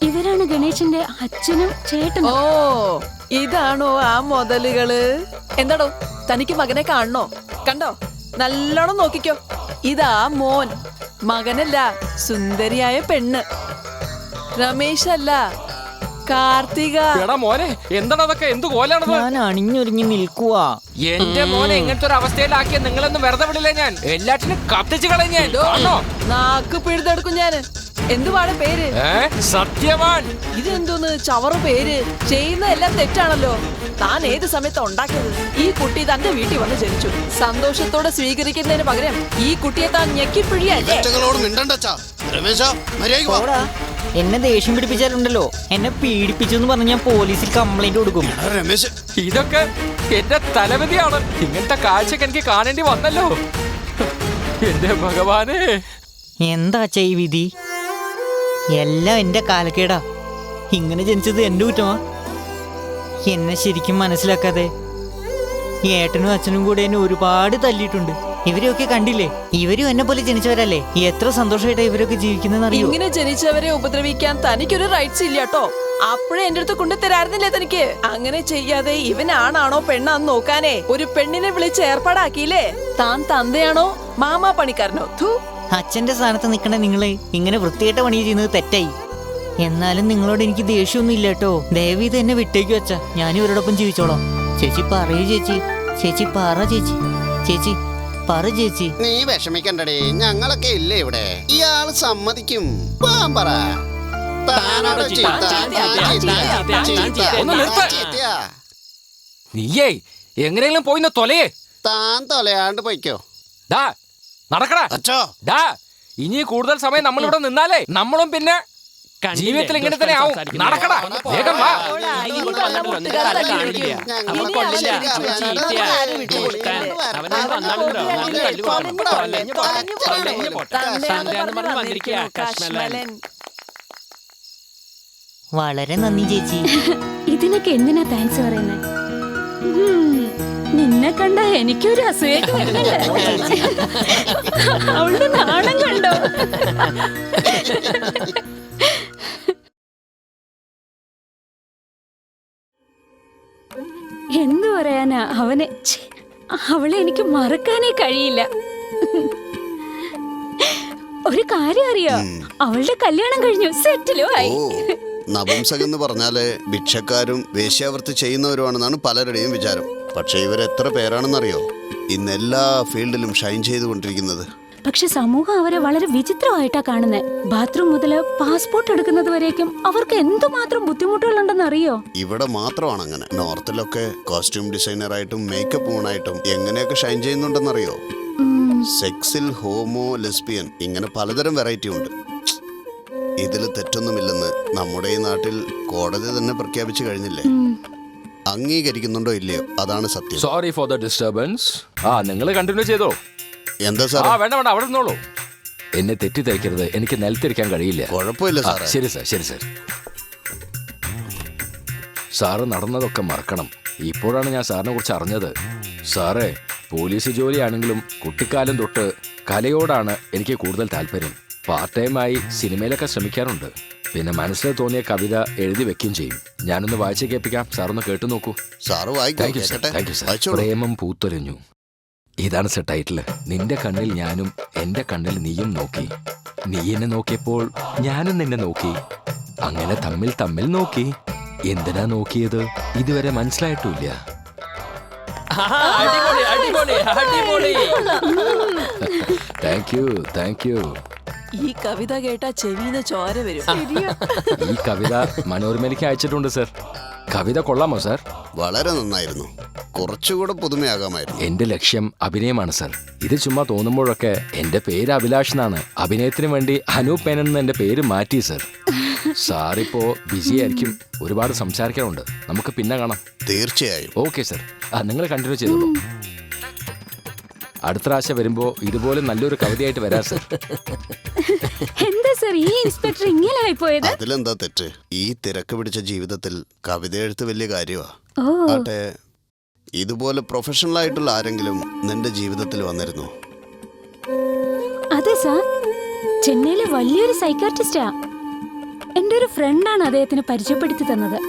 ഇവരാണ് ഗണേശന്റെ അച്ഛനും ചേട്ടനും. ഓ, ഇതാണോ ആ മുതലുകള്? എന്താടോ, തനിക്ക് മകനെ കാണണോ? കണ്ടോ, നല്ലോണം നോക്കിക്കോ. ഇതാ മോൻ, മകനല്ല സുന്ദരിയായ പെണ്ണ്. രമേശ് അല്ല, കാർത്തിക. എടാ മോനെ, എന്താണ് അതൊക്കെ? എന്ത് കോലാണത്? ഞാൻ അണിഞ്ഞൊരുങ്ങി നിൽക്കുവാ. എന്റെ മോനെ ഇങ്ങനത്തെ ഒരു അവസ്ഥയിലാക്കിയ നിങ്ങളൊന്നും വെറുതെ വിടില്ല ഞാൻ. എല്ലാറ്റിനും കത്തിച്ചു കളയും ഞാൻ. കാണോ? നാക്ക് പിഴുതെടുക്കും ഞാന്. എന്തുവാണ് പേര്? സത്യവാൻ. ഇതെന്തോന്ന് ചവറ് പേര്? ചെയ്യുന്നതെല്ലാം തെറ്റാണല്ലോ. താൻ ഏത് സമയത്ത് ഉണ്ടാക്കിയത്? ഈ കുട്ടി തന്റെ വീട്ടിൽ വന്ന് ജനിച്ചു. സന്തോഷത്തോടെ സ്വീകരിക്കുന്നതിന് പകരം ഈ കുട്ടിയെ താൻ ഞെക്കിപ്പിഴിയല്ലേ? ഇവറ്റകളോട് മിണ്ടണ്ടച്ചാ. രമേശാ, മര്യാദയ്ക്ക് വാ. പോടാ, എന്നെ ദേഷ്യം പിടിപ്പിച്ചാലുണ്ടല്ലോ, എന്നെ പീഡിപ്പിച്ചു എന്ന് പറഞ്ഞ് ഞാൻ പോലീസിൽ കംപ്ലൈന്റ് കൊടുക്കും. എടാ രമേശ്, ഇതൊക്കെ എന്റെ തലവിധിയാണ്. ഇങ്ങനത്തെ കാഴ്ചക്ക് എനിക്ക് കാണേണ്ടി വന്നല്ലോ. എന്റെ ഭഗവാനെ. എന്താ ഈ വിധി? എല്ലാം എന്റെ കാലക്കേടാ. ഇങ്ങനെ ജനിച്ചത് എന്റെ കുറ്റമാ. എന്നെ ശരിക്കും മനസ്സിലാക്കാതെ ഏട്ടനും അച്ഛനും കൂടെ എന്നെ ഒരുപാട് തല്ലിയിട്ടുണ്ട്. ഇവരെയൊക്കെ കണ്ടില്ലേ? ഇവരും എന്നെ പോലെ ജനിച്ചവരല്ലേ? എത്ര സന്തോഷമായിട്ടാ ഇവരൊക്കെ ജീവിക്കുന്നതെന്ന് അറിയോ? ഇങ്ങനെ ജനിച്ചവരെ ഉപദ്രവിക്കാൻ തനിക്കൊരു റൈറ്റ്സ് ഇല്ല കേട്ടോ. അപ്പോഴേ എന്റെ അടുത്ത് കൊണ്ടു തരാറുന്നില്ലേ തനിക്ക്? അങ്ങനെ ചെയ്യാതെ ഇവനാണാണോ പെണ്ണാന്ന് നോക്കാനേ ഒരു പെണ്ണിനെ വിളിച്ച് ഏർപ്പാടാക്കിയില്ലേ? താൻ തന്തയാണോ മാമാ പണിക്കാരനോ? അച്ഛന്റെ സ്ഥാനത്ത് നിൽക്കണ നിങ്ങള് ഇങ്ങനെ വൃത്തികെട്ട പണി ചെയ്യുന്നത് തെറ്റായി. എന്നാലും നിങ്ങളോട് എനിക്ക് ദേഷ്യമൊന്നും ഇല്ല കേട്ടോ. ദയവീത് എന്നെ വിട്ടേക്ക് വെച്ചാ ഞാൻ ഇവരോടൊപ്പം ജീവിച്ചോളാം. ചേച്ചി പറയൂ ചേച്ചി. ചേച്ചി പറ ചേച്ചി. ചേച്ചി പറ ചേച്ചി. നീ വിഷമിക്കണ്ടടേ, ഞങ്ങളൊക്കെ ഇല്ലേ ഇവിടെ. ഇയാള് സമ്മതിക്കും. പാൻ പറ. താനാണോ ചീത്ത? ഒന്ന് നിർത്ത്. നീയേ എങ്ങനെയെങ്കിലും പോയിന്ന് തൊലയേ. താൻ തൊലയാണ്ട് പോയിക്കോ. ഡാ നടക്കടാ. അച്ഛോ, ഡാ, ഇനി കൂടുതൽ സമയം നമ്മൾ ഇവിടെ നിന്നാലേ നമ്മളും പിന്നെ ജീവിതത്തിൽ ഇങ്ങനെ തന്നെ ആവും. നടക്കടാ, വേഗം വാ. വളരെ നന്ദി ചേച്ചി. ഇതിനൊക്കെ എന്തിനാ താങ്ക്സ് പറയുന്നത്? നിന്നെ കണ്ട എനിക്കൊരു അസൂയൊക്കെ വരുന്നില്ല. അവളുടെ നാണം കണ്ടോ? എന്തു പറയാനാ അവനെ? അവളെ എനിക്ക് മറക്കാനേ കഴിയില്ല. ഒരു കാര്യം അറിയോ? അവളുടെ കല്യാണം കഴിഞ്ഞു, സെറ്റിലും ആയി. നപുംസകെന്ന് പറഞ്ഞാല് ഭിക്ഷക്കാരും വേശ്യാവൃത്തി ചെയ്യുന്നവരുമാണെന്നാണ് പലരുടെയും വിചാരം. പക്ഷെ ഇവരെത്ര പേരാണെന്നറിയോ ഇന്ന് എല്ലാ ഫീൽഡിലും ഷൈൻ ചെയ്തുകൊണ്ടിരിക്കുന്നത്? പക്ഷെ സമൂഹം അവരെ വളരെ വിചിത്രമായിട്ടാ കാണുന്നത്. ബാത്റൂം മുതല് പാസ്പോർട്ട് എടുക്കുന്നത് വരേക്കും അവർക്ക് എന്തുമാത്രം ബുദ്ധിമുട്ടുകളുണ്ടെന്ന് അറിയോ? ഇവിടെ മാത്രമാണ് അങ്ങനെ. നോർത്തിലൊക്കെ കോസ്റ്റ്യൂം ഡിസൈനറായിട്ടും മേക്കപ്പ് ഊണായിട്ടും എങ്ങനെയൊക്കെ ഷൈൻ ചെയ്യുന്നുണ്ടെന്നറിയോ? സെക്സിൽ ഹോമോ, ലെസ്ബിയൻ, ഇങ്ങനെ പലതരം വെറൈറ്റി ഉണ്ട്. ഇതിൽ തെറ്റൊന്നുമില്ലെന്ന് നമ്മുടെ ഈ നാട്ടിൽ കോടതി തന്നെ പ്രഖ്യാപിച്ചു കഴിഞ്ഞില്ലേ? അംഗീകരിക്കുന്നുണ്ടോ ഇല്ലയോ, അതാണ് സത്യം. Sorry for the disturbance. നിങ്ങൾ കണ്ടിന്യൂ ചെയ്തോ. എന്താ സാർ? വേണ്ട വേണ്ട, അവിടെ നിന്നോളൂ. എന്നെ തെറ്റിദ്ധരിക്കരുത്, എനിക്ക് നിലത്തിരിക്കാൻ കഴിയില്ല. കുഴപ്പമില്ല സാർ. ശരി സാർ, ശരി സാർ. സാറ് നടന്നതൊക്കെ മറക്കണം. ഇപ്പോഴാണ് ഞാൻ സാറിനെ കുറിച്ച് അറിഞ്ഞത്. സാറേ, പോലീസ് ജോലിയാണെങ്കിലും കുട്ടിക്കാലം തൊട്ട് കലയോടാണ് എനിക്ക് കൂടുതൽ താല്പര്യം. പാർട്ട് ടൈമായി സിനിമയിലൊക്കെ ശ്രമിക്കാറുണ്ട്. പിന്നെ മനസ്സിൽ തോന്നിയ കവിത എഴുതി വെക്കുകയും ചെയ്യും. ഞാനൊന്ന് വായിച്ച് കേൾപ്പിക്കാം, സാറൊന്ന് കേട്ടു നോക്കൂ. Sir thank you sir. പ്രേമം പൂത്തൊലിഞ്ഞു. ഇതാണ് സർ ടൈറ്റിൽ. നിന്റെ കണ്ണിൽ ഞാനും എന്റെ കണ്ണിൽ നീയും നോക്കി. നീ എന്നെ നോക്കിയപ്പോൾ ഞാനും നിന്നെ നോക്കി. അങ്ങനെ തമ്മിൽ തമ്മിൽ നോക്കി. എന്തിനാ നോക്കിയത് ഇതുവരെ മനസ്സിലായിട്ടില്ല. Thank you. ഈ കവിത കേട്ടാ ചെവിന്ന് ചോര വരും. ഈ കവിത മനോരമയിലേക്ക് അയച്ചിട്ടുണ്ട് സർ. കവിത കൊള്ളാമോ സാർ? വളരെ നന്നായിരുന്നു. കുറച്ചുകൂടെ പുതുമയാകാമായിരുന്നു. എന്റെ ലക്ഷ്യം അഭിനയമാണ് സർ. ഇത് ചുമ്മാ തോന്നുമ്പോഴൊക്കെ എന്റെ പേര് അഭിലാഷ് എന്നാണ്. അഭിനയത്തിന് വേണ്ടി അനൂപ് മേനൻ എന്ന് എന്റെ പേര് മാറ്റി സർ. സാറിപ്പോ ബിസി ആയിരിക്കും, ഒരുപാട് സംസാരിക്കാറുണ്ട്. നമുക്ക് പിന്നെ കാണാം. തീർച്ചയായും. Okay sir. നിങ്ങൾ കണ്ടിന്യൂ ചെയ്തോളൂ. അടുത്ത പ്രാവശ്യം വരുമ്പോ ഇതുപോലെ നല്ലൊരു കവിതയായിട്ട് വരാം സർ. എന്താ സർ ഈ ഇൻസ്പെക്ടർ ഇങ്ങനെ ആയിപ്പോയത്? അതിലെന്താ തെറ്റ്? ഈ തിരക്ക് പിടിച്ച ജീവിതത്തിൽ കവിത എഴുത്ത് വലിയ കാര്യമാ. ആട്ടെ, ഇതുപോലെ പ്രൊഫഷണൽ ആയിട്ടുള്ള ആരെങ്കിലും നിന്റെ ജീവിതത്തിൽ വന്നിരുന്നു? അതെ സാർ, ചെന്നൈയിലെ വലിയൊരു സൈക്കാട്രിസ്റ്റാ. എന്റെ ഒരു ഫ്രണ്ടാണ് അദ്ദേഹത്തിന് പരിചയപ്പെടുത്തി തന്നത്.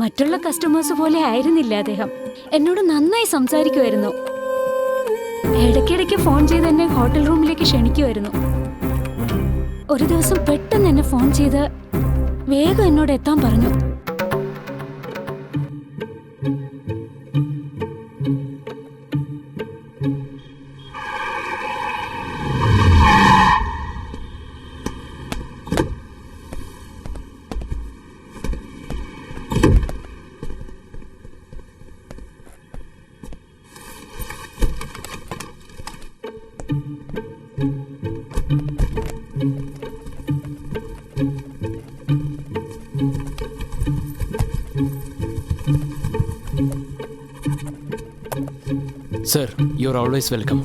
മറ്റുള്ള കസ്റ്റമേഴ്സ് പോലെ ആയിരുന്നില്ല അദ്ദേഹം. എന്നോട് നന്നായി സംസാരിക്കുമായിരുന്നു. ഇടയ്ക്കിടയ്ക്ക് ഫോൺ ചെയ്ത് എന്നെ ഹോട്ടൽ റൂമിലേക്ക് ക്ഷണിക്കുമായിരുന്നു. ഒരു ദിവസം പെട്ടെന്ന് എന്നെ ഫോൺ ചെയ്ത് വേഗം എന്നോട് എത്താൻ പറഞ്ഞു. Sir, you're always welcome.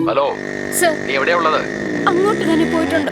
Hello, നീ എവിടെയാ ഉള്ളത്? അങ്ങോട്ട് തന്നെ പോയിട്ടുണ്ട്.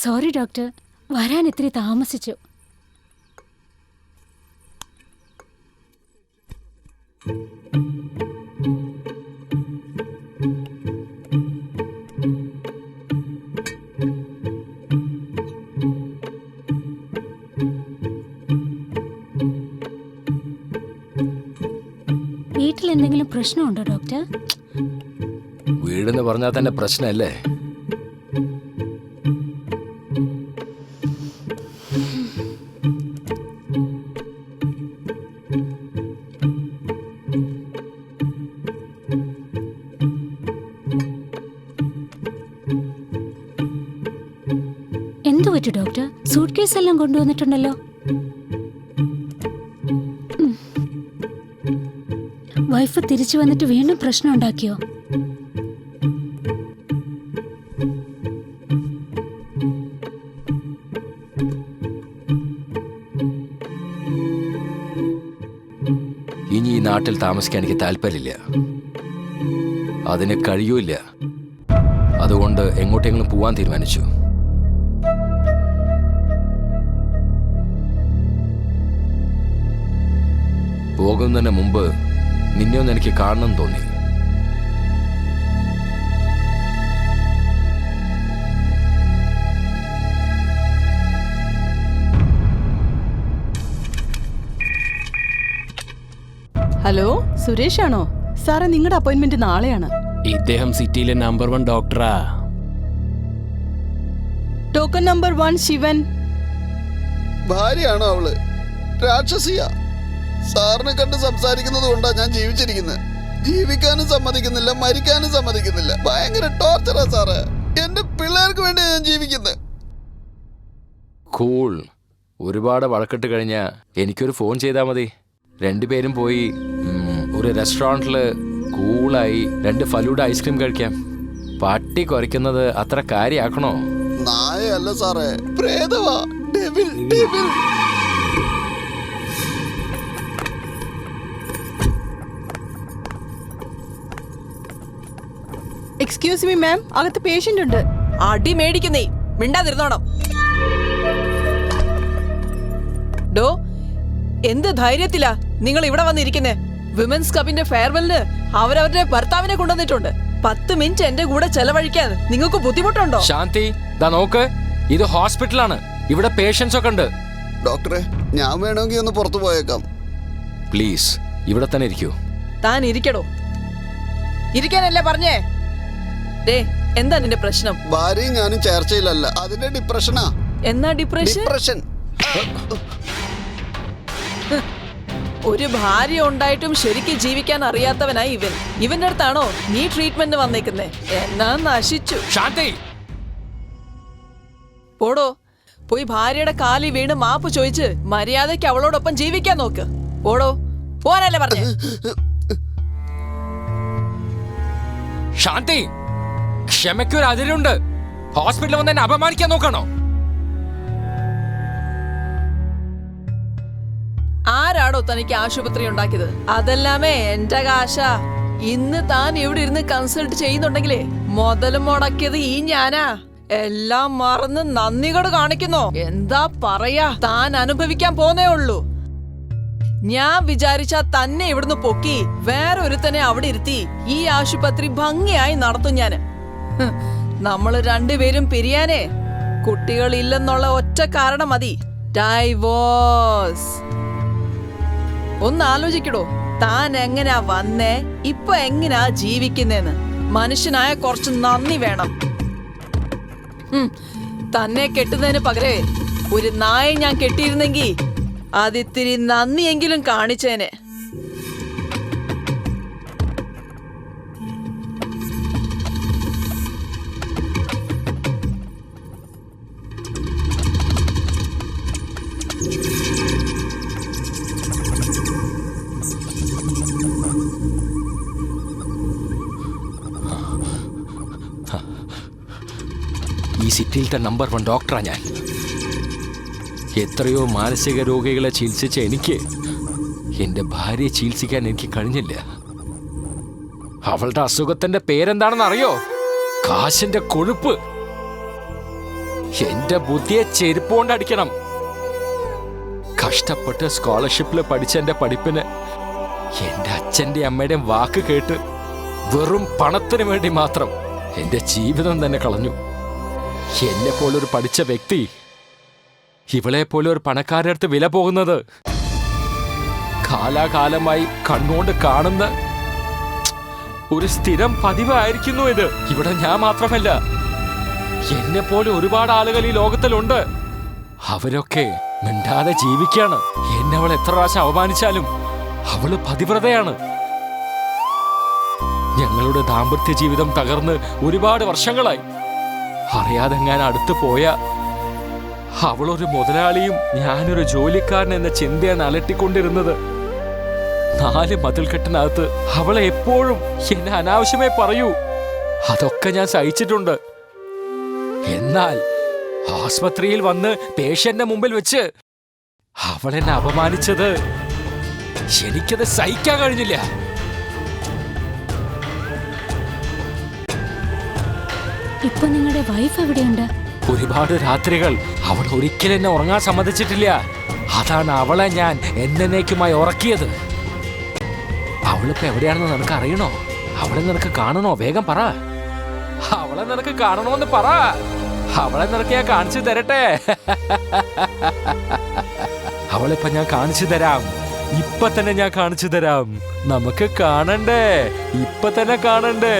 സോറി ഡോക്ടർ, വരാൻ ഇത്തിരി താമസിച്ചു. വീട്ടിൽ എന്തെങ്കിലും പ്രശ്നമുണ്ടോ ഡോക്ടർ? വീടെന്ന് പറഞ്ഞാൽ തന്നെ പ്രശ്നമല്ലേ? എന്തു പറ്റു ഡോക്ടർ? സൂട്ട് കേസ് എല്ലാം കൊണ്ടുവന്നിട്ടുണ്ടല്ലോ. വൈഫ് തിരിച്ചു വന്നിട്ട് വീണ്ടും പ്രശ്നം ഉണ്ടാക്കിയോ? ഇനി ഈ നാട്ടിൽ താമസിക്കാൻ എനിക്ക് താല്പര്യമില്ല, അതിന് കഴിയൂല. അതുകൊണ്ട് എങ്ങോട്ടെങ്കിലും പോവാൻ തീരുമാനിച്ചു. പോകുന്നതിന് മുമ്പ് നിന്നെ ഒന്ന് എനിക്ക് കാണണം തോന്നി. ഹലോ, സുരേഷ് ആണോ? സാറേ, നിങ്ങളുടെ അപ്പോയിന്റ്മെന്റ് നാളെയാണ്. ഇദ്ദേഹം സിറ്റിയിലെ നമ്പർ 1 ഡോക്ടറാ. Token number 1 Shivan. ഭാര്യയാണോ അവള്? രാക്ഷസിയ. സാറിനെ കണ്ട് സംസാരിക്കുന്നത് കൊണ്ടാ ഞാൻ ജീവിച്ചിരിക്കുന്നത്. ജീവിക്കാനും സമ്മതിക്കുന്നില്ല, മരിക്കാനും സമ്മതിക്കുന്നില്ല. ഭയങ്കര ടോർച്ചറാ സാറ്. എന്റെ പിള്ളേർക്ക് വേണ്ടി ഞാൻ ജീവിക്കുന്നത്. കൂൾ. ഒരുപാട് വഴക്കിട്ട് കഴിഞ്ഞാൽ എനിക്കൊരു ഫോൺ ചെയ്താൽ മതി. രണ്ടുപേരും പോയി ഒരു റെസ്റ്റോറൻറ്റിൽ കൂളായി 2 ഫലൂഡ ഐസ്ക്രീം കഴിക്കാം. പട്ടി കുറയ്ക്കുന്നത് അത്ര കാര്യമാക്കണോ? നായയല്ല സാറേ, പ്രേതവാ. Devil, devil. Excuse me ma'am, അകത്ത് പേഷ്യന്റ് ഉണ്ട്. അടി മേടിക്കുന്നേ, മിണ്ടാതിരുന്നോണം. ഡോ, എന്ത് ധൈര്യത്തിലാ നിങ്ങൾ ഇവിടെ വന്നിരിക്കുന്നേ? വിമൻസ് ക്ലബിന്റെ ഫെയർവെല്ലിന് അവരവരുടെ ഭർത്താവിനെ കൊണ്ടുവന്നിട്ടുണ്ട്. 10 മിനിറ്റ് എന്റെ കൂടെ ചെലവഴിക്കാൻ നിങ്ങൾക്ക് ബുദ്ധിമുട്ടുണ്ടോ? ശാന്തി, ദാ നോക്ക്, ഇത് ഹോസ്പിറ്റലാണ്. ഇവിടെ പേഷ്യൻസ് ഒക്കെ ഉണ്ട്. ഡോക്ടറെ, ഞാൻ വേണമെങ്കിൽ ഒന്ന് പുറത്തു പോയേക്കാം. പ്ലീസ്, ഇവിടെ തന്നെ ഇരിക്കൂ. താൻ ഇരിക്കടോ. ഇരിക്കാനല്ലേ പറഞ്ഞേ? ഡേ, എന്താ നിന്റെ പ്രശ്നം? ഭാര്യയും ഞാനും ചേർച്ചയിലല്ല, അതിന്റെ ഡിപ്രഷനാ. എന്നാ ഡിപ്രഷൻ? ഡിപ്രഷൻ. ഒരു ഭാര്യ ഉണ്ടായിട്ടും ശരിക്കും ജീവിക്കാൻ അറിയാത്തവനായി ഇവൻ. ഇവന്റെ അടുത്താണോ നീ ട്രീറ്റ്മെന്റ് വന്നേക്കുന്നേ? എന്നാ നശിച്ചു. ശാന്തി, പോടോ, പോയി ഭാര്യയുടെ കാലിൽ വീണ് മാപ്പ് ചോദിച്ച് മര്യാദയ്ക്ക് അവളോടൊപ്പം ജീവിക്കാൻ നോക്ക്. പോടോ, പോവാനല്ലേ പറഞ്ഞേ? ശാന്തി, ക്ഷമയ്ക്കൊരു അതിരുണ്ട്. ഹോസ്പിറ്റലിൽ വന്ന് എന്നെ അപമാനിക്കാൻ നോക്കണോ? ആരാടോ തനിക്ക് ആശുപത്രി ഉണ്ടാക്കിയത്? അതെല്ലാമേ എന്റെ കാശ. ഇന്ന് താൻ ഇവിടെ ഇരുന്ന് കൺസൾട്ട് ചെയ്യുന്നുണ്ടെങ്കിലേ മുതലും മുടക്കിയത് ഈ ഞാനാ. എല്ലാം മറന്ന് നന്ദികേട് കാണിക്കുന്നോ? എന്താ പറയാ, താൻ അനുഭവിക്കാൻ പോന്നേ ഉള്ളൂ. ഞാൻ വിചാരിച്ചാ തന്നെ ഇവിടുന്ന് പൊക്കി വേറെ ഒരുത്തനെ അവിടെ ഇരുത്തി ഈ ആശുപത്രി ഭംഗിയായി നടത്തും ഞാന്. നമ്മള് രണ്ടുപേരും പിരിയാനേ കുട്ടികളില്ലെന്നുള്ള ഒറ്റ കാരണം മതി. ഡൈവോഴ്സ്. ഒന്ന് ആലോചിക്കടോ, താൻ എങ്ങനാ വന്നേ, ഇപ്പൊ എങ്ങനാ ജീവിക്കുന്നേന്ന്. മനുഷ്യനായ കുറച്ച് നന്ദി വേണം. തന്നെ കെട്ടുന്നതിന് പകരേ ഒരു നായ ഞാൻ കെട്ടിയിരുന്നെങ്കി അതിത്തിരി നന്ദിയെങ്കിലും കാണിച്ചേനെ. ഈ സിറ്റിയിലത്തെ നമ്പർ 1 ഡോക്ടറാ ഞാൻ. എത്രയോ മാനസിക രോഗികളെ ചികിത്സിച്ച എനിക്ക് എൻ്റെ ഭാര്യയെ ചികിത്സിക്കാൻ എനിക്ക് കഴിഞ്ഞില്ല. അവളുടെ അസുഖത്തിന്റെ പേരെന്താണെന്ന് അറിയോ? കാശിന്റെ കൊഴുപ്പ്. എന്റെ ബുദ്ധിയെ ചെരുപ്പ് കൊണ്ട് അടിക്കണം. കഷ്ടപ്പെട്ട് സ്കോളർഷിപ്പിൽ പഠിച്ച എന്റെ പഠിപ്പിന് എന്റെ അച്ഛന്റെ അമ്മയുടെയും വാക്ക് കേട്ട് വെറും പണത്തിന് വേണ്ടി മാത്രം എന്റെ ജീവിതം തന്നെ കളഞ്ഞു. എന്നെ പോലൊരു പഠിച്ച വ്യക്തി ഇവളെ പോലെ ഒരു പണക്കാരുടെ അടുത്ത് വില പോകുന്നത് കാലാകാലമായി കണ്ണുകൊണ്ട് കാണുന്ന ഒരു സ്ഥിരം പതിവായിരിക്കുന്നു ഇത്. ഇവിടെ ഞാൻ മാത്രമല്ല, എന്നെ പോലെ ഒരുപാട് ആളുകൾ ഈ ലോകത്തിലുണ്ട്. അവരൊക്കെ മിണ്ടാതെ ജീവിക്കാണ്. എന്നെ അവൾ എത്ര പ്രാവശ്യം അവമാനിച്ചാലും അവള് പതിവ്രതയാണ്. ഞങ്ങളുടെ ദാമ്പത്യ ജീവിതം തകർന്ന് ഒരുപാട് വർഷങ്ങളായി. അറിയാതെ ഞാൻ അടുത്ത് പോയ അവളൊരു മുതലാളിയും ഞാനൊരു ജോലിക്കാരൻ എന്ന ചിന്തയാണ് അലട്ടിക്കൊണ്ടിരുന്നത്. 4 മതിൽക്കെട്ടിനകത്ത് അവളെ എപ്പോഴും എന്നെ അനാവശ്യമായി പറയൂ. അതൊക്കെ ഞാൻ സഹിച്ചിട്ടുണ്ട്. എന്നാൽ ആസ്പത്രിയിൽ വന്ന് പേഷ്യന്റെ മുമ്പിൽ വെച്ച് അവളെന്നെ അപമാനിച്ചത് എനിക്കത് സഹിക്കാൻ കഴിഞ്ഞില്ല. ഇപ്പൊ നിങ്ങളുടെ വൈഫ് എവിടെയുണ്ട്? ഒരുപാട് രാത്രികൾ അവൾ ഒരിക്കലും എന്നെ ഉറങ്ങാൻ സമ്മതിച്ചിട്ടില്ല. അതാണ് അവളെ ഞാൻ എന്നേക്കുമായി ഉറക്കിയത്. അവളിപ്പോ എവിടെയാണെന്ന് നിനക്ക് അറിയണോ? അവളെ നിനക്ക് കാണണോ? വേഗം പറ. അവളെ നിനക്ക് കാണണോന്ന് പറ. അവളെ നിനക്ക് ഞാൻ കാണിച്ചു തരട്ടെ. അവളിപ്പോ ഞാൻ കാണിച്ചു തരാം. ഇപ്പൊ തന്നെ ഞാൻ കാണിച്ചു തരാം. നമുക്ക് കാണണ്ടേ? ഇപ്പൊ തന്നെ കാണണ്ടേ?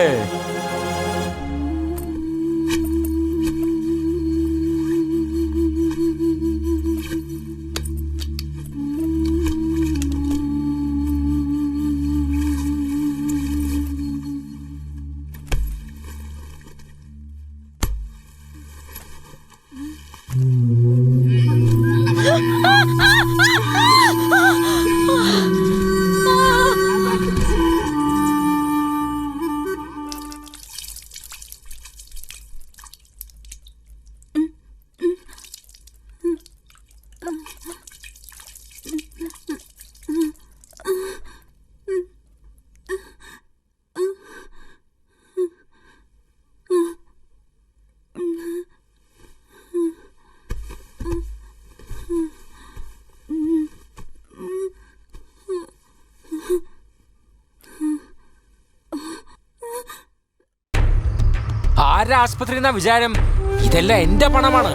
ആരാ ആസ്പത്രി എന്നാ വിചാരം? ഇതെല്ലാം എന്റെ പണമാണ്.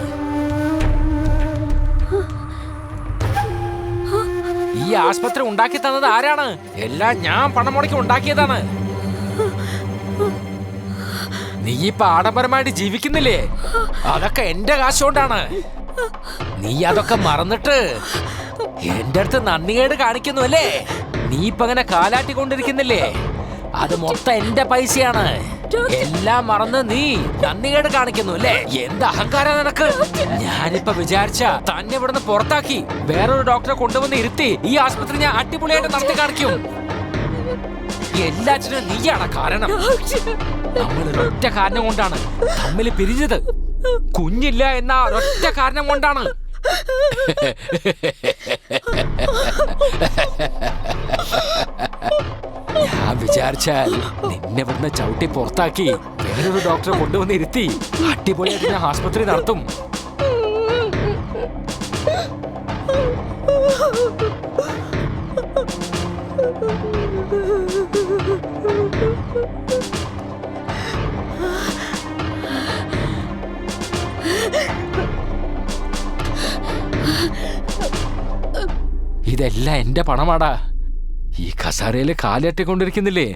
ഈ ആസ്പത്രി ഉണ്ടാക്കി തന്നത് ആരാണ്? എല്ലാം ഞാൻ പണം മുടക്കി ഉണ്ടാക്കിയതാണ്. നീ ഇപ്പൊ ആഡംബരമായിട്ട് ജീവിക്കുന്നില്ലേ? അതൊക്കെ എന്റെ കാശുകൊണ്ടാണ്. നീ അതൊക്കെ മറന്നിട്ട് എന്റെ അടുത്ത് നന്ദികേട് കാണിക്കുന്നു അല്ലേ? നീ ഇപ്പൊ അങ്ങനെ കാലാട്ടിക്കൊണ്ടിരിക്കുന്നില്ലേ? അത് മൊത്തം എന്റെ പൈസയാണ്. എല്ലാം മറന്ന് നീ നന്ദികേട് കാണിക്കുന്നു അല്ലേ? എന്ത് അഹങ്കാരം നിനക്ക്! ഞാനിപ്പോ വിചാരിച്ച തന്നെ ഇവിടുന്ന് പുറത്താക്കി വേറൊരു ഡോക്ടറെ കൊണ്ടുവന്ന് ഇരുത്തി ഈ ആസ്പത്രി ഞാൻ അടിപൊളിയായിട്ട് നടത്തി കാണിക്കും. എല്ലാറ്റിനും നീയാണ് കാരണം. നമ്മൾ ഒരൊറ്റ കാരണം കൊണ്ടാണ് തമ്മിൽ പിരിഞ്ഞത്. കുഞ്ഞില്ല എന്ന ഒരൊറ്റ കാരണം കൊണ്ടാണ്. ഞാൻ വിചാരിച്ചാൽ നിന്നെ ഇവിടുന്ന് ചവിട്ടി പുറത്താക്കി വേറൊരു ഡോക്ടറെ കൊണ്ടുവന്ന് ഇരുത്തി അടിപൊളിയായിട്ട് ഞാൻ ആസ്പത്രി നടത്തും. ഇതെല്ലാം എന്റെ പണമാടാ. ഈ കസാരയില് കാലട്ടിക്കൊണ്ടിരിക്കുന്നില്ലേ?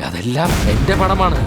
അതെല്ലാം എന്റെ പണമാണ്.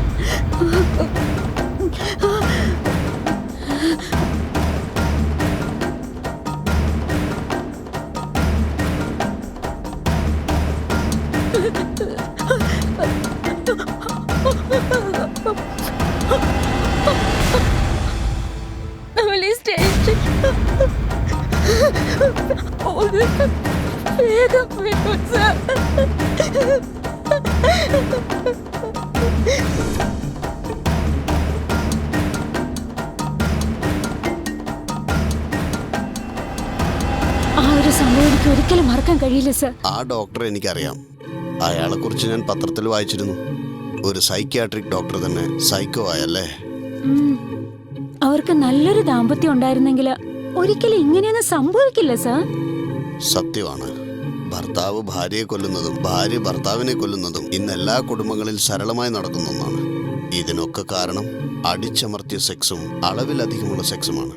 ആ ഒരു സംഭവം എനിക്ക് ഒരിക്കലും മറക്കാൻ കഴിയില്ല സർ. ആ ഡോക്ടറെ എനിക്കറിയാം. അയാളെ കുറിച്ച് ഞാൻ പത്രത്തിൽ വായിച്ചിരുന്നു. ഒരു സൈക്യാട്രിക് ഡോക്ടർ തന്നെ സൈക്കോ ആയല്ലേ? അവർക്ക് നല്ലൊരു ദാമ്പത്യം ഉണ്ടായിരുന്നെങ്കിൽ ഒരിക്കലും ഇങ്ങനെയൊന്നും സംഭവിക്കില്ല സാർ. സത്യമാണ്. ഭർത്താവ് ഭാര്യയെ കൊല്ലുന്നതും ഭാര്യ ഭർത്താവിനെ കൊല്ലുന്നതും ഇന്ന് എല്ലാ കുടുംബങ്ങളിൽ സരളമായി നടക്കുന്ന ഒന്നാണ്. ഇതിനൊക്കെ കാരണം അടിച്ചമർത്തിയ സെക്സും അളവിലധികമുള്ള സെക്സുമാണ്.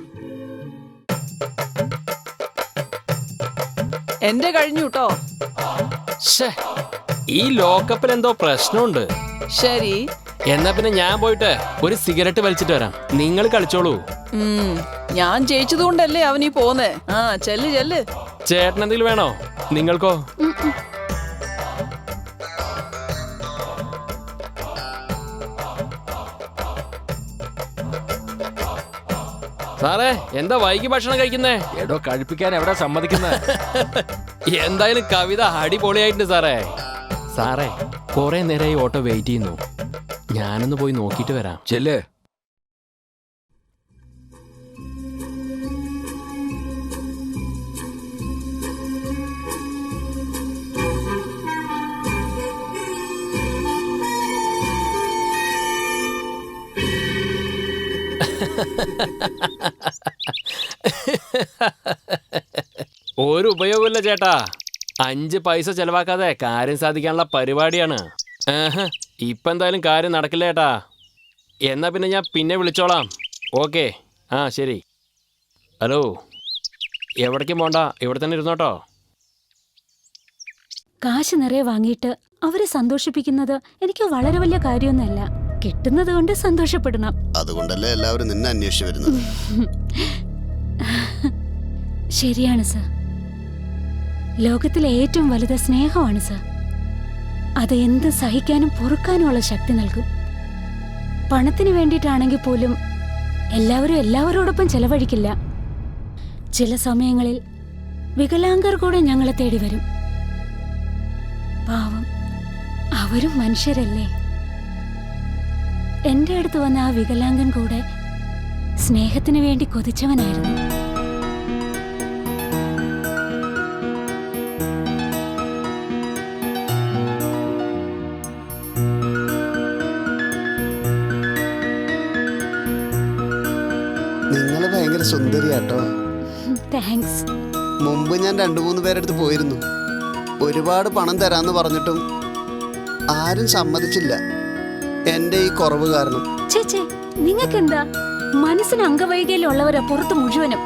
എന്റെ കഴിഞ്ഞു കേട്ടോ. ഈ ലോക്കപ്പിൽ എന്തോ പ്രശ്നമുണ്ട്. ശരി, എന്നാ പിന്നെ ഞാൻ പോയിട്ട് ഒരു സിഗരറ്റ് വലിച്ചിട്ട് വരാം. നിങ്ങൾ കളിച്ചോളൂ. ഞാൻ ജയിച്ചതുകൊണ്ടല്ലേ അവനീ പോന്നേ. ആ ചെല്ല് ചെല്ല്. ചേട്ടൻ എന്തെങ്കിലും വേണോ? നിങ്ങൾക്കോ? സാറേ, എന്താ വൈകി ഭക്ഷണം കഴിക്കുന്നേ? എടോ, കഴിപ്പിക്കാൻ എവിടെ സമ്മതിക്കുന്നത്? എന്തായാലും കവിത അടിപൊളിയായിട്ടുണ്ട് സാറേ. സാറേ, കുറെ നേരമായി ഓട്ടോ വെയിറ്റ് ചെയ്യുന്നു. ഞാനൊന്ന് പോയി നോക്കിയിട്ട് വരാം. ചെല്ല്. ഒരു ഉപയോഗമില്ല ചേട്ടാ. 5 പൈസ ചെലവാക്കാതെ കാര്യം സാധിക്കാനുള്ള പരിപാടിയാണ്. ഇപ്പം എന്തായാലും കാര്യം നടക്കില്ല ചേട്ടാ. എന്നാ പിന്നെ ഞാൻ പിന്നെ വിളിച്ചോളാം. ഓക്കെ, ആ ശരി. ഹലോ, എവിടേക്കും പോണ്ട, ഇവിടെ തന്നെ ഇരുന്നോട്ടോ. കാശ് നിറയെ വാങ്ങിയിട്ട് അവരെ സന്തോഷിപ്പിക്കുന്നത് എനിക്ക് വളരെ വലിയ കാര്യമൊന്നുമല്ല. കിട്ടുന്നത് കൊണ്ട് സന്തോഷപ്പെടണം. അതുകൊണ്ടല്ലേ എല്ലാവരും നിന്നെ അന്വേഷിച്ചു വരുന്നത്. ശരിയാണ് സർ. ലോകത്തിലെ ഏറ്റവും വലുത് സ്നേഹമാണ് സർ. അത് എന്ത് സഹിക്കാനും പൊറുക്കാനുമുള്ള ശക്തി നൽകും. പണത്തിന് വേണ്ടിയിട്ടാണെങ്കിൽ പോലും എല്ലാവരും എല്ലാവരോടൊപ്പം ചെലവഴിക്കില്ല. ചില സമയങ്ങളിൽ വികലാംഗർ കൂടെ ഞങ്ങളെ തേടി വരും. പാവം, അവരും മനുഷ്യരല്ലേ. എന്റെ അടുത്ത് വന്ന ആ വികലാംഗൻ കൂടെ സ്നേഹത്തിന് വേണ്ടി കൊതിച്ചവനായിരുന്നു. നിങ്ങൾ ഭയങ്കര സുന്ദരിയാട്ടോ. താങ്ക്സ്. മുമ്പ് ഞാൻ 2-3 പേരെടുത്ത് പോയിരുന്നു. ഒരുപാട് പണം തരാന്ന് പറഞ്ഞിട്ടും ആരും സമ്മതിച്ചില്ല, എന്റെ ഈ കുറവ് കാരണം. ചേച്ചേ, നിങ്ങൾക്കെന്താ? മനസ്സിന് അംഗവൈകല്യമുള്ളവരാ പുറത്ത് മുഴുവനും.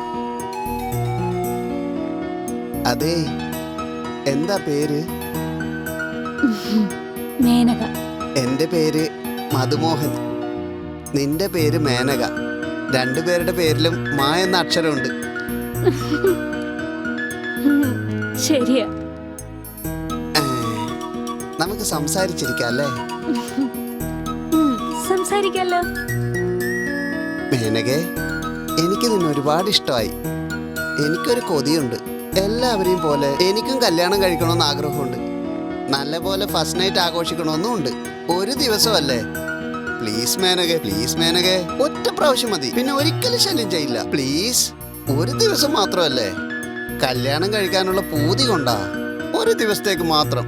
അതെ, എന്താ പേര്? മേനക. എന്റെ പേര് മധുമോഹൻ. നിന്റെ പേര് മേനക. 2 പേരുടെ പേരിലും മാ എന്ന അക്ഷരമുണ്ട്. ശരിയാ. നമുക്ക് സംസാരിച്ചിരിക്കാം അല്ലേ? സംസാരിക്കാലോ. മേനകെ, എനിക്ക് നിന്നെ ഒരുപാട് ഇഷ്ടമായി. എനിക്കൊരു കൊതിയുണ്ട്. എല്ലാവരെയും പോലെ എനിക്കും കല്യാണം കഴിക്കണമെന്ന് ആഗ്രഹമുണ്ട്. നല്ല പോലെ ഫസ്റ്റ് നൈറ്റ് ആഘോഷിക്കണമെന്നും ഉണ്ട്. ഒരു ദിവസമല്ലേ? പ്ലീസ് മേനകെ, പ്ലീസ് മേനകെ, ഒറ്റ പ്രാവശ്യം മതി. പിന്നെ ഒരിക്കലും ശല്യം ചെയ്യില്ല. പ്ലീസ്, ഒരു ദിവസം മാത്രമല്ലേ? കല്യാണം കഴിക്കാനുള്ള പൂതി കൊണ്ടാ. ഒരു ദിവസത്തേക്ക് മാത്രം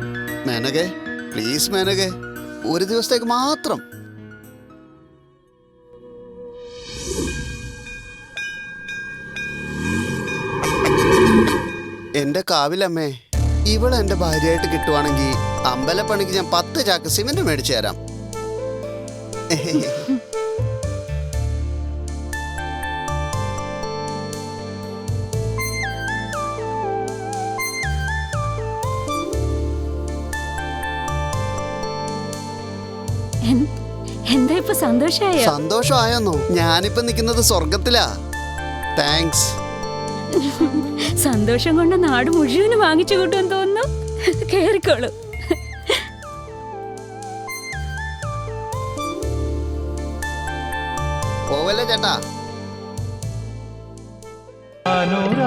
മേനകെ, പ്ലീസ് മേനകെ, ഒരു ദിവസത്തേക്ക് മാത്രം. എന്റെ കാവിലമ്മേ, ഇവളെ എന്റെ ഭാര്യയായിട്ട് കിട്ടുവാണെങ്കിൽ അമ്പലപ്പണിക്ക് ഞാൻ 10 ചാക്ക് സിമെന്റ് മേടിച്ചു തരാം. എന്താ ഇപ്പൊ സന്തോഷായോ? സന്തോഷമായോന്നോ? ഞാനിപ്പോ നിൽക്കുന്നത് സ്വർഗത്തിലാ. താങ്ക്സ്. സന്തോഷം കൊണ്ട് നാട് മുഴുവനും വാങ്ങിച്ചു കൂട്ടുമെന്ന് തോന്നുന്നു. കേറിക്കോളൂ. പോവല്ലേ ചേട്ടാ? അനുരാഗലോലഗാത്രി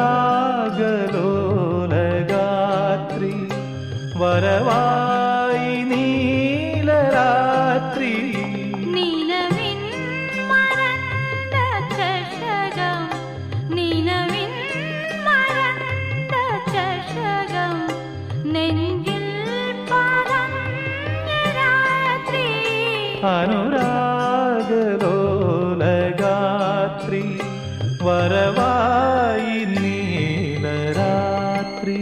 വരവായി നീലരാത്രി നിലവിൻ മറந்த ചഷകം, നിലവിൻ മറந்த ചഷകം, നെഞ്ചിൽ പരന്ന രാത്രി അനുരാഗലോലഗാത്രി വരവായി നീലരാത്രി.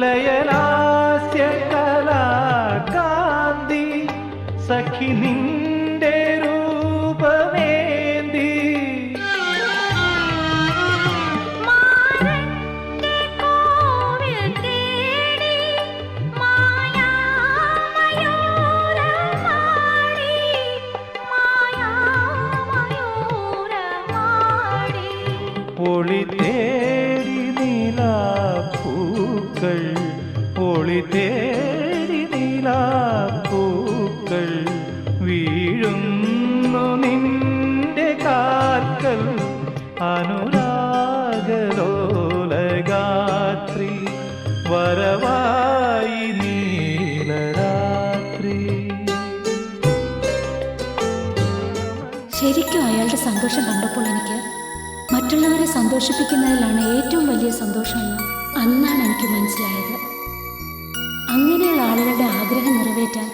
ലയലാസ്യ കലാകാന്തി സഖി നിന്റെ രൂപമേന്തി ഒളി തേടി നീലാപ്പൂക്കൾ, ഒളി തേടി നീലാപ്പൂക്കൾ വീഴുന്നു നിന്റെ കാൽക്കൽ. അനുരാഗലോലഗാത്രി വരവായി നീലരാത്രി. ശരിക്കും അയാളുടെ സന്തോഷം കണ്ടപ്പോൾ എനിക്ക് മറ്റുള്ളവരെ സന്തോഷിപ്പിക്കുന്നതിലാണ് ഏറ്റവും വലിയ സന്തോഷമെന്ന് അന്നാണ് എനിക്ക് മനസ്സിലായത്. അങ്ങനെയുള്ള ആളുകളുടെ ആഗ്രഹം നിറവേറ്റാൻ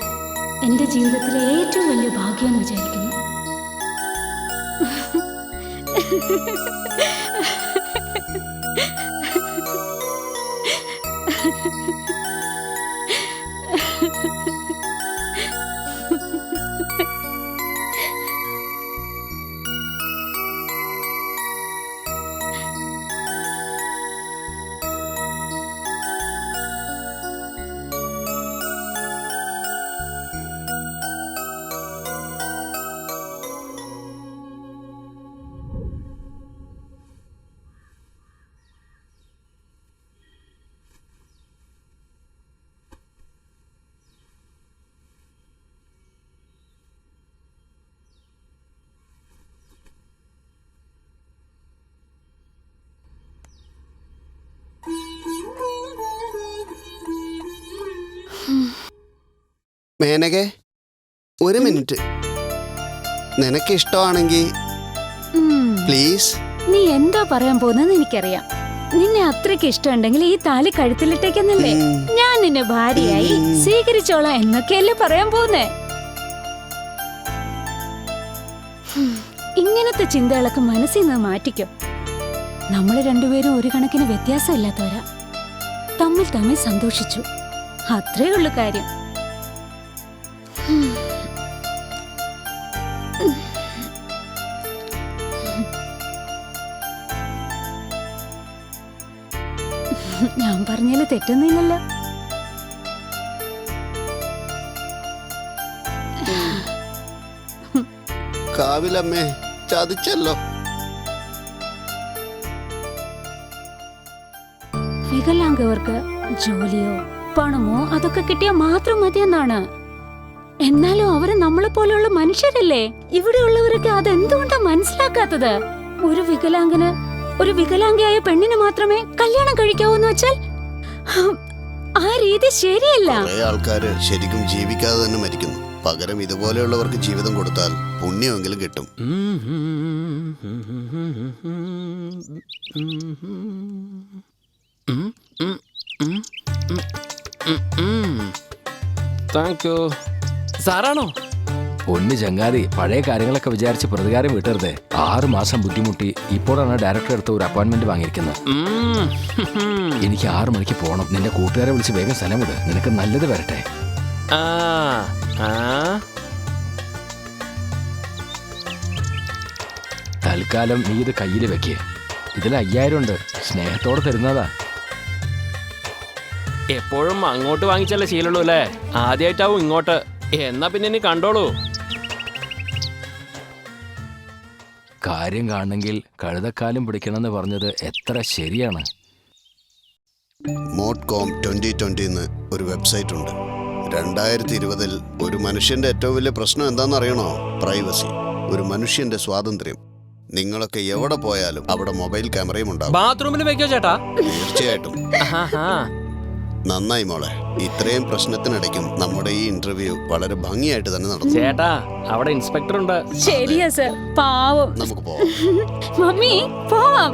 എൻ്റെ ജീവിതത്തിലെ ഏറ്റവും വലിയ ഭാഗ്യമെന്ന് വിചാരിക്കുന്നു. മേനകെ, ഒരു മിനിറ്റ്. നിനക്ക് ഇഷ്ടമാണെങ്കിൽ പ്ലീസ്. നീ എന്താ പറയാൻ പോകുന്നതെന്ന് എനിക്കറിയാം. നിന്നെ അത്രയ്ക്ക് ഇഷ്ടമുണ്ടെങ്കിൽ ഈ താലി കഴുത്തിലിട്ടേക്കെന്നല്ലേ ഞാൻ നിന്നെ ഭാര്യയായി സ്വീകരിച്ചോളാം എന്നൊക്കെയല്ലേ പറയാൻ പോകുന്നേ. ഇങ്ങനത്തെ ചിന്തകളൊക്കെ മനസ്സിൽ നിന്ന് മാറ്റിക്കോ. നമ്മൾ രണ്ടുപേരും ഒരു കണക്കിന് വ്യത്യാസമില്ലാത്തവരാ. തമ്മിൽ തമ്മിൽ സന്തോഷിച്ചു, അത്രേ ഉള്ളു കാര്യം. ഞാൻ പറഞ്ഞാല് തെറ്റൊന്നുമില്ലല്ലോ. കാവിലമ്മേ, ചതിച്ചല്ലോ. വികലാംഗവർക്ക് ജോലിയോ പണമോ അതൊക്കെ കിട്ടിയാൽ മാത്രം മതിയെന്നാണ്. എന്നാലും അവര് നമ്മളെ പോലെയുള്ള മനുഷ്യരല്ലേ. ഇവിടെയുള്ളവരൊക്കെ അതെന്തുകൊണ്ടാ മനസ്സിലാക്കാത്തത്? ഒരു വികലാംഗയായ പെണ്ണിന് മാത്രമേ കല്യാണം കഴിക്കാവൂ എന്ന് വെച്ചാൽ ആ രീതി ശരിയല്ല. കുറെ ആൾക്കാര് ശരിക്കും ജീവിക്കാതെ തന്നെ മരിക്കുന്നു. പകരം ഇതുപോലെയുള്ളവർക്ക് ജീവിതം കൊടുത്താൽ പുണ്യമെങ്കിലും കിട്ടും. Thank you. സാറാണോ? ഒന്ന് ചങ്ങാതി, പഴയ കാര്യങ്ങളൊക്കെ വിചാരിച്ച് പ്രതികാരം വിട്ടരുത്. 6 മാസം ബുദ്ധിമുട്ടി ഇപ്പോഴാണ് ഡയറക്ടർ അടുത്ത് ഒരു അപ്പോയിന്റ്മെന്റ് വാങ്ങിയിരിക്കുന്നത്. എനിക്ക് 6 മണിക്ക് പോകണം. നിന്റെ കൂട്ടുകാരെ വിളിച്ച് വേഗം സ്ഥലം വിട്. നിനക്ക് നല്ലത് വരട്ടെ. തൽക്കാലം നീ ഇത് കയ്യിൽ വെക്ക്. ഇതിൽ 5000 ഉണ്ട്, സ്നേഹത്തോടെ തരുന്നതാ. എപ്പോഴും അങ്ങോട്ട് വാങ്ങിച്ചല്ലേ ശീലമുള്ളൂ അല്ലേ? ആദ്യമായിട്ടാവും ഇങ്ങോട്ട്. എന്നാ പിന്നെ ഇനി കണ്ടോളൂ. കാര്യം കാണണമെങ്കിൽ കഴുതക്കാലം പിടിക്കണമെന്ന് പറഞ്ഞത് എത്ര ശരിയാണ്. മോഡ്കോം 2020 ഒരു വെബ്സൈറ്റ് ഉണ്ട്. 2020 ഒരു മനുഷ്യന്റെ ഏറ്റവും വലിയ പ്രശ്നം എന്താണെന്ന് അറിയണോ? പ്രൈവസി. ഒരു മനുഷ്യന്റെ സ്വാതന്ത്ര്യം. നിങ്ങളൊക്കെ എവിടെ പോയാലും അവിടെ മൊബൈൽ ക്യാമറയും ഉണ്ടാവും. ബാത്റൂമിൽ വെക്കോ ചേട്ടാ? തീർച്ചയായിട്ടും. നന്നായി മോളെ. ഇത്രയും പ്രശ്നത്തിനിടയ്ക്കും നമ്മുടെ ഈ ഇന്റർവ്യൂ വളരെ ഭംഗിയായിട്ട് തന്നെ നടന്നു. ചേട്ടാ അവിടെ ഇൻസ്പെക്ടർ ഉണ്ട്. ശരിയാ സർ, പാവം. നമുക്ക് പോവാം. മമ്മി പോവാം.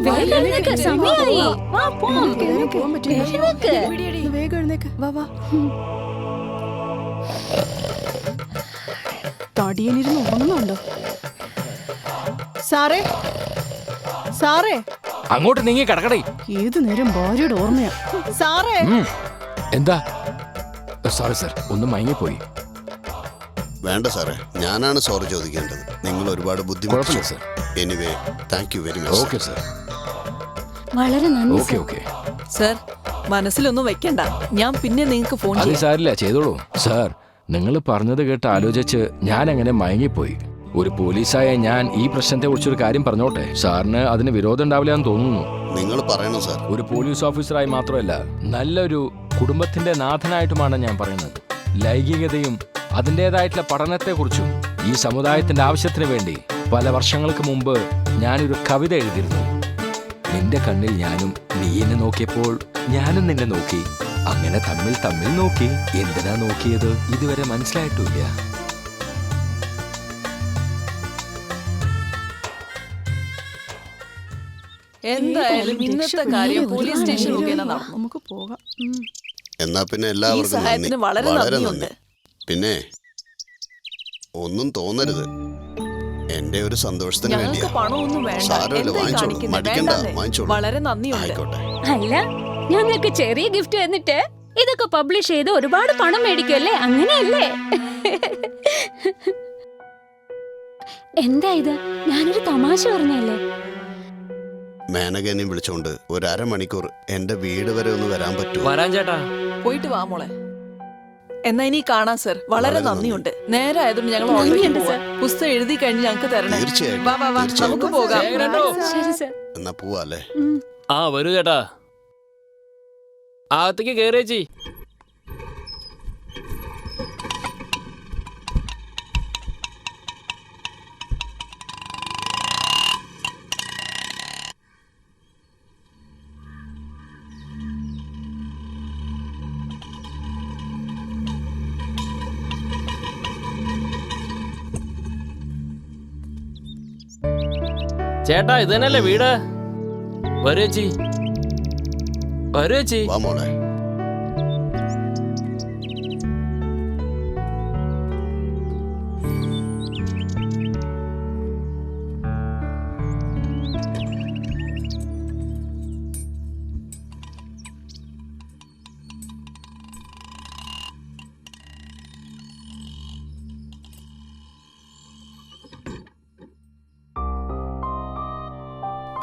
വേഗം എഴുന്നേക്ക്, ശരി, സമയായി. വാ, പോവാം. പോകാൻ പറ്റില്ല. എഴുന്നേക്ക്. വേഗം എഴുന്നേക്ക്. വാ വാ. തടിയനിരുന്ന് ഉറങ്ങുന്നുണ്ടോ? സാറേ, സാറേ, അങ്ങോട്ട് നീങ്ങി കിടക്കടേ. ഏതു നേരം ഭാര്യയുടെ ഓർമ്മയാ. സാറേ, എന്താ? സോറി സർ, ഒന്ന് മയങ്ങിപ്പോയി. വേണ്ട സാറേ, ഞാനാണ് സോറി ചോദിക്കേണ്ടത്. നിങ്ങൾ ഒരുപാട് ബുദ്ധിമുട്ടില്ല കുഴപ്പമില്ല sir. Anyway thank you very much. Okay sir. വളരെ നന്ദി ഓക്കെ സർ. ഓക്കെ. സർ, മനസ്സിലൊന്നും വെക്കണ്ട. ഞാൻ പിന്നെ നിങ്ങൾക്ക് ഫോൺ അത് ചെയ്യാം. സാരില്ല, ചെയ്തോളൂ. സാർ, നിങ്ങൾ പറഞ്ഞത് കേട്ട് ആലോചിച്ച് ഞാൻ അങ്ങനെ മയങ്ങിപ്പോയി. ഒരു പോലീസായ ഞാൻ ഈ പ്രശ്നത്തെ കുറിച്ചൊരു കാര്യം പറഞ്ഞോട്ടെ. സാറിന് അതിന് വിരോധം ഉണ്ടാവില്ല എന്ന് തോന്നുന്നു. നിങ്ങൾ പറയണം സാർ. ഒരു പോലീസ് ഓഫീസറായി മാത്രമല്ല, നല്ലൊരു കുടുംബത്തിന്റെ നാഥനായിട്ടുമാണ് ഞാൻ പറയുന്നത്. ലൈംഗികതയും അതിൻ്റെതായിട്ടുള്ള പഠനത്തെക്കുറിച്ചും ഈ സമുദായത്തിന്റെ ആവശ്യത്തിന് വേണ്ടി പല വർഷങ്ങൾക്ക് മുമ്പ് ഞാനൊരു കവിത എഴുതിയിരുന്നു. നിന്റെ കണ്ണിൽ ഞാനും, നീ എന്നെ നോക്കിയപ്പോൾ ഞാനും നിന്നെ നോക്കി, അങ്ങനെ തമ്മിൽ തമ്മിൽ നോക്കി. എന്തിനാ നോക്കിയത് ഇതുവരെ മനസ്സിലായിട്ടില്ല. എന്തായാലും ഇന്നത്തെ കാര്യം പോലീസ് സ്റ്റേഷൻ മുഖേന നടന്നു. നമുക്ക് പോകാം. എന്നാ പിന്നെ ഈ എല്ലാവർക്കും സഹായത്തിന് വളരെ നന്ദിയുണ്ട്. പിന്നെ ഒന്നും തോന്നരുത്, എന്റെ ഒരു സന്തോഷത്തിന് ഞങ്ങൾക്ക് വേണ്ടിയാ. പണമൊന്നും വേണ്ട. സാരമില്ല, എന്തായി വാങ്ങിച്ചോളൂ. കാണിക്കുന്നത്? മടിക്കണ്ട, വേണ്ടാന്നേ. വാങ്ങിച്ചോളൂ. വളരെ നന്ദിയുണ്ട്. ആയിക്കോട്ടെ. അല്ല, ഞങ്ങൾക്ക് ചെറിയ ഗിഫ്റ്റ് തന്നിട്ട് ഇതൊക്കെ പബ്ലിഷ് ചെയ്ത് ഒരുപാട് പണം മേടിക്കുമല്ലേ? അങ്ങനെയല്ലേ? എന്താ ഇത്? ഞാനൊരു തമാശ പറഞ്ഞല്ലേ? മേനകനെയും വിളിച്ചോണ്ട് ഒരു അരമണിക്കൂർ എന്റെ വീട് വരെ ഒന്ന് വരാൻ പറ്റുമോ? വരാൻ ചേട്ടാ. പോയിട്ട് വാ മോളെ. എന്നാ ഇനി കാണാം സർ. വളരെ വളരെ നന്ദിയുണ്ട്. നേരെ ആയതുകൊണ്ട് ഞങ്ങൾ നന്ദിയുണ്ട് ഓൾറെഡി സർ. പുസ്തകം എഴുതി കഴിഞ്ഞ് ഞങ്ങൾക്ക് തരണേ. തീർച്ചയായിട്ടും, വാ വാ വാ, തീർച്ചയായിട്ടും. നമുക്ക് പോകാം. ശരി സർ. എന്നാ പോവാല്ലേ? ആ വരൂ ചേട്ടാ, അകത്തേക്ക് കേറിയേച്ചി. ചേട്ടാ ഇത് തന്നെയല്ലേ വീട്? വരൂ ചേച്ചി, വരൂ ചേച്ചി. വാ മോളെ.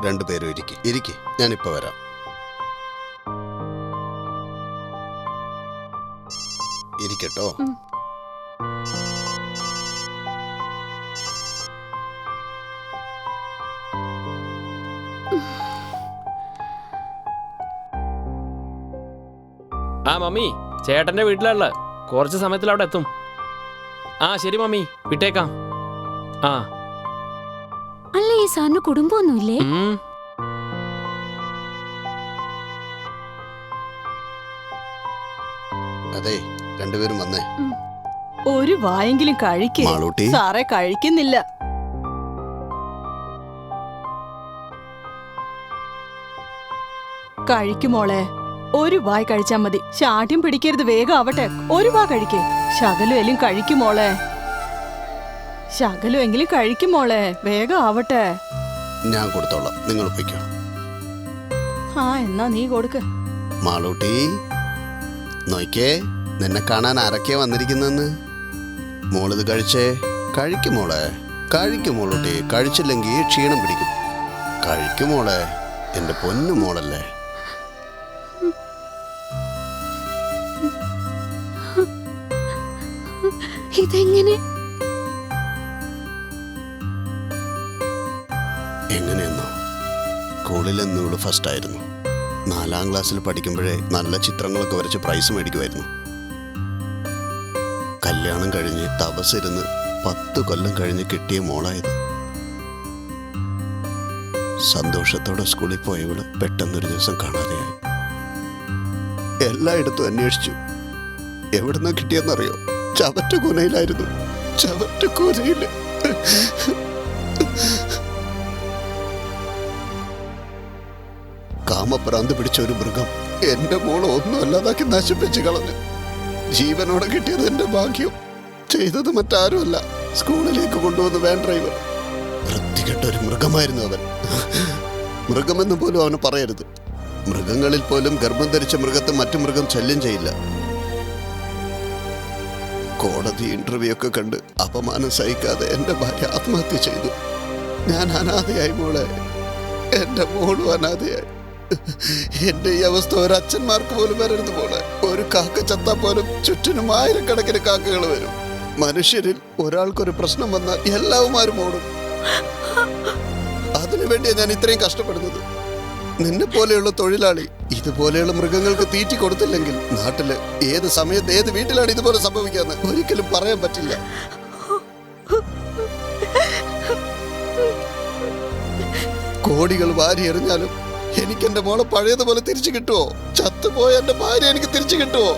രണ്ടുപേരും ഇരിക്കെ, ഞാനിപ്പോ വരാം. ഇരിക്കട്ടോ. ആ മമ്മി, ചേട്ടന്റെ വീട്ടിലുള്ള കുറച്ച് സമയത്തിൽ അവിടെ എത്തും. ആ ശരി മമ്മി, വിട്ടേക്കാം. ആ അല്ല, ഈ സാറിന് കുടുംബമൊന്നുമില്ലേ? അതെ, രണ്ടുപേരും വന്നേ. ഒരു വായെങ്കിലും കഴിക്കേ. മാളൂട്ടി. സാറേ, കഴിക്കുന്നില്ല. കഴിക്കുമോളെ, ഒരു വായ് കഴിച്ചാ മതി. ശാഠ്യം പിടിക്കരുത്, വേഗം ആവട്ടെ. ഒരു വാ കഴിക്കേ. ശകലം എല്ലാം കഴിക്കുമോളെ. ശകലം എങ്കിലും കഴിക്കുമോളെ, വേഗം ആവട്ടെ. ഞാൻ കൊടുത്തോളാം, നിങ്ങൾ പൊയ്ക്കോ. ആ, എന്നാ നീ കൊടുക്ക്. മാളൂട്ടി, നോക്കേ, നിന്നെ കാണാൻ ആരൊക്കെയാ വന്നിരിക്കുന്നെന്ന്. മോളിത് കഴിച്ചേ. കഴിക്കുമോളെ, കഴിക്കുമോളൂട്ടി. കഴിച്ചില്ലെങ്കിൽ ക്ഷീണം പിടിക്കും. കഴിക്കുമോളെ, എന്റെ പൊന്നു മോളല്ലേ. ഇതെങ്ങനെ? എങ്ങനെയെന്നോ, സ്കൂളിലെന്നും ഇവള് ഫസ്റ്റ് ആയിരുന്നു. 4ാം ക്ലാസ്സിൽ പഠിക്കുമ്പോഴേ നല്ല ചിത്രങ്ങളൊക്കെ വരച്ച് പ്രൈസ് മേടിക്കുമായിരുന്നു. കല്യാണം കഴിഞ്ഞ് തപസ്സിരുന്ന് 10 കൊല്ലം കഴിഞ്ഞ് കിട്ടിയ മോളായത്. സന്തോഷത്തോടെ സ്കൂളിൽ പോയവള് പെട്ടെന്നൊരു ദിവസം കാണാതെയായി. എല്ലായിടത്തും അന്വേഷിച്ചു. എവിടുന്നാ കിട്ടിയെന്നറിയോ? ചവറ്റുകൂനയിലായിരുന്നു. ചവറ്റുകൂനയില്. കാമപ്രാന്ത് പിടിച്ച ഒരു മൃഗം എന്റെ മോളെ ഒന്നും അല്ലാതാക്കി നശിപ്പിച്ച് കളഞ്ഞു. ജീവനോടെ കിട്ടിയത് എന്റെ ഭാഗ്യം. ചെയ്തത് മറ്റാരുമല്ല, സ്കൂളിലേക്ക് കൊണ്ടുവന്ന് വാൻ ഡ്രൈവർ. വൃത്തികെട്ട ഒരു മൃഗമായിരുന്നു അവൻ. മൃഗമെന്ന് പോലും അവന് പറയരുത്. മൃഗങ്ങളിൽ പോലും ഗർഭം ധരിച്ച മൃഗത്തെ മറ്റു മൃഗം ശല്യം ചെയ്യില്ല. കോടതി ഇന്റർവ്യൂ ഒക്കെ കണ്ട് അപമാനം സഹിക്കാതെ എന്റെ ഭാര്യ ആത്മഹത്യ ചെയ്തു. ഞാൻ അനാഥയായി മോളെ. എന്റെ മോളും അനാഥയായി. എന്റെ ഈ അവസ്ഥ ഒരച്ഛന്മാർക്ക് പോലും വരരുത് മോളെ. ഒരു കാക്ക ചത്താൽ പോലും ചുറ്റിനും ആയിരക്കണക്കിന് കാക്കകൾ വരും. മനുഷ്യരിൽ ഒരാൾക്കൊരു പ്രശ്നം വന്നാൽ എല്ലാവരും ഓടും. അതിനുവേണ്ടിയാണ് ഞാൻ ഇത്രയും കഷ്ടപ്പെടുന്നത്. നിന്നെ പോലെയുള്ള തൊഴിലാളി ഇതുപോലെയുള്ള മൃഗങ്ങൾക്ക് തീറ്റി കൊടുത്തില്ലെങ്കിൽ നാട്ടില് ഏത് സമയത്ത് ഏത് വീട്ടിലാണ് ഇതുപോലെ സംഭവിക്കാന്ന് ഒരിക്കലും പറയാൻ പറ്റില്ല. കോടികൾ വാരി എറിഞ്ഞാലും എനിക്ക് എന്റെ മോളെ പഴയതുപോലെ തിരിച്ചു കിട്ടുമോ? ചത്തുപോയ എന്റെ ഭാര്യ എനിക്ക് തിരിച്ചു കിട്ടുമോ?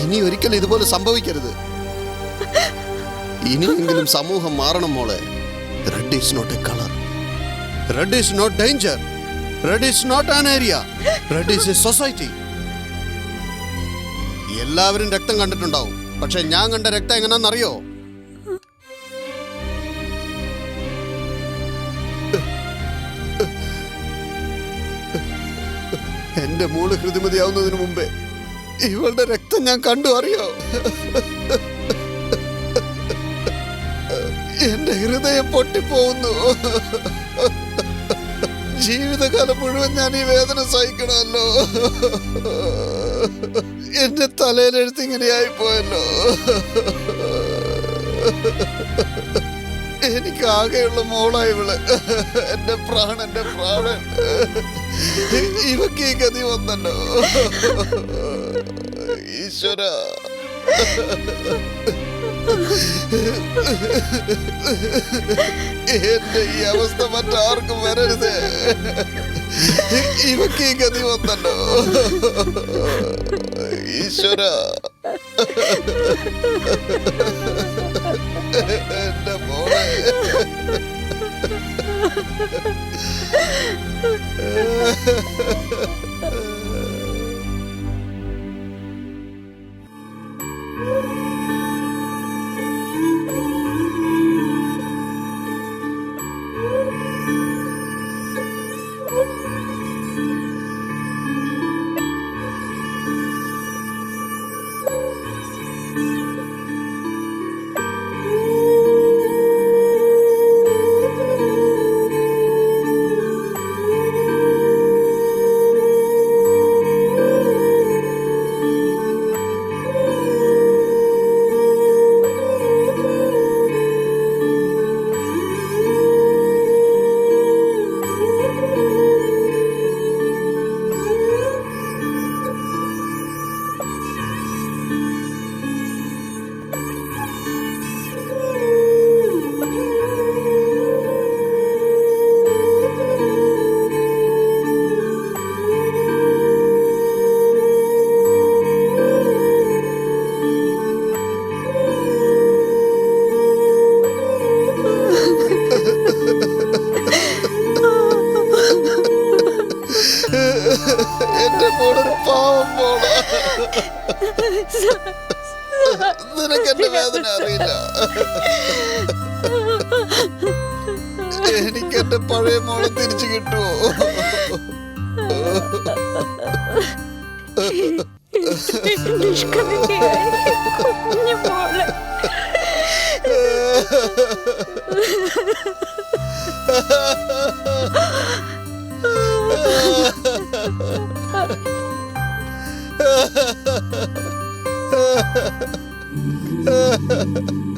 ഇനി ഒരിക്കലും ഇതുപോലെ സംഭവിക്കരുത്. ഇനിയെങ്കിലും സമൂഹം മാറണം മോളെ. Red is not a colour. Red is not danger. Red is not an area. Red is a society. എല്ലാവരും രക്തം കണ്ടിട്ടുണ്ടാവും. പക്ഷെ ഞാൻ കണ്ട രക്തം എങ്ങനെയാണെന്നറിയോ? എന്റെ മോള് ഹൃതിമതിയാവുന്നതിന് മുമ്പേ ഇവളുടെ രക്തം ഞാൻ കണ്ടു. അറിയോ? എന്റെ ഹൃദയം പൊട്ടിപ്പോകുന്നു. ജീവിതകാലം മുഴുവൻ ഞാൻ ഈ വേദന സഹിക്കണമല്ലോ. എന്റെ തലയിലെഴുത്ത് ഇങ്ങനെയായി പോയല്ലോ. എനിക്ക് ആകെയുള്ള മോളായി ഇവള്. എന്റെ പ്രാണൻ. ഇവക്ക് ഈ ഗതി വന്നല്ലോ. ഈശ്വര, എന്റെ ഈ അവസ്ഥ മറ്റാർക്കും വരരുത്. ഇവക്ക് ഈ ഗതി വന്നല്ലോ. ഈശ്വര, എന്റെ മോളെ. എന്റെ മോളൊരു പാവം മോള. നിനക്ക് എന്റെ വേദന അറിയില്ല. എനിക്ക് എന്റെ പഴയ മോളെ തിരിച്ചു കിട്ടുമോ? Ha ha ha ha.